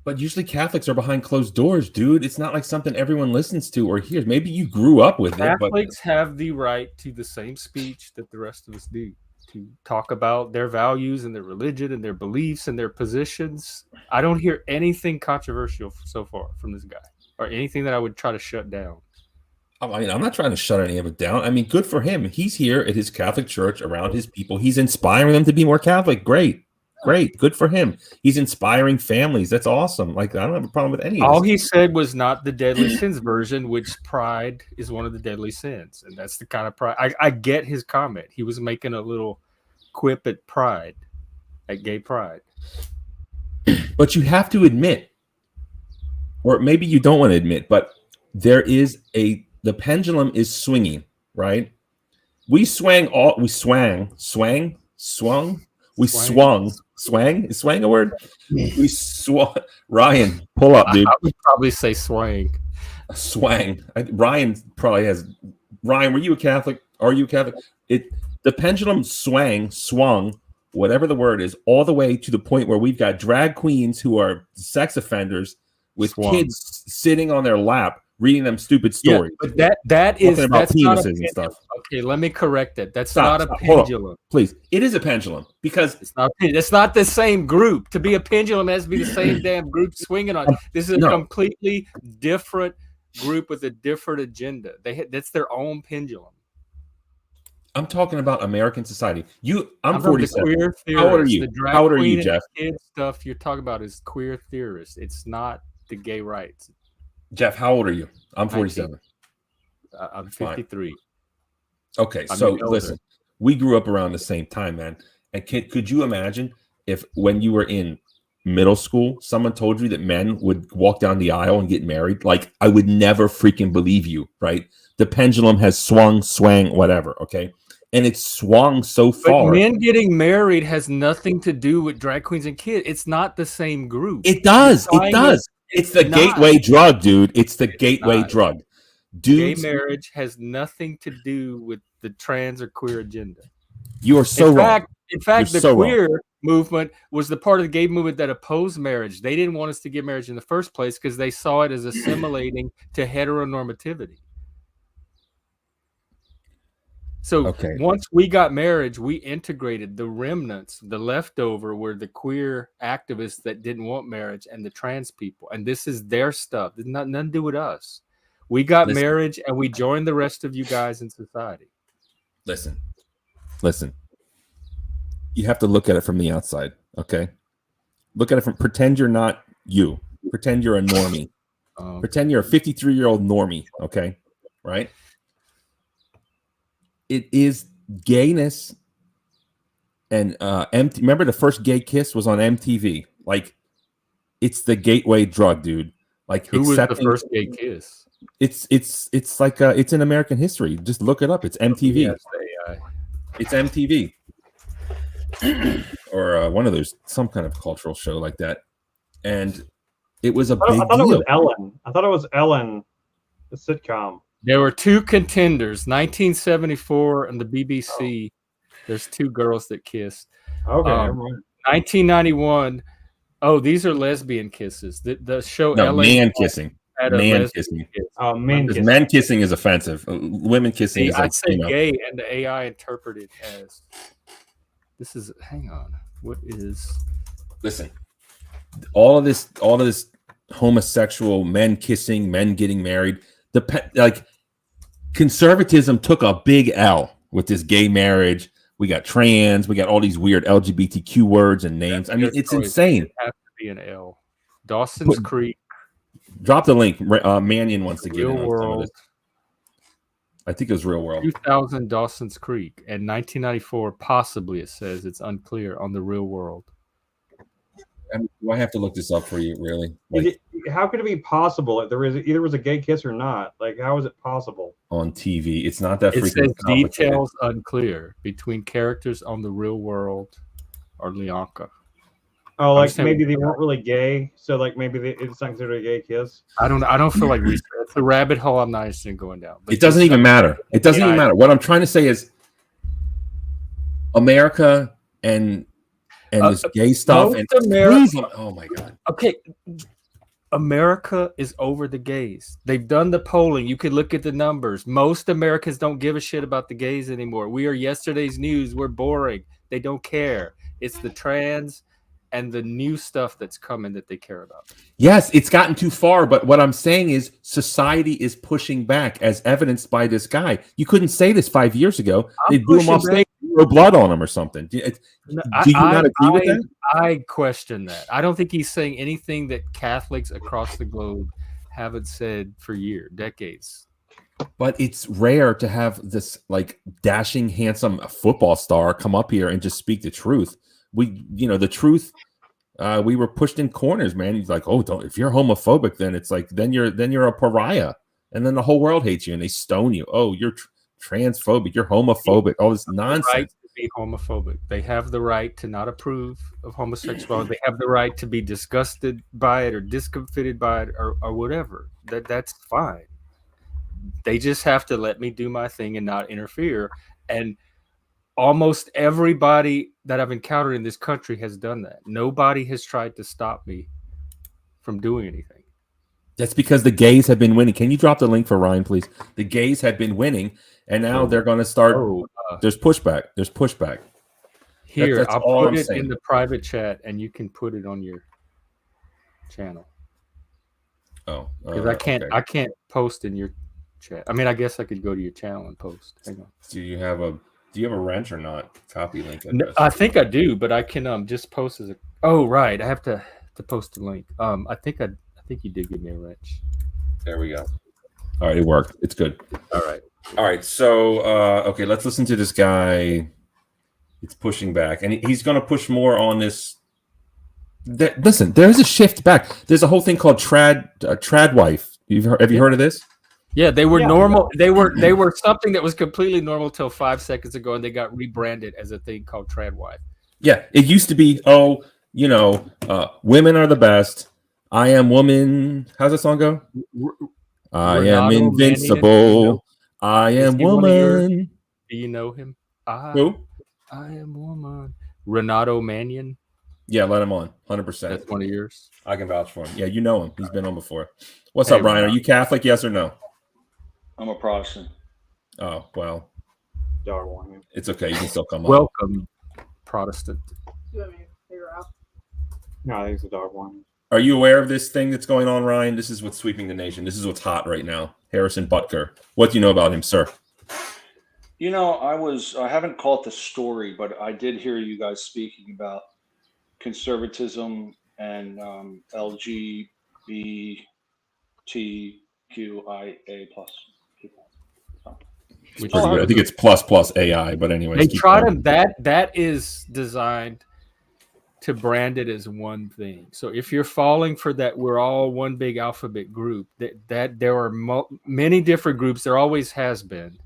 But usually Catholics are behind closed doors, dude. It's not like something everyone listens to or hears. Maybe you grew up with it. Catholics have the right to the same speech that the rest of us do, to talk about their values and their religion and their beliefs and their positions. I don't hear anything controversial so far from this guy, or anything that I would try to shut down. I mean, I'm not trying to shut any of it down. I mean, good for him. He's here at his Catholic church around his people. He's inspiring them to be more Catholic. Great. Good for him. He's inspiring families. That's awesome. Like, I don't have a problem with any of this. All he said was not the deadly sins version, which pride is one of the deadly sins. And that's the kind of pride. I get his comment. He was making a little quip at pride, at gay pride. But you have to admit, or maybe you don't want to admit, but there is the pendulum is swinging, right? Is swang a word? We swung. Ryan, pull up, dude. I would probably say swang. Ryan probably has. Ryan, were you a Catholic? Are you a Catholic? The pendulum swung, whatever the word is, all the way to the point where we've got drag queens who are sex offenders with kids sitting on their lap reading them stupid stories. Yeah, but that's about penises and stuff. Okay, let me correct that. That's not a pendulum. Please, it is a pendulum because it's not the same group. To be a pendulum, it has to be the same damn group swinging on. This is a completely different group with a different agenda. That's their own pendulum. I'm talking about American society. I'm 47. Queer How old are you? How old are you, Jeff? Kid stuff you're talking about is queer theorists. It's not the gay rights. Jeff, how old are you? I'm 47. I'm 53. Okay, so listen, we grew up around the same time, man. And could you imagine if when you were in middle school, someone told you that men would walk down the aisle and get married? Like, I would never freaking believe you, right? The pendulum has swung, whatever, okay? And it's swung so far. But men getting married has nothing to do with drag queens and kids. It's not the same group. It does. It's the gateway drug, dude. It's the gateway drug. Gay marriage has nothing to do with the trans or queer agenda. You are so wrong. In fact, the queer movement was the part of the gay movement that opposed marriage. They didn't want us to get marriage in the first place because they saw it as assimilating to heteronormativity. So once we got marriage, we integrated the remnants, the leftover were the queer activists that didn't want marriage and the trans people. And this is their stuff. There's nothing to do with us. We got marriage and we joined the rest of you guys in society. Listen. You have to look at it from the outside, okay? Look at it from, pretend you're not you. Pretend you're a normie. Pretend you're a 53-year-old normie, okay? Right? It is gayness and remember the first gay kiss was on MTV. Like, it's the gateway drug, dude. Like, who was the first gay kiss? It's like it's in American history. Just look it up. It's MTV. Yes, it's MTV or one of those, some kind of cultural show like that. And it was a big deal. I thought it was Ellen, the sitcom. There were two contenders, 1974 and the BBC. There's two girls that kissed. Okay. 1991, Oh, these are lesbian kisses. The show No, LA man kissing. had a Man lesbian kissing. kiss. Men Because kissing. men kissing is offensive. Women kissing See, is I like, said gay, and the AI interpreted as this is. Hang on, what is? Listen, all of this homosexual men kissing, men getting married. Like conservatism took a big L with this gay marriage. We got trans. We got all these weird LGBTQ words and names. I mean, it's insane. It has to be an L. Dawson's Creek. Drop the link. Manion wants to get Real in on World. some of this. I think it was Real World. 2000 Dawson's Creek and 1994. Possibly, it says it's unclear on the Real World. I mean, do I have to look this up for you? Really? Like, How could it be possible that there is either was a gay kiss or not? Like, how is it possible? On TV, it's not that It freaking says details unclear between characters on the Real World or Leonka. Oh, like maybe they weren't really gay, so like maybe it's not considered a gay kiss. I don't feel like research. It's a rabbit hole I'm not interested in going down. It doesn't even matter. It doesn't even matter. What I'm trying to say is America and this gay stuff and oh my god. Okay. America is over the gays. They've done the polling. You can look at the numbers. Most Americans don't give a shit about the gays anymore. We are yesterday's news. We're boring. They don't care. It's the trans and the new stuff that's coming that they care about. Yes, it's gotten too far, but what I'm saying is society is pushing back, as evidenced by this guy. You couldn't say this 5 years ago. They blew him off stage, threw blood on him or something. Do you not agree with that? I question that. I don't think he's saying anything that Catholics across the globe haven't said for decades. But it's rare to have this like dashing, handsome football star come up here and just speak the truth. The truth. We were pushed in corners, man. He's like, oh, if you're homophobic, then it's like, then you're a pariah, and then the whole world hates you and they stone you. Oh, you're transphobic, you're homophobic, all this nonsense. Right to be homophobic. They have the right to not approve of homosexuality. They have the right to be disgusted by it or discomfited by it or whatever. That's fine. They just have to let me do my thing and not interfere. And almost everybody that I've encountered in this country has done that. Nobody has tried to stop me from doing anything. That's because the gays have been winning. Can you drop the link for Ryan, please? The gays have been winning, and now they're going to start. There's pushback. There's pushback. Here, that's I'll put it in the private chat, and you can put it on your channel. Oh, because I can't post in your chat. I mean, I guess I could go to your channel and post. Hang on. Do you have a wrench or not? Copy link address. No, I think I do, but I can just post as a. Oh right, I have to post a link. I think you did give me a wrench. There we go. All right, it worked. It's good. All right. So okay, let's listen to this guy. It's pushing back, and he's going to push more on this. Listen, there is a shift back. There's a whole thing called trad wife. Have you heard of this? Yeah, they were normal. They were something that was completely normal till 5 seconds ago, and they got rebranded as a thing called trad wife. Yeah, it used to be, women are the best. I am woman. How's that song go? I am invincible. I am woman. Do you know him? Who? I am woman. Renato Manion. Yeah, let him on. 100%. That's one of yours. I can vouch for him. Yeah, you know him. He's been on before. What's up, Ryan? Are you Catholic? Yes or no? I'm a Protestant. Oh, well. It's okay. You can still come on. Welcome, Protestant. You want me to figure out? No, I think it's a dog one. Are you aware of this thing that's going on, Ryan? This is what's sweeping the nation. This is what's hot right now. Harrison Butker. What do you know about him, sir? You know, I haven't caught the story, but I did hear you guys speaking about conservatism and LGBTQIA plus people. I think it's plus AI, but anyway. They try to that is designed to brand it as one thing. So if you're falling for that, we're all one big alphabet group. That there are many different groups. There always has been.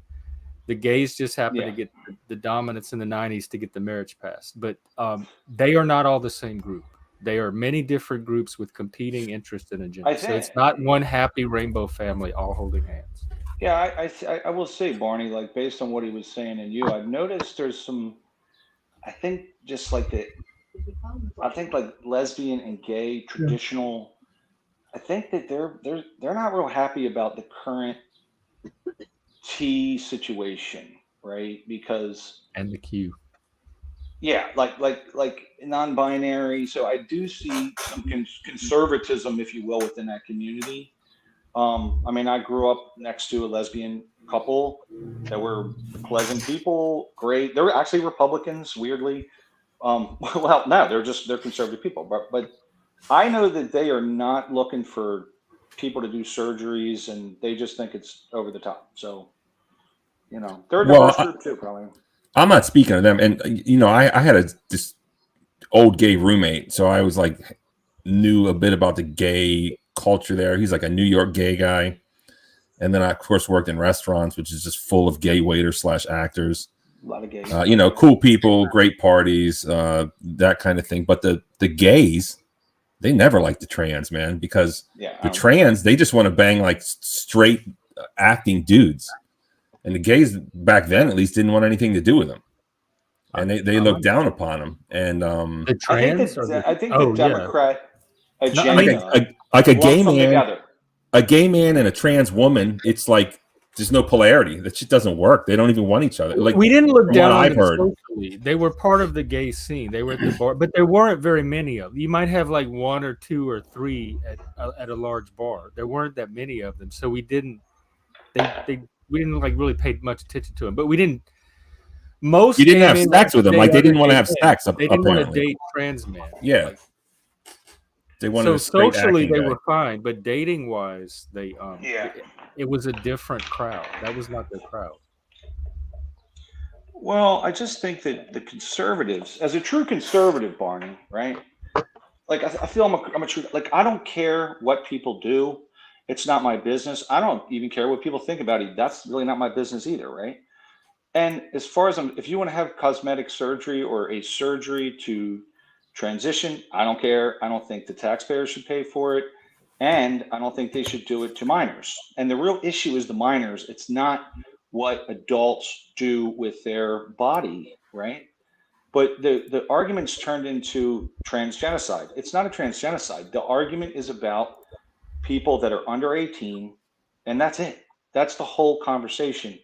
The gays just happen to get the dominance in the 90s to get the marriage passed. But they are not all the same group. They are many different groups with competing interests and agendas. So it's not one happy rainbow family all holding hands. Yeah, I will say, Barney, like based on what he was saying and you, I've noticed there's some, I think just like I think like lesbian and gay traditional. I think that they're not real happy about the current T situation, right? Because And the Q. yeah, like non-binary. So I do see some conservatism, if you will, within that community. I mean, I grew up next to a lesbian couple that were pleasant people, great. They were actually Republicans, weirdly. Well, no, they're conservative people, but I know that they are not looking for people to do surgeries, and they just think it's over the top. So, they're a diverse group too, probably. I'm not speaking of them, and I had this old gay roommate, so I was like knew a bit about the gay culture there. He's like a New York gay guy, and then I of course worked in restaurants, which is just full of gay waiters / actors. A lot of gays. Cool people, great parties, that kind of thing. But the gays, they never liked the trans, man, because the trans, they just want to bang like straight acting dudes. And the gays back then, at least, didn't want anything to do with them. And they looked down upon them. And the trans, I think the Democrat agenda, like a gay man and a trans woman, it's like there's no polarity. That shit doesn't work. They don't even want each other. Like, we didn't look down on I've heard. Socially. They were part of the gay scene. They were at the bar, but there weren't very many of them. You might have like 1 or 2 or 3 at a large bar. There weren't that many of them, so we didn't like really pay much attention to them. But we didn't. You didn't have sex with them. Like they didn't want to have sex. They didn't want to date trans men. Yeah. Like, they wanted so socially they were fine, but dating wise, it was a different crowd. That was not their crowd. Well, I just think that the conservatives, as a true conservative, Barney, right? Like I feel I'm a true, like I don't care what people do. It's not my business. I don't even care what people think about it. That's really not my business either, right? And as far as if you want to have cosmetic surgery or a surgery to transition, I don't care. I don't think the taxpayers should pay for it. And I don't think they should do it to minors. And the real issue is the minors. It's not what adults do with their body, right? But the argument's turned into transgenocide. It's not a transgenocide. The argument is about people that are under 18, and that's it. That's the whole conversation.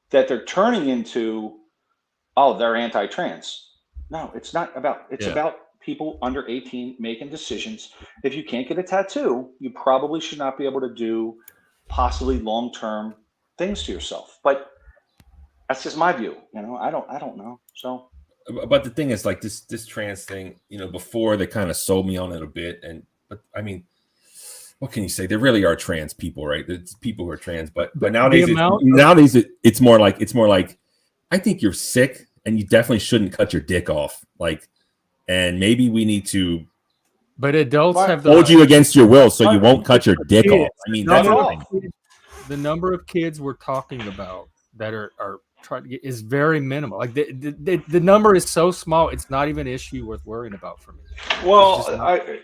That they're turning into, oh, they're anti-trans. No, it's not about, it's about people under 18 making decisions. If you can't get a tattoo, you probably should not be able to do possibly long-term things to yourself. But that's just my view. I don't know. So, but the thing is, like this trans thing, before they kind of sold me on it a bit, but I mean, what can you say? There really are trans people, right? It's people who are trans, but nowadays it's more like I think you're sick and you definitely shouldn't cut your dick off. Like, and maybe we need to. But adults have hold you against your will, so you won't cut your dick off. I mean, that's the number of kids we're talking about that are trying to get is very minimal. Like the number is so small, it's not even an issue worth worrying about for me. Well, I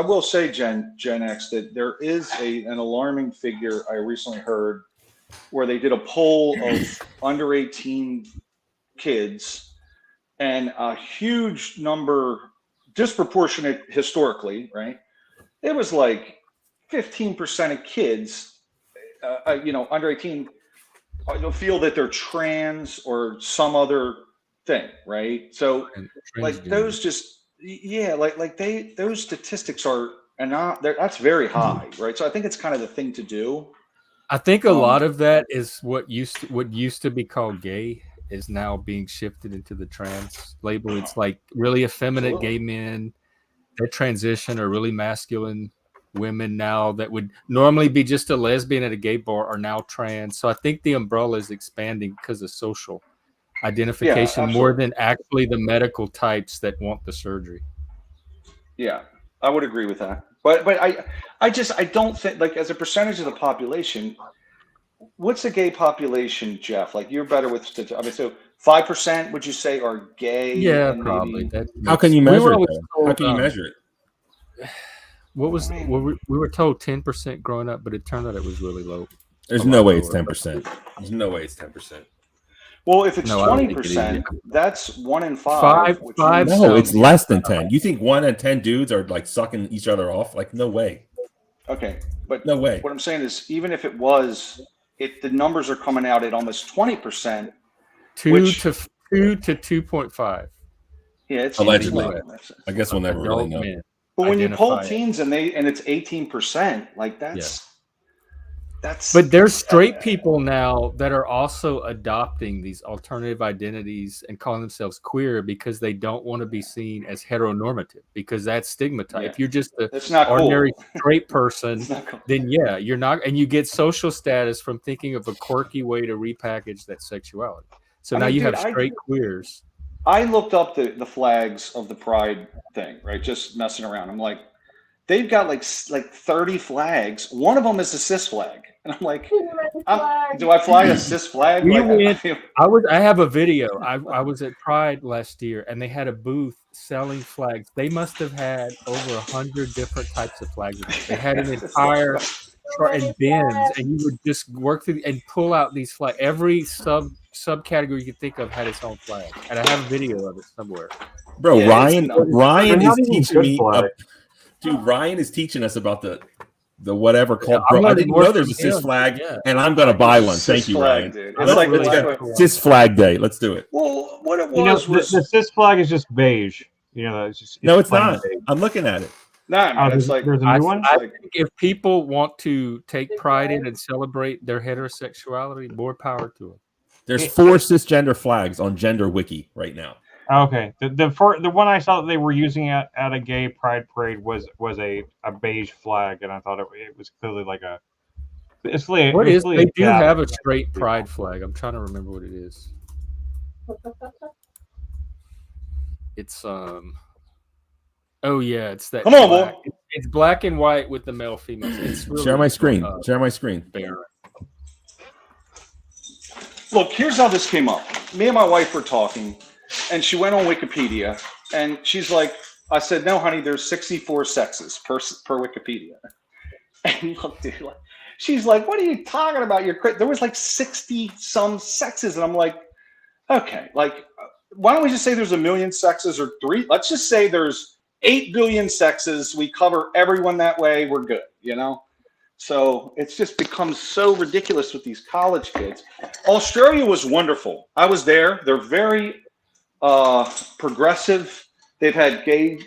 will say, Gen X, that there is an alarming figure I recently heard where they did a poll of under 18 kids, and a huge number, disproportionate historically, right? It was like 15% of kids, under 18, feel that they're trans or some other thing, right? So, like those just. Yeah, those statistics are that's very high, right? So I think it's kind of the thing to do. I think a lot of that is what used to be called gay is now being shifted into the trans label. It's like really effeminate gay men that transition, or really masculine women now that would normally be just a lesbian at a gay bar are now trans. So I think the umbrella is expanding because of social identification more than actually the medical types that want the surgery. Yeah, I would agree with that. But I don't think, like, as a percentage of the population, what's the gay population, Jeff? Like, you're better with statistics. I mean, so 5% would you say are gay? Yeah, probably. How can you measure it? How can you measure it? We were told 10% growing up, but it turned out it was really low. There's no way it's 10%. There's no way it's 10%. Well, if it's No, I don't think it is. 20%, that's 1 in 5. which Five means- No, it's sounds- less than 10. You think 1 in 10 dudes are like sucking each other off? Like, no way. Okay, but No way. what I'm saying is, even if it was, the numbers are coming out at almost 20%. 2 to 2.5. Yeah, it's Allegedly. like- I guess we'll never really know. Men. But when you poll identify it. teens and it's 18%, like that's. But there's straight people now that are also adopting these alternative identities and calling themselves queer because they don't want to be seen as heteronormative, because that's stigmatized. Yeah. If you're just an It's not ordinary cool. straight person, It's not cool. then yeah, you're not, and you get social status from thinking of a quirky way to repackage that sexuality. So I now mean, you dude, have straight queers. I looked up the flags of the pride thing, right? Just messing around. I'm like, they've got like 30 flags. One of them is a cis flag. And I'm like, do I fly a cis flag? We Like, went, I have a video. I was at Pride last year, and they had a booth selling flags. They must have had over 100 different types of flags. They had an entire and bins, and you would just work through and pull out these flags. Every subcategory you could think of had its own flag, and I have a video of it somewhere. Bro, Yeah, Ryan is teaching me. flag. Dude, Ryan is teaching us about the whatever called. I'm Bro, I learning didn't more know there's a from cis him. flag, Yeah. and I'm gonna buy one. Cis Thank you, flag, Ryan. dude. I It's like, really like cool. Cis Flag Day. Let's do it. well, what it You know, was the cis flag is just beige. You know, it's No, it's plain not. beige. I'm looking at it. nah, man, it's there's, like there's a I, new one. I like- think if people want to take pride in and celebrate their heterosexuality, more power to them. There's 4 cisgender flags on Gender Wiki right now. Okay, the one I saw that they were using at a gay pride parade was a beige flag, and I thought it was clearly like a. It's clearly, What it's is? clearly They do a have a straight pride flag. I'm trying to remember what it is. It's Oh yeah, it's that. Come on, boy. black. It's black and white with the male female. It's really, Share my screen. Share my screen. barren. Look, here's how this came up. Me and my wife were talking, and she went on Wikipedia, and she's like, I said, no, honey, there's 64 sexes per Wikipedia. And look, dude, like, she's like, what are you talking about? There was like 60 some sexes. And I'm like, okay, like, why don't we just say there's 1 million sexes or 3? Let's just say there's 8 billion sexes. We cover everyone that way. We're good, you know? So it's just become so ridiculous with these college kids. Australia was wonderful. I was there. They're very progressive. They've had gay,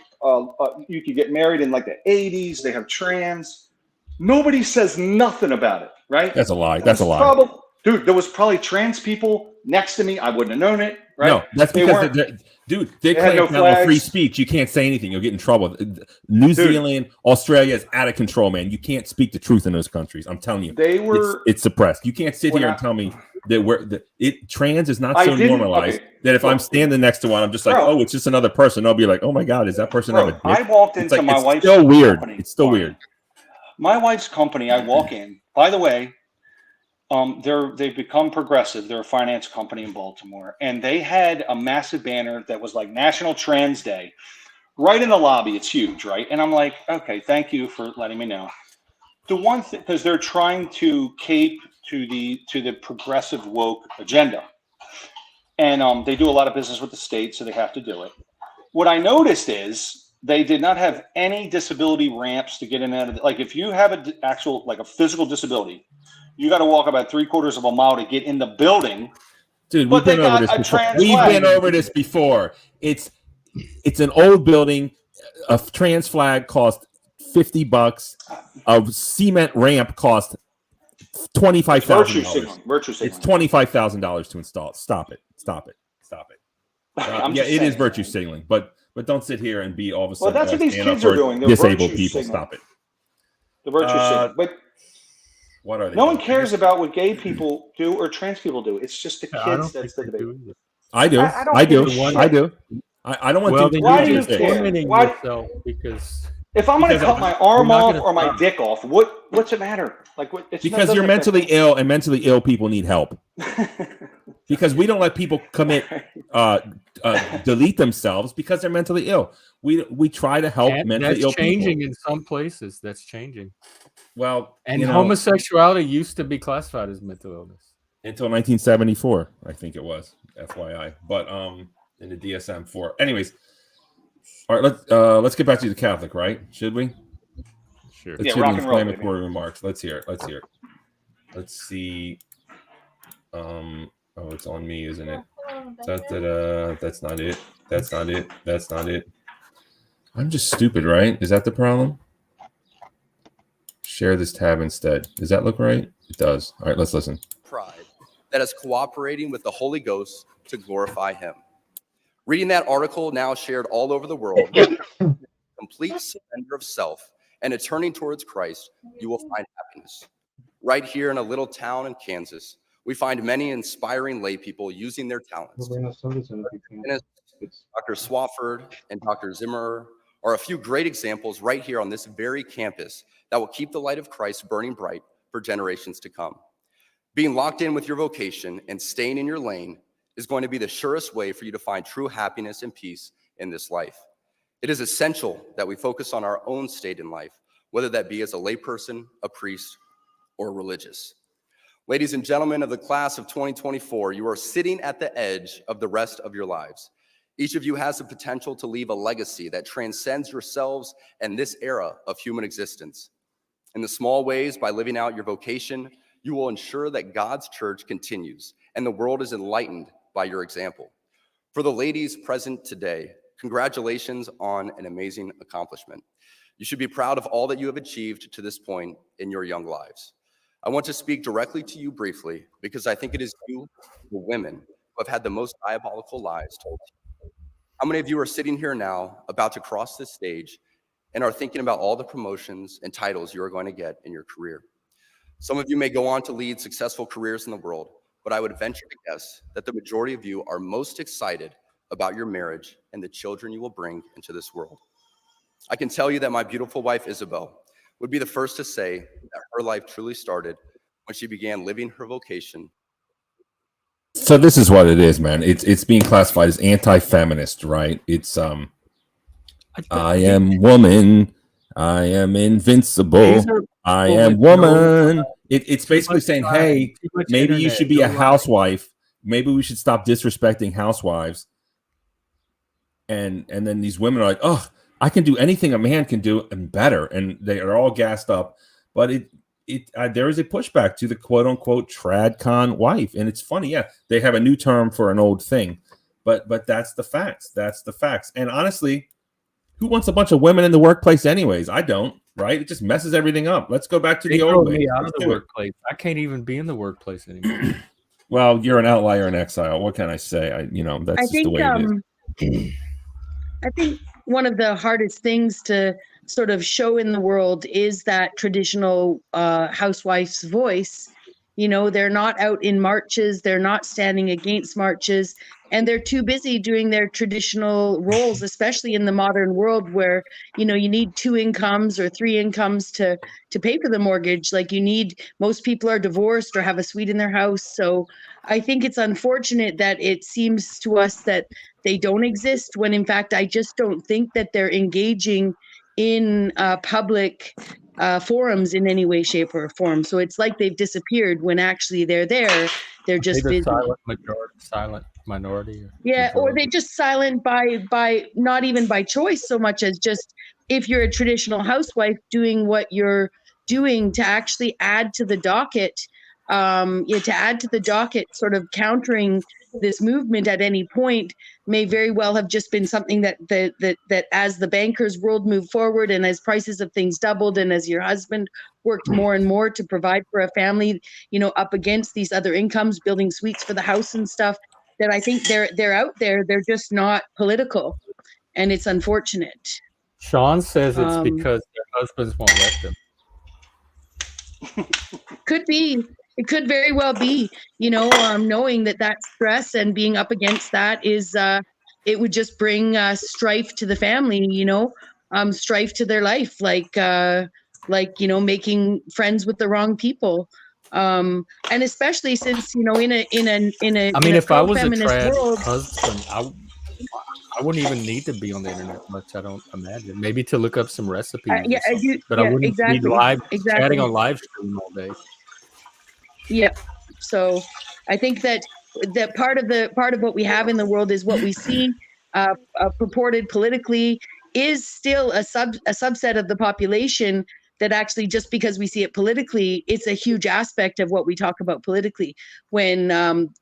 you could get married in like the 80s. They have trans. Nobody says nothing about it, right? That's a lie. That's a lie. Dude, there was probably trans people next to me. I wouldn't have known it, right? No, that's They because, weren't- dude, they had claim no now free flags. speech. You can't say anything. You'll get in trouble. New Zealand, Australia is out of control, man. You can't speak the truth in those countries. I'm telling you. They were. It's suppressed. You can't sit When here I- and tell me that trans is not I so didn't- normalized okay. that if I'm standing next to one, I'm just like, Bro. oh, it's just another person. I'll be like, oh my God, is that person have a Bro, dick? I walked It's into like, my it's wife's still weird. company. It's still weird. My wife's company, I walk in. By the way, they've become progressive. They're a finance company in Baltimore, and they had a massive banner that was like National Trans Day, right in the lobby. It's huge, right? And I'm like, okay, thank you for letting me know. The one thing, because they're trying to cape to the progressive woke agenda, and they do a lot of business with the state, so they have to do it. What I noticed is they did not have any disability ramps to get in and out of like if you have an actual like a physical disability, you got to walk about 3/4 of a mile to get in the building. Dude, But we've they been over got this a before. trans We've flag. been over this before. It's an old building. A trans flag cost $50. A cement ramp cost Virtue $25,000. signaling. Virtue It's signaling. $25,000 to install. Stop it. Stop it. Stop it. I'm Yeah, just it is saying, virtue man. signaling, but don't sit here and be all of a Well, sudden. that's what these stand up kids are for doing. They're disabled virtue people. signaling. Stop it. The virtue signaling. But What are they? no one doing? cares about what gay people do or trans people do. It's just the I don't kids think that's the they debate. do either. I do. I don't I do. give a I shit. do. I don't want Well, to. then Why you're do you just care? tormenting Why- yourself because If I'm going to Because cut my I'm arm not off gonna or my stop. dick off, what's it matter? Like what? It's Because you're mentally ill, and mentally ill people need help. Because we don't let people commit delete themselves because they're mentally ill. We try to help and mentally that's ill changing people. in some places. That's changing. Well, And you know, homosexuality used to be classified as mental illness. Until 1974, I think it was, FYI. But in the DSM-4. Anyways, all right, let's get back to the Catholic, right? Should we? Sure. Let's Yeah, hear rock the and roll, inflammatory remarks. Let's hear it. Let's hear it. Let's see. Oh, it's on me, isn't it? Da-da-da. That's not it. That's not it. That's not it. I'm just stupid, right? Is that the problem? Share this tab instead. Does that look right? It does. All right, let's listen. Pride that is cooperating with the Holy Ghost to glorify him. Reading that article now shared all over the world, complete surrender of self and a turning towards Christ, you will find happiness. Right here in a little town in Kansas, we find many inspiring lay people using their talents. Dr. Swafford and Dr. Zimmerer are a few great examples right here on this very campus that will keep the light of Christ burning bright for generations to come. Being locked in with your vocation and staying in your lane is going to be the surest way for you to find true happiness and peace in this life. It is essential that we focus on our own state in life, whether that be as a layperson, a priest, or religious. Ladies and gentlemen of the class of 2024, you are sitting at the edge of the rest of your lives. Each of you has the potential to leave a legacy that transcends yourselves and this era of human existence. In the small ways, by living out your vocation, you will ensure that God's church continues and the world is enlightened by your example. For the ladies present today, congratulations on an amazing accomplishment. You should be proud of all that you have achieved to this point in your young lives. I want to speak directly to you briefly because I think it is you, the women, who have had the most diabolical lies told to you. How many of you are sitting here now about to cross this stage and are thinking about all the promotions and titles you are going to get in your career? Some of you may go on to lead successful careers in the world, but I would venture to guess that the majority of you are most excited about your marriage and the children you will bring into this world. I can tell you that my beautiful wife, Isabel, would be the first to say that her life truly started when she began living her vocation. So this is what it is, man. It's being classified as anti-feminist, right? It's I am woman, I am invincible, I am woman. It's basically saying, hey, maybe you should be a housewife. Maybe we should stop disrespecting housewives. And then these women are like, oh, I can do anything a man can do and better. And they are all gassed up. But there is a pushback to the quote unquote tradcon wife. And it's funny. Yeah, they have a new term for an old thing, but that's the facts. That's the facts. And honestly, who wants a bunch of women in the workplace anyways? I don't, right? It just messes everything up. Let's go back to the old way. Out of the workplace. I can't even be in the workplace anymore. Well, you're an outlier in exile. What can I say? That's just the way it is. I think one of the hardest things to sort of show in the world is that traditional housewife's voice. You know, they're not out in marches, they're not standing against marches, and they're too busy doing their traditional roles, especially in the modern world where, you know, you need 2 incomes or 3 incomes to pay for the mortgage. Like most people are divorced or have a suite in their house. So I think it's unfortunate that it seems to us that they don't exist when in fact, I just don't think that they're engaging in public forums in any way, shape, or form. So it's like they've disappeared when actually they're there. They're just busy. Silent minority. Yeah, or they just silent by not even by choice so much as just if you're a traditional housewife doing what you're doing to actually add to the docket, sort of countering this movement at any point may very well have just been something that as the bankers world moved forward and as prices of things doubled and as your husband worked more and more to provide for a family, you know, up against these other incomes, building suites for the house and stuff, that I think they're out there. They're just not political, and it's unfortunate. Sean says it's because their husbands won't let them. Could be. It could very well be, you know, knowing that stress and being up against that is, it would just bring strife to the family, you know, strife to their life, like, you know, making friends with the wrong people. And especially since, you know, in a if I was a trad world, husband, I wouldn't even need to be on the internet much. I don't imagine. Maybe to look up some recipes. I wouldn't be chatting on live stream all day. Yeah. So I think that part of what we have in the world is what we see purported politically is still a subset of the population that actually, just because we see it politically, it's a huge aspect of what we talk about politically. When,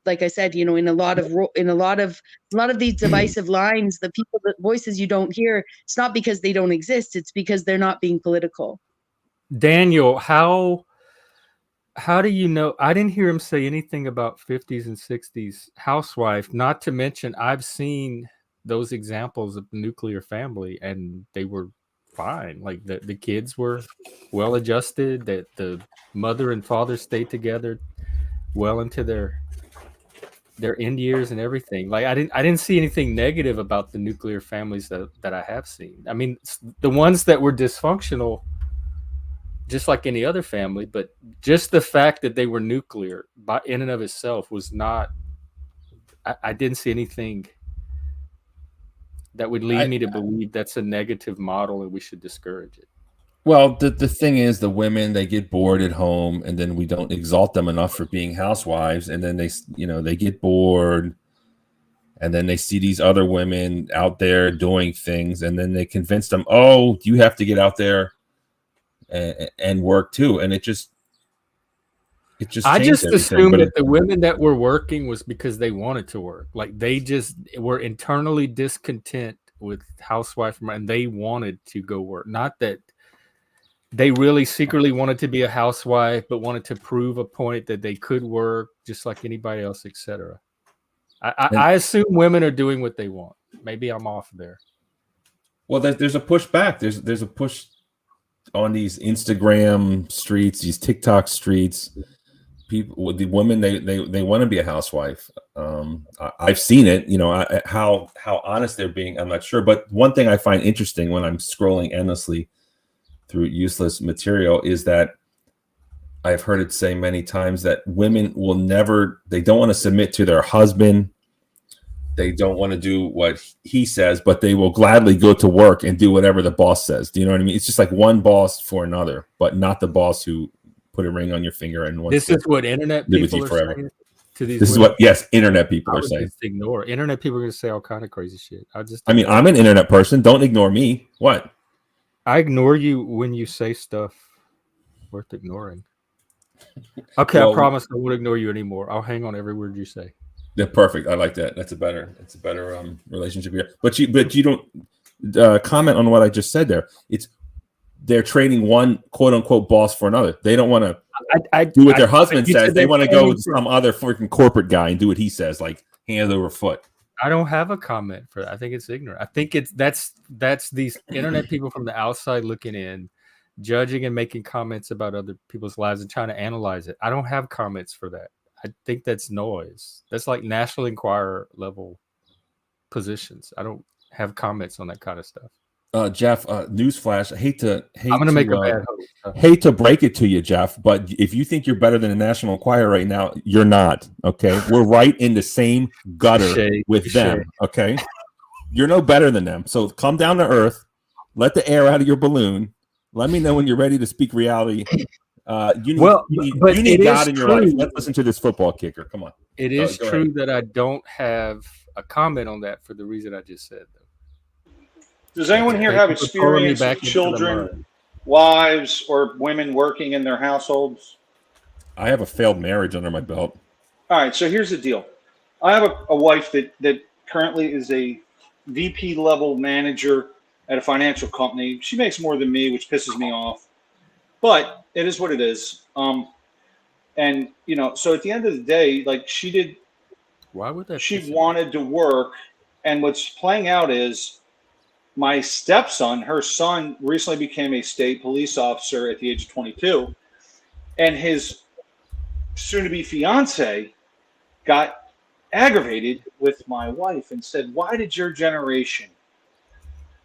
like I said, in a lot of these divisive lines, the voices you don't hear, it's not because they don't exist, it's because they're not being political. Daniel, how do you know? I didn't hear him say anything about 50s and 60s housewife, not to mention I've seen those examples of the nuclear family and they were fine. Like the kids were well adjusted, that the mother and father stayed together well into their end years and everything. Like I didn't see anything negative about the nuclear families that I have seen. I mean, the ones that were dysfunctional, just like any other family, but just the fact that they were nuclear in and of itself was not, I didn't see anything that would lead me to believe that's a negative model and we should discourage it. Well, the thing is, the women, they get bored at home, and then we don't exalt them enough for being housewives, and then they get bored, and then they see these other women out there doing things, and then they convince them, oh, you have to get out there and work too, and it just I just assumed that the women that were working was because they wanted to work. Like they just were internally discontent with housewife, and they wanted to go work. Not that they really secretly wanted to be a housewife, but wanted to prove a point that they could work just like anybody else, etc. I assume women are doing what they want. Maybe I'm off there. Well, there's a pushback. There's a push on these Instagram streets, these TikTok streets. People, the women, they want to be a housewife. I've seen it. How honest they're being, I'm not sure. But one thing I find interesting when I'm scrolling endlessly through useless material is that I've heard it say many times that women will never, they don't want to submit to their husband. They don't want to do what he says, but they will gladly go to work and do whatever the boss says. Do you know what I mean? It's just like one boss for another, but not the boss who put a ring on your finger and wants this is what internet people are forever. saying to these this women. Is what, yes, internet people are saying. Just ignore internet people are going to say all kind of crazy shit. I mean, I'm an internet person. Don't ignore me. What? I ignore you when you say stuff worth ignoring. Okay, well, I promise I won't ignore you anymore. I'll hang on every word you say. Yeah, perfect. I like that. That's a better relationship here. But you don't comment on what I just said there. They're trading one quote unquote boss for another. They don't want to do what their husband says. They want to go with some other freaking corporate guy and do what he says, like hand over foot. I don't have a comment for that. I think it's ignorant. I think that's these internet people from the outside looking in, judging and making comments about other people's lives and trying to analyze it. I don't have comments for that. I think that's noise. That's like National Enquirer level positions. I don't have comments on that kind of stuff. Jeff, newsflash. I'm gonna make a bad host. Hate to break it to you, Jeff, but if you think you're better than the National Enquirer right now, you're not. Okay, we're right in the same gutter with them. Okay, you're no better than them. So come down to earth. Let the air out of your balloon. Let me know when you're ready to speak reality. You need God in your life. Let's listen to this football kicker. Come on. It is true that I don't have a comment on that for the reason I just said, though. Does anyone here have experience with children, wives, or women working in their households? I have a failed marriage under my belt. All right, so here's the deal. I have a wife that currently is a VP level manager at a financial company. She makes more than me, which pisses me off. But it is what it is. And so at the end of the day, like she wanted to work, and what's playing out is my stepson, her son, recently became a state police officer at the age of 22, and his soon-to-be fiance got aggravated with my wife and said, "Why did your generation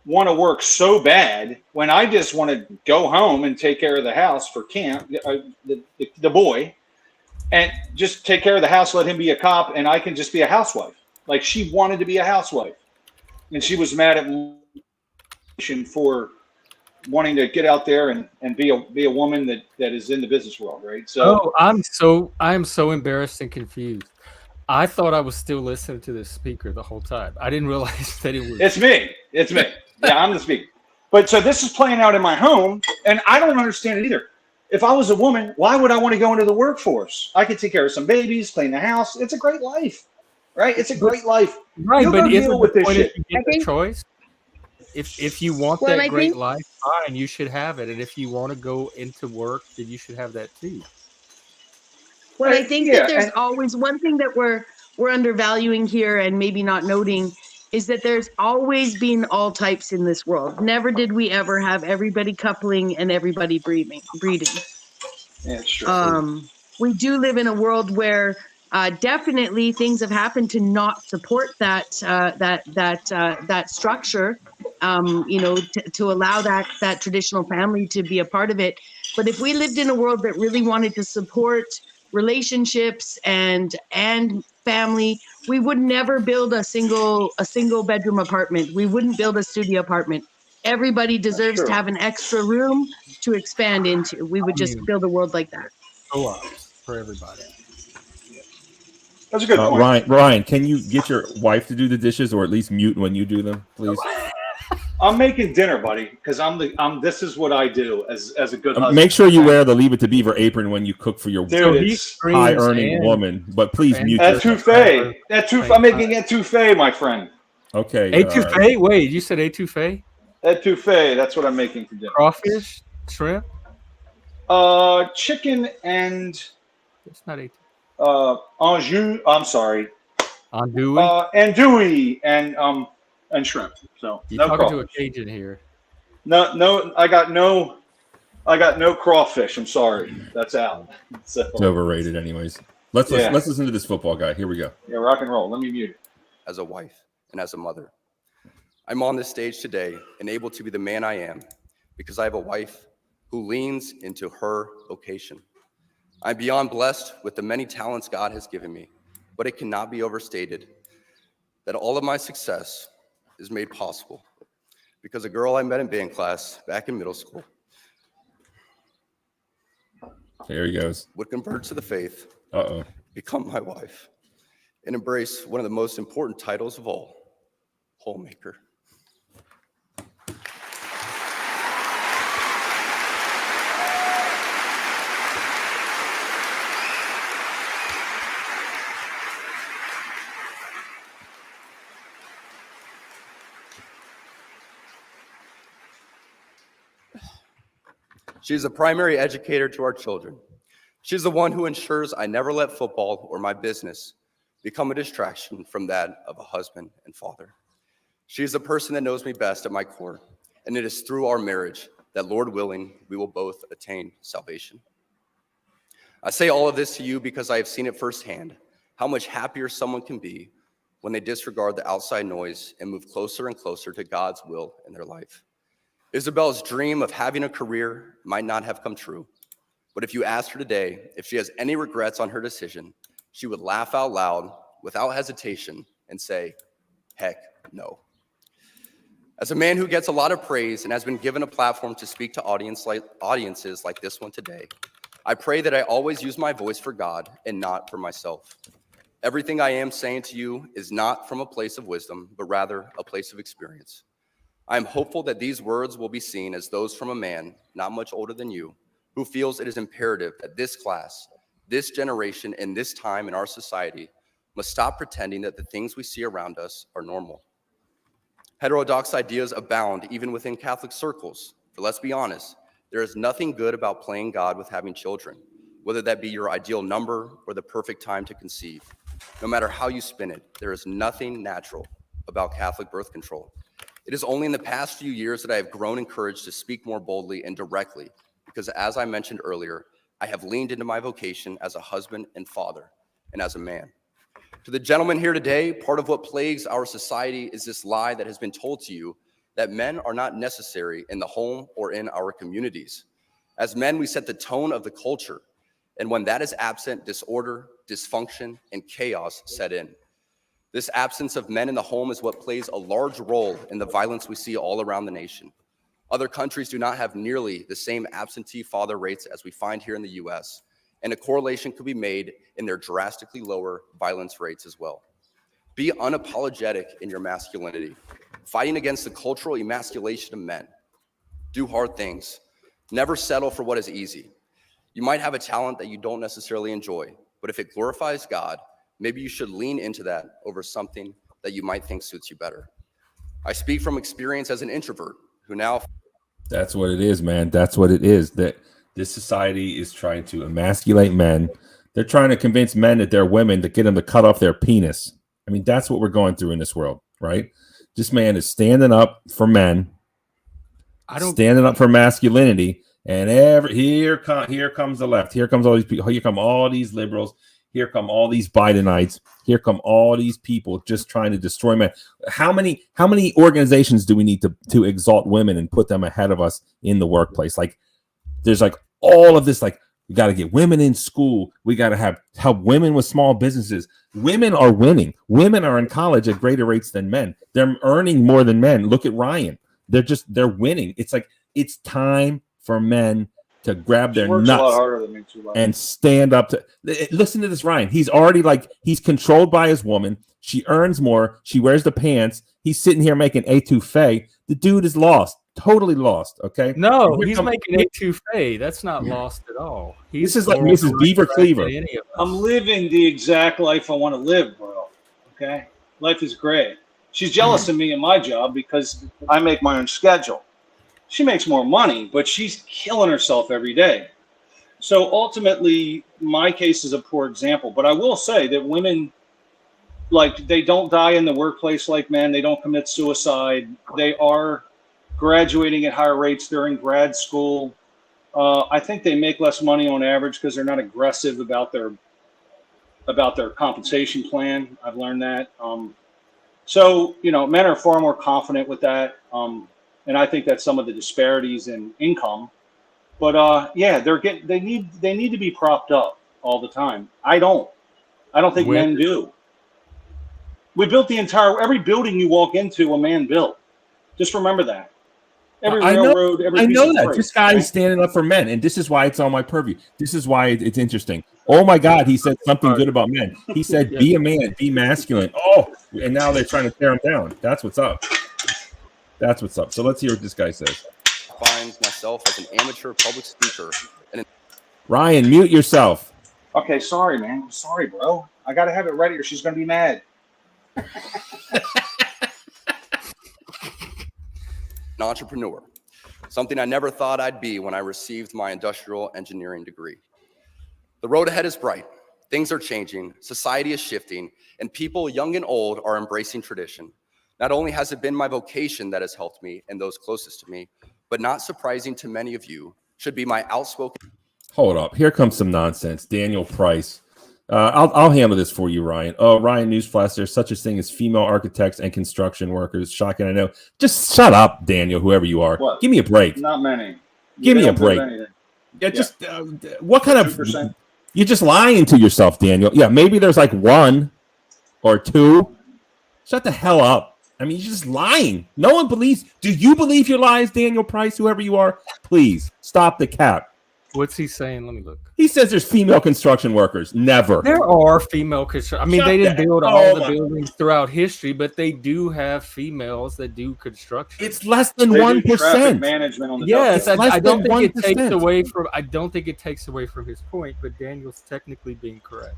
want to work so bad when I just want to go home and take care of the house for camp, the boy, and just take care of the house, let him be a cop, and I can just be a housewife." Like, she wanted to be a housewife, and she was mad at me for wanting to get out there and be a woman that is in the business world, right? So I am so embarrassed and confused. I thought I was still listening to this speaker the whole time. I didn't realize that it was. It's me. Yeah, I'm the speaker. But so this is playing out in my home, and I don't understand it either. If I was a woman, why would I want to go into the workforce? I could take care of some babies, clean the house. It's a great life, right? It's a great life. Right, You'll but go isn't deal with the this point shit. if you get the choice? If you want Well, that I great think- life, fine, you should have it. And if you want to go into work, then you should have that too. Well, I think Yeah, that there's and- always one thing that we're undervaluing here and maybe not noting is that there's always been all types in this world. Never did we ever have everybody coupling and everybody breeding. Yeah, it's true. We do live in a world where definitely things have happened to not support that structure. To allow that traditional family to be a part of it. But if we lived in a world that really wanted to support relationships and family, we would never build a single bedroom apartment. We wouldn't build a studio apartment. Everybody deserves true. to have an extra room to expand into. We would just build a world like that. Co-ops for everybody. That's a good point. Ryan, can you get your wife to do the dishes, or at least mute when you do them, please? I'm making dinner, buddy, because this is what I do as a good husband. Make sure you wear the Leave It to Beaver apron when you cook for your high-earning woman, but please mute yourself. I'm making etouffee, my friend. Okay. Etouffee? Wait, you said etouffee? Etouffee, that's what I'm making for dinner. Crawfish? Shrimp? Chicken and It's not etouffee. I'm sorry. Andouille? Andouille and shrimp. So You're no talking crawfish. to a Cajun here. No, I got no crawfish. I'm sorry, that's out. So, it's overrated, anyways. Let's listen to this football guy. Here we go. Yeah, rock and roll. Let me mute it. As a wife and as a mother, I'm on this stage today and able to be the man I am because I have a wife who leans into her vocation. I'm beyond blessed with the many talents God has given me, but it cannot be overstated that all of my success is made possible because a girl I met in band class back in middle school There he goes. would convert to the faith, become my wife, and embrace one of the most important titles of all, homemaker. She's a primary educator to our children. She's the one who ensures I never let football or my business become a distraction from that of a husband and father. She is the person that knows me best at my core, and it is through our marriage that, Lord willing, we will both attain salvation. I say all of this to you because I have seen it firsthand, how much happier someone can be when they disregard the outside noise and move closer and closer to God's will in their life. Isabel's dream of having a career might not have come true, but if you asked her today if she has any regrets on her decision, she would laugh out loud without hesitation and say, heck no. As a man who gets a lot of praise and has been given a platform to speak to audiences like this one today, I pray that I always use my voice for God and not for myself. Everything I am saying to you is not from a place of wisdom, but rather a place of experience. I am hopeful that these words will be seen as those from a man, not much older than you, who feels it is imperative that this class, this generation, and this time in our society must stop pretending that the things we see around us are normal. Heterodox ideas abound even within Catholic circles, for let's be honest, there is nothing good about playing God with having children, whether that be your ideal number or the perfect time to conceive. No matter how you spin it, there is nothing natural about Catholic birth control. It is only in the past few years that I have grown encouraged to speak more boldly and directly, because as I mentioned earlier, I have leaned into my vocation as a husband and father, and as a man. To the gentlemen here today, part of what plagues our society is this lie that has been told to you that men are not necessary in the home or in our communities. As men, we set the tone of the culture, and when that is absent, disorder, dysfunction, and chaos set in. This absence of men in the home is what plays a large role in the violence we see all around the nation. Other countries do not have nearly the same absentee father rates as we find here in the US, and a correlation could be made in their drastically lower violence rates as well. Be unapologetic in your masculinity, fighting against the cultural emasculation of men. Do hard things. Never settle for what is easy. You might have a talent that you don't necessarily enjoy, but if it glorifies God, maybe you should lean into that over something that you might think suits you better. I speak from experience as an introvert who now... That's what it is, man. That's what it is. That this society is trying to emasculate men. They're trying to convince men that they're women to get them to cut off their penis. I mean, that's what we're going through in this world, right? This man is standing up for men, standing up for masculinity, and here comes the left. Here comes all these people. Here come all these liberals. Here come all these Bidenites. Here come all these people just trying to destroy men. How many organizations do we need to exalt women and put them ahead of us in the workplace? Like, there's like all of this, like, we got to get women in school. We got to help women with small businesses. Women are winning. Women are in college at greater rates than men. They're earning more than men. Look at Ryan. They're winning. It's like, it's time for men to grab their nuts and stand up to listen to this. Ryan, he's already he's controlled by his woman. She earns more. She wears the pants. He's sitting here making etouffee. The dude is lost, totally lost. Okay. No, he's making etouffee. That's not lost at all. This is like Mrs. Beaver Cleaver. I'm living the exact life I want to live, bro. Okay. Life is great. She's jealous of me and my job because I make my own schedule. She makes more money, but she's killing herself every day. So ultimately, my case is a poor example. But I will say that women, they don't die in the workplace like men. They don't commit suicide. They are graduating at higher rates during grad school. I think they make less money on average because they're not aggressive about their compensation plan. I've learned that. So men are far more confident with that. And I think that's some of the disparities in income, but they need to be propped up all the time. I don't think men do. We built every building you walk into, a man built. Just remember that. Every railroad, every piece of freight, this guy is standing up for men, and this is why it's on my purview. This is why it's interesting. Oh my God, he said something good about men. He said, "Be a man, be masculine." Oh, and now they're trying to tear him down. That's what's up. That's what's up. So let's hear what this guy says. I find myself as an amateur public speaker. Ryan, mute yourself. Okay, sorry, man. Sorry, bro. I got to have it ready or she's going to be mad. An entrepreneur, something I never thought I'd be when I received my industrial engineering degree. The road ahead is bright. Things are changing. Society is shifting, and people, young and old, are embracing tradition. Not only has it been my vocation that has helped me and those closest to me, but not surprising to many of you, should be my outspoken... Hold up. Here comes some nonsense. Daniel Price. I'll handle this for you, Ryan. Oh, Ryan, newsflash, there's such a thing as female architects and construction workers. Shocking, I know. Just shut up, Daniel, whoever you are. What? Give me a break. Not many. Give me a break. Just what kind 2%. Of... You're just lying to yourself, Daniel. Yeah, maybe there's like 1 or 2. Shut the hell up. I mean, you're just lying. No one believes. Do you believe your lies, Daniel Price, whoever you are? Please stop the cap. What's he saying? Let me look. He says there's female construction workers. Never. There are female construction. I mean, they didn't build all the buildings throughout history, but they do have females that do construction. It's less than 1%. Management on the yes, I don't think it takes away from. I don't think it takes away from his point, but Daniel's technically being correct.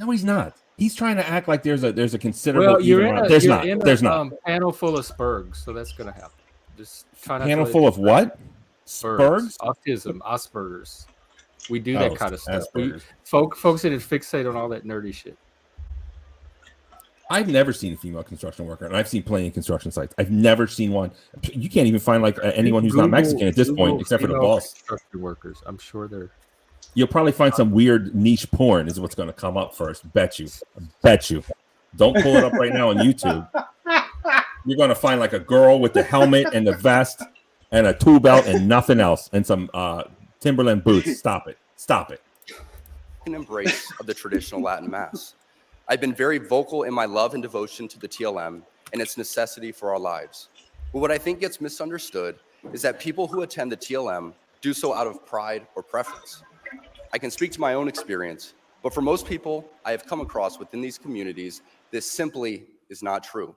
No, he's not. He's trying to act like there's a considerable. Well, you're in a, there's you're not. In There's a, not. Panel full of Spurgs, so that's going to happen. Just try not panel to full of what? Spurgs, autism, Asperger's. We do that kind of stuff. Folks that fixate on all that nerdy shit. I've never seen a female construction worker, and I've seen plenty of construction sites. I've never seen one. You can't even find anyone who's not Mexican at this point, except for the boss. Construction workers. I'm sure they're. You'll probably find some weird niche porn is what's going to come up first. Bet you. Don't pull it up right now on YouTube. You're going to find like a girl with the helmet and the vest and a tool belt and nothing else and some Timberland boots. Stop it. An embrace of the traditional Latin Mass. I've been very vocal in my love and devotion to the TLM and its necessity for our lives. But what I think gets misunderstood is that people who attend the TLM do so out of pride or preference. I can speak to my own experience, but for most people I have come across within these communities, this simply is not true.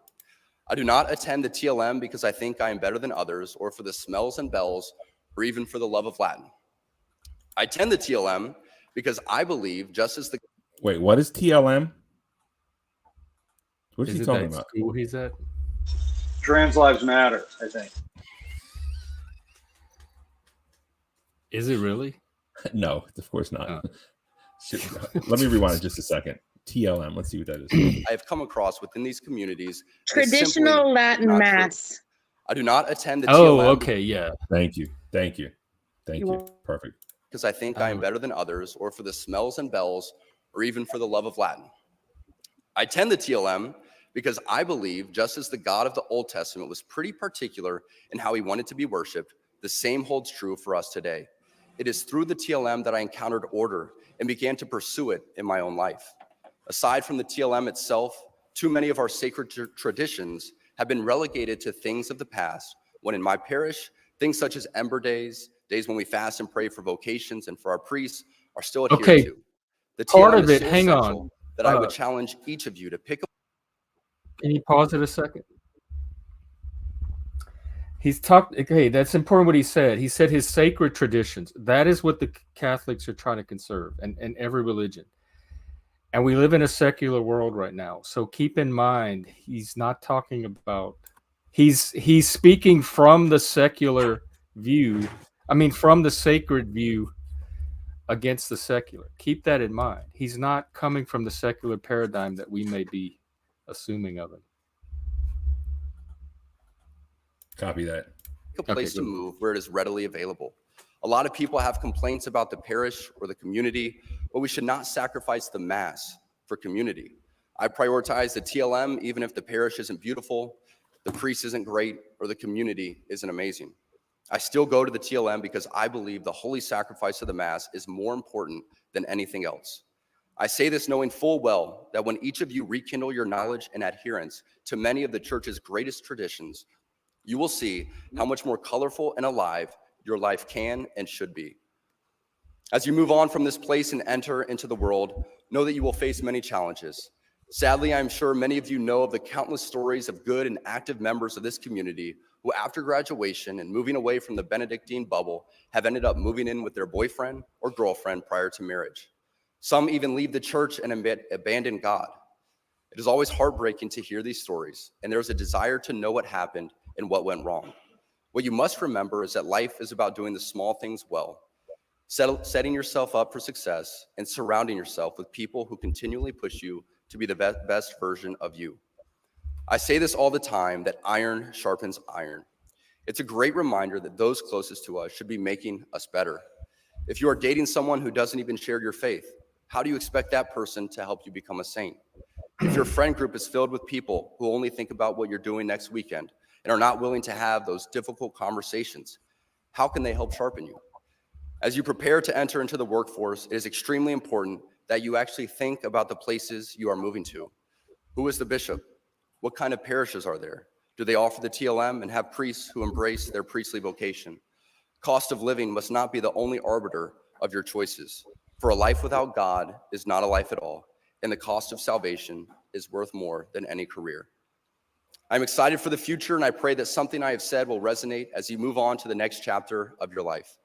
I do not attend the TLM because I think I am better than others, or for the smells and bells, or even for the love of Latin. I attend the TLM because I believe just as the... Wait, what is TLM? What's he Is it talking that about? school he's at? Trans Lives Matter, I think. Is it really? No, of course not. Oh. Let me rewind it just a second. TLM, let's see what that is. I have come across within these communities. Traditional Latin Mass. I do not attend the TLM. Oh, okay, yeah. Thank you. Perfect. Because I think I am better than others, or for the smells and bells, or even for the love of Latin. I attend the TLM because I believe just as the God of the Old Testament was pretty particular in how he wanted to be worshiped, the same holds true for us today. It is through the TLM that I encountered order and began to pursue it in my own life. Aside from the TLM itself, too many of our sacred traditions have been relegated to things of the past, when in my parish, things such as Ember Days, days when we fast and pray for vocations and for our priests, are still adhered to. The part TLM of is it, so hang essential on. that I would challenge each of you to pick up. Can you pause it a second? He's talked. Okay, that's important what he said. He said his sacred traditions. That is what the Catholics are trying to conserve, and every religion. And we live in a secular world right now. So keep in mind, he's not talking about. He's speaking from the secular view. I mean, from the sacred view against the secular. Keep that in mind. He's not coming from the secular paradigm that we may be assuming of him. Copy that. A place to move where it is readily available. A lot of people have complaints about the parish or the community, but we should not sacrifice the mass for community. I prioritize the TLM even if the parish isn't beautiful, the priest isn't great, or the community isn't amazing. I still go to the TLM because I believe the holy sacrifice of the mass is more important than anything else. I say this knowing full well that when each of you rekindle your knowledge and adherence to many of the church's greatest traditions, you will see how much more colorful and alive your life can and should be. As you move on from this place and enter into the world, know that you will face many challenges. Sadly, I'm sure many of you know of the countless stories of good and active members of this community who, after graduation and moving away from the Benedictine bubble, have ended up moving in with their boyfriend or girlfriend prior to marriage. Some even leave the church and abandon God. It is always heartbreaking to hear these stories, and there's a desire to know what happened and what went wrong. What you must remember is that life is about doing the small things well, setting yourself up for success, and surrounding yourself with people who continually push you to be the best version of you. I say this all the time, that iron sharpens iron. It's a great reminder that those closest to us should be making us better. If you are dating someone who doesn't even share your faith, how do you expect that person to help you become a saint? If your friend group is filled with people who only think about what you're doing next weekend and are not willing to have those difficult conversations, how can they help sharpen you? As you prepare to enter into the workforce, it is extremely important that you actually think about the places you are moving to. Who is the bishop? What kind of parishes are there? Do they offer the TLM and have priests who embrace their priestly vocation? Cost of living must not be the only arbiter of your choices, for a life without God is not a life at all, and the cost of salvation is worth more than any career. I'm excited for the future, and I pray that something I have said will resonate as you move on to the next chapter of your life.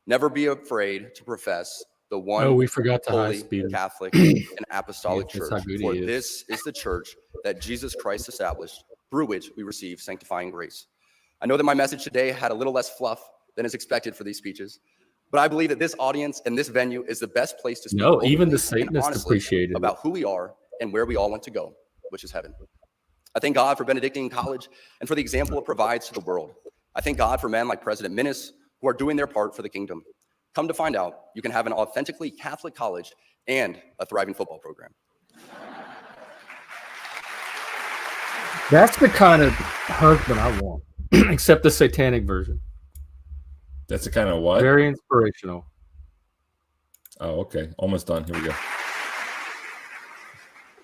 Never be afraid to profess the one we forgot the holy, high-speed. Catholic, and apostolic That's church, how good for he is. this is the church that Jesus Christ established, through which we receive sanctifying grace. I know that my message today had a little less fluff than is expected for these speeches, but I believe that this audience and this venue is the best place to speak even the openly and Satanists honestly appreciated it. about who we are and where we all want to go, which is heaven. I thank God for Benedictine College and for the example it provides to the world. I thank God for men like President Minnis who are doing their part for the kingdom. Come to find out, you can have an authentically Catholic college and a thriving football program. That's the kind of husband I want, except the satanic version. That's the kind of what? Very inspirational. Oh, okay. Almost done. Here we go.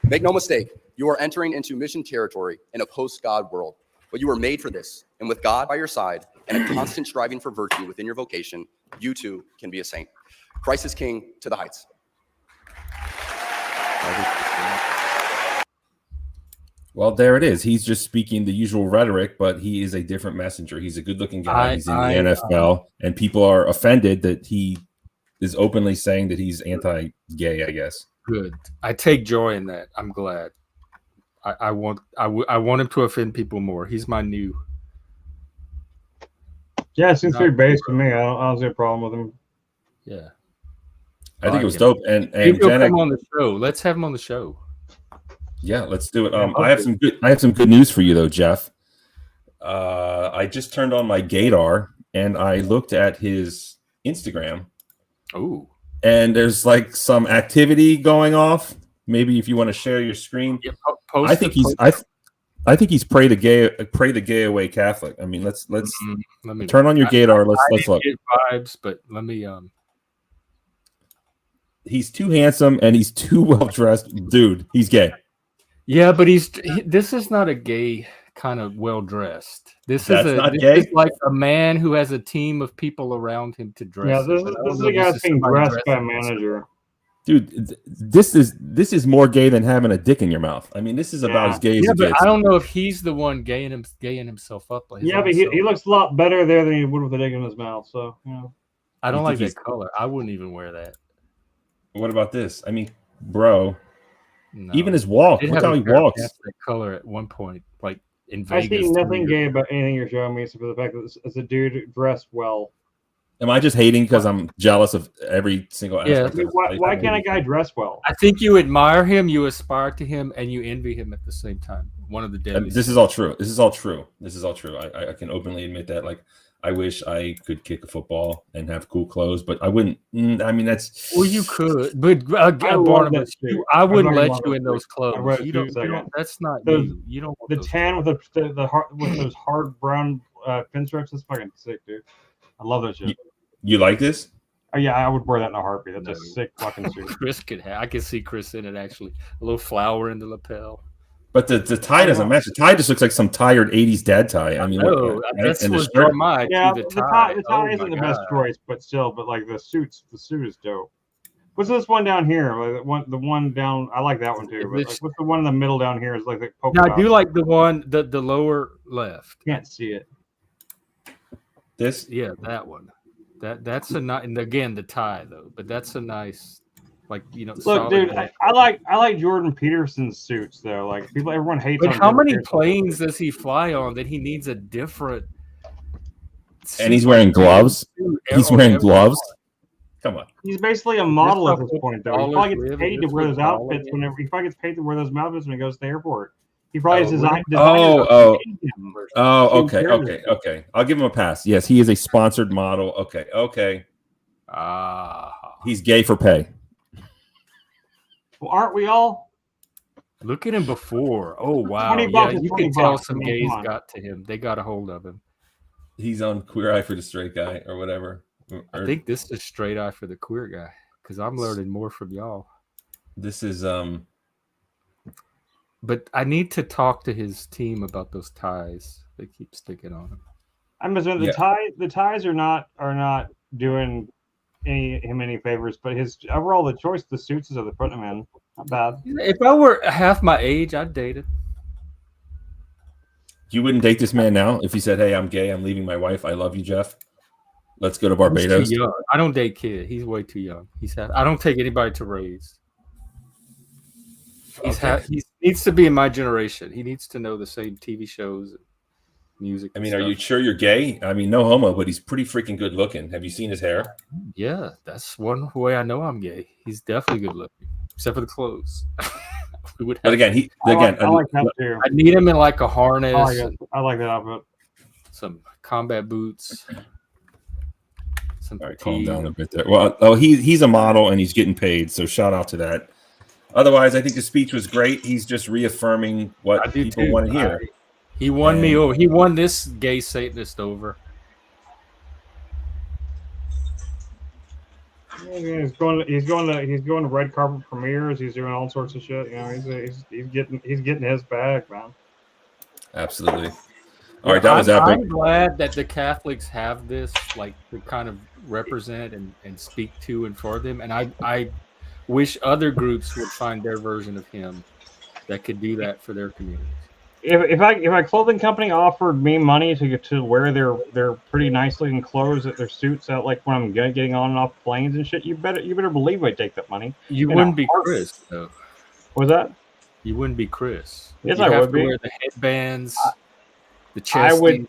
Make no mistake, you are entering into mission territory in a post-God world. But you were made for this. And with God by your side and a constant striving for virtue within your vocation, you too can be a saint. Christ is King to the heights. Well, there it is. He's just speaking the usual rhetoric, but he is a different messenger. He's a good-looking guy. He's in the NFL, and people are offended that he is openly saying that he's anti-gay, I guess. Good. I take joy in that. I'm glad. I want him to offend people more. He's my new. Yeah, it seems pretty basic to me. I don't see a problem with him. Yeah. I think it was dope. And he'll come on the show. Let's have him on the show. Yeah, let's do it. I have some good news for you though, Jeff. I just turned on my Gaydar and I looked at his Instagram. Ooh. And there's like some activity going off. Maybe if you want to share your screen. Yeah, I think he's pray the gay away Catholic. I mean, let's let me turn on your Gaydar. Let's look. Vibes, but let me He's too handsome and he's too well dressed, dude. He's gay. Yeah, but this is not a gay kind of well dressed. This is like a man who has a team of people around him to dress. Yeah, this is a guy being dressed by a manager. Dude, this is more gay than having a dick in your mouth. I mean, this is about as gay as it gets. I don't know if he's the one gaying himself up. But he looks a lot better there than he would with a dick in his mouth. So I don't like that color. I wouldn't even wear that. What about this? I mean, bro. No. Even his walk. Look how he walks. That color at one point, like in Vegas. I see nothing gay about anything you're showing me, except for the fact that it's a dude dressed well. Am I just hating because I'm jealous of every single aspect? Yeah. Why can't a guy dress well? I think you admire him, you aspire to him, and you envy him at the same time. One of the deadly. This is all true. This is all true. I can openly admit that. Like, I wish I could kick a football and have cool clothes, but I wouldn't. I mean, that's. Well, you could, but Barnabas, I wouldn't let you in those clothes. You don't. That's not you. You don't. The tan with with those hard brown pinstripes is fucking sick, dude. I love that shit. You like this? Oh, yeah, I would wear that in a heartbeat. That's a sick fucking suit. Chris could have. I can see Chris in it actually. A little flower in the lapel. But the tie doesn't match. The tie just looks like some tired '80s dad tie. I mean, that's what's drawing my eye. Yeah, the tie isn't the best choice, but still, like the suit is dope. What's this one down here? Like the one down. I like that one too. But like, what's the one in the middle down here? Is like the polka dot. I do like the one the lower left. Can't see it. This? Yeah, that one. That's a nice. And again, the tie though, but that's a nice. Like, look, dude, I like Jordan Peterson's suits though. Like everyone hates. But how many planes does he fly on that he needs a different? And he's wearing gloves. He's wearing gloves. Come on. He's basically a model at this point, though. He probably gets paid to wear those outfits whenever. He probably gets paid to wear those outfits when he goes to the airport. He probably designed. Okay. I'll give him a pass. Yes, he is a sponsored model. Okay. He's gay for pay. Well, aren't we all? Look at him before. Oh wow! Yeah, you can tell some gays got to him. They got a hold of him. He's on Queer Eye for the Straight Guy or whatever. I think this is Straight Eye for the Queer Guy because I'm learning more from y'all. This is But I need to talk to his team about those ties. They keep sticking on him. I'm assuming the ties are not doing him any favors, but his overall the choice the suits is of the front man. Not bad. If I were half my age, I'd date it. You wouldn't date this man now if he said, "Hey, I'm gay. I'm leaving my wife. I love you, Jeff. Let's go to Barbados." He's too young. I don't date kid. He's way too young. I don't take anybody to raise. He needs to be in my generation. He needs to know the same TV shows, and music. I mean, are you sure you're gay? I mean, no homo, but he's pretty freaking good looking. Have you seen his hair? Yeah, that's one way I know I'm gay. He's definitely good looking, except for the clothes. But again, I like that too. I need him in like a harness. I like that outfit. Some combat boots. All right, calm down a bit there. Well, he's a model and he's getting paid, so shout out to that. Otherwise, I think the speech was great. He's just reaffirming what people want to hear. He won me over. He won this gay Satanist over. He's going to red carpet premieres. He's doing all sorts of shit. He's getting his bag, man. Absolutely. All right, that was epic. I'm glad that the Catholics have this, like, to kind of represent and speak to and for them. And I wish other groups would find their version of him that could do that for their communities. If my clothing company offered me money to wear their pretty nicely in clothes, their suits out, like when I'm getting on and off planes and shit, you better believe I'd take that money. You wouldn't be Chris, though. What was that? You wouldn't be Chris. Yes, You'd I have would to be. wear the headbands, the I chest. would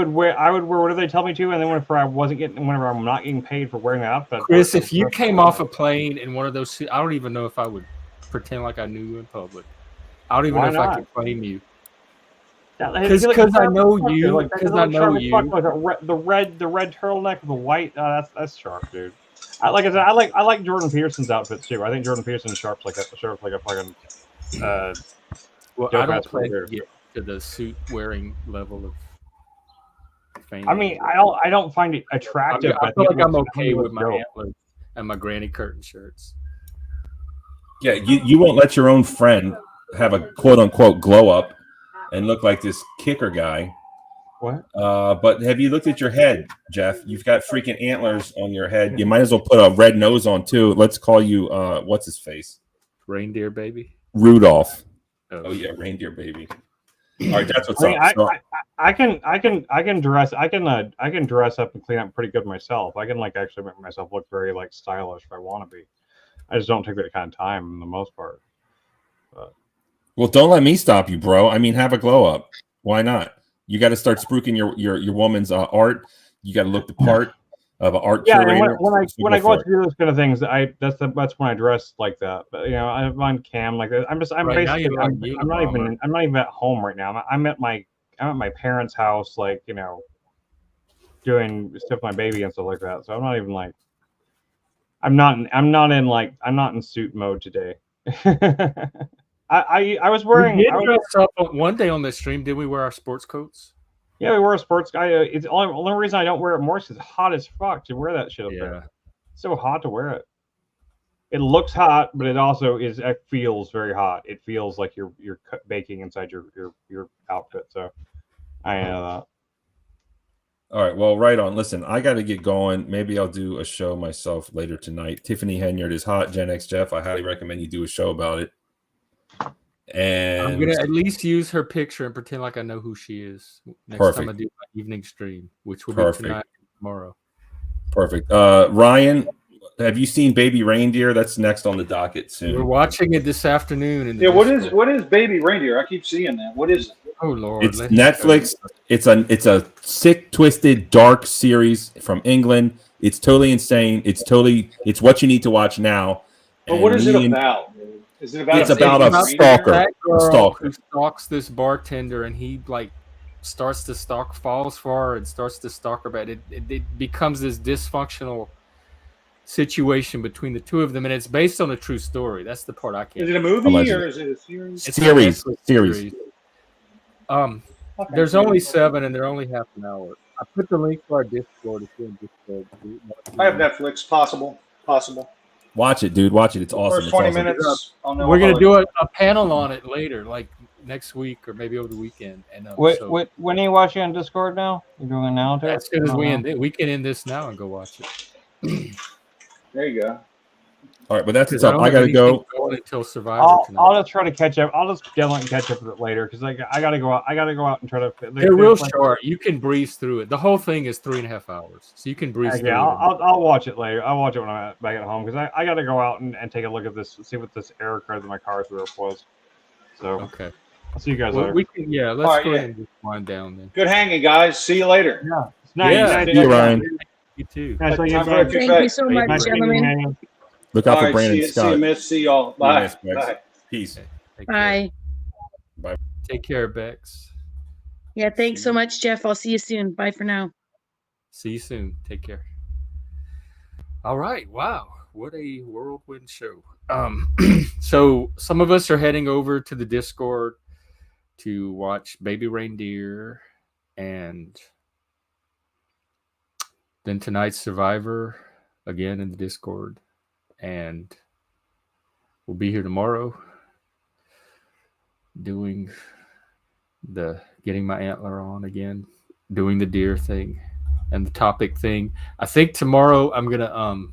wear whatever they tell me to, and then whenever I'm not getting paid for wearing that outfit. Chris, if you came off a plane in one of those suits, I don't even know if I would pretend like I knew you in public. I don't even know if I could claim you. Because I know you. Because I know you. Like the red turtleneck with the white. That's sharp, dude. Like I said, I like Jordan Peterson's outfits too. I think Jordan Peterson sharp's like a fucking. Well, I don't plan to get to the suit wearing level of fame. I mean, I don't find it attractive. I feel like I'm okay with my antlers and my granny curtain shirts. Yeah, you won't let your own friend have a quote unquote glow up and look like this kicker guy. What? But have you looked at your head, Jeff? You've got freaking antlers on your head. You might as well put a red nose on too. Let's call you what's his face? Reindeer baby. Rudolph. Oh yeah, reindeer baby. All right, that's what's up. I can dress up and clean up pretty good myself. I can actually make myself look very stylish if I want to be. I just don't take that kind of time for the most part. But. Well, don't let me stop you, bro. I mean, have a glow up. Why not? You got to start spruiking your woman's art. You got to look the part of an art curator. And when I go out to do those kind of things, that's when I dress like that. But I'm on cam like that. I'm not even at home right now. I'm at my parents' house, doing stuff with my baby and stuff like that. So I'm not even I'm not in suit mode today. I was wearing. We did dress up one day on this stream. Did we wear our sports coats? Yeah, we wore a sports guy. It's the only reason I don't wear it more is it's hot as fuck to wear that shit up there. It's so hot to wear it. It looks hot, but it also it feels very hot. It feels like you're baking inside your outfit. So I know that. All right, well, right on. Listen, I got to get going. Maybe I'll do a show myself later tonight. Tiffany Henyard is hot. Gen X Jeff, I highly recommend you do a show about it. And I'm gonna at least use her picture and pretend like I know who she is next time I do my evening stream, which will be tonight and tomorrow. Perfect. Ryan, have you seen Baby Reindeer? That's next on the docket soon. We're watching it this afternoon. What is Baby Reindeer? I keep seeing that. What is it? Oh Lord! It's Netflix. It's a sick, twisted, dark series from England. It's totally insane. It's what you need to watch now. But what is it about? Is it about? It's about a stalker. That girl Stalker who stalks this bartender, and he starts to stalk, falls for her, and starts to stalk her. But it becomes this dysfunctional situation between the two of them, and it's based on a true story. That's the part I can't. Is it a movie or is it a series? It's series. There's only 7, and they're only half an hour. I put the link to our Discord. If you're in Discord. I have Netflix. Possible. Watch it, dude. Watch it. It's awesome. First 20 minutes. We're gonna do a panel on it later, like next week or maybe over the weekend. And when are you watching on Discord now? You're doing it now too? As soon as we end it, we can end this now and go watch it. There you go. All right, but that's it. I gotta go until Survivor tonight. I'll just try to catch up. I'll just definitely catch up with it later because I gotta go out. I gotta go out and try to. They're real short. You can breeze through it. The whole thing is 3.5 hours, so you can breeze through it. I'll watch it later. I'll watch it when I'm back at home because I gotta go out and take a look at this, see what this error code that my car's roof was. So okay, I'll see you guys later. Let's go ahead and just wind down then. Good hanging, guys. See you later. Yeah, it's nice. See you, Ryan. You too. Thank you so much, gentlemen. Look out for Brandon Scott. See you, miss. See y'all. Bye. Bye. Peace. Bye. Bye. Take care, Bex. Yeah, thanks so much, Jeff. I'll see you soon. Bye for now. See you soon. Take care. All right. Wow. What a whirlwind show. So some of us are heading over to the Discord to watch Baby Reindeer, and then tonight's Survivor again in the Discord. And we'll be here tomorrow doing the getting my antler on again, doing the deer thing and the topic thing. I think tomorrow I'm gonna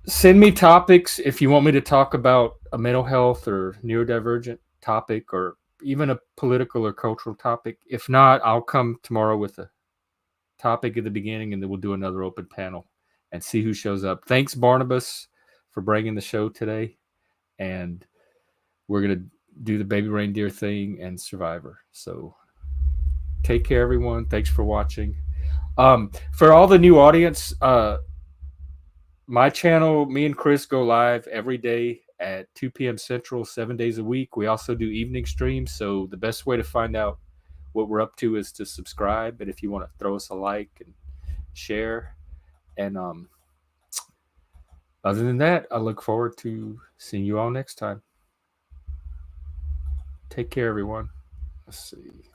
send me topics if you want me to talk about a mental health or neurodivergent topic or even a political or cultural topic. If not, I'll come tomorrow with a topic at the beginning and then we'll do another open panel and see who shows up. Thanks, Barnabas, for bringing the show today. And we're going to do the baby reindeer thing and Survivor. So take care, everyone. Thanks for watching. For all the new audience, my channel, me and Chris go live every day at 2 p.m. Central, 7 days a week. We also do evening streams. So the best way to find out what we're up to is to subscribe. And if you want to throw us a like and share. And other than that, I look forward to seeing you all next time. Take care, everyone. Let's see.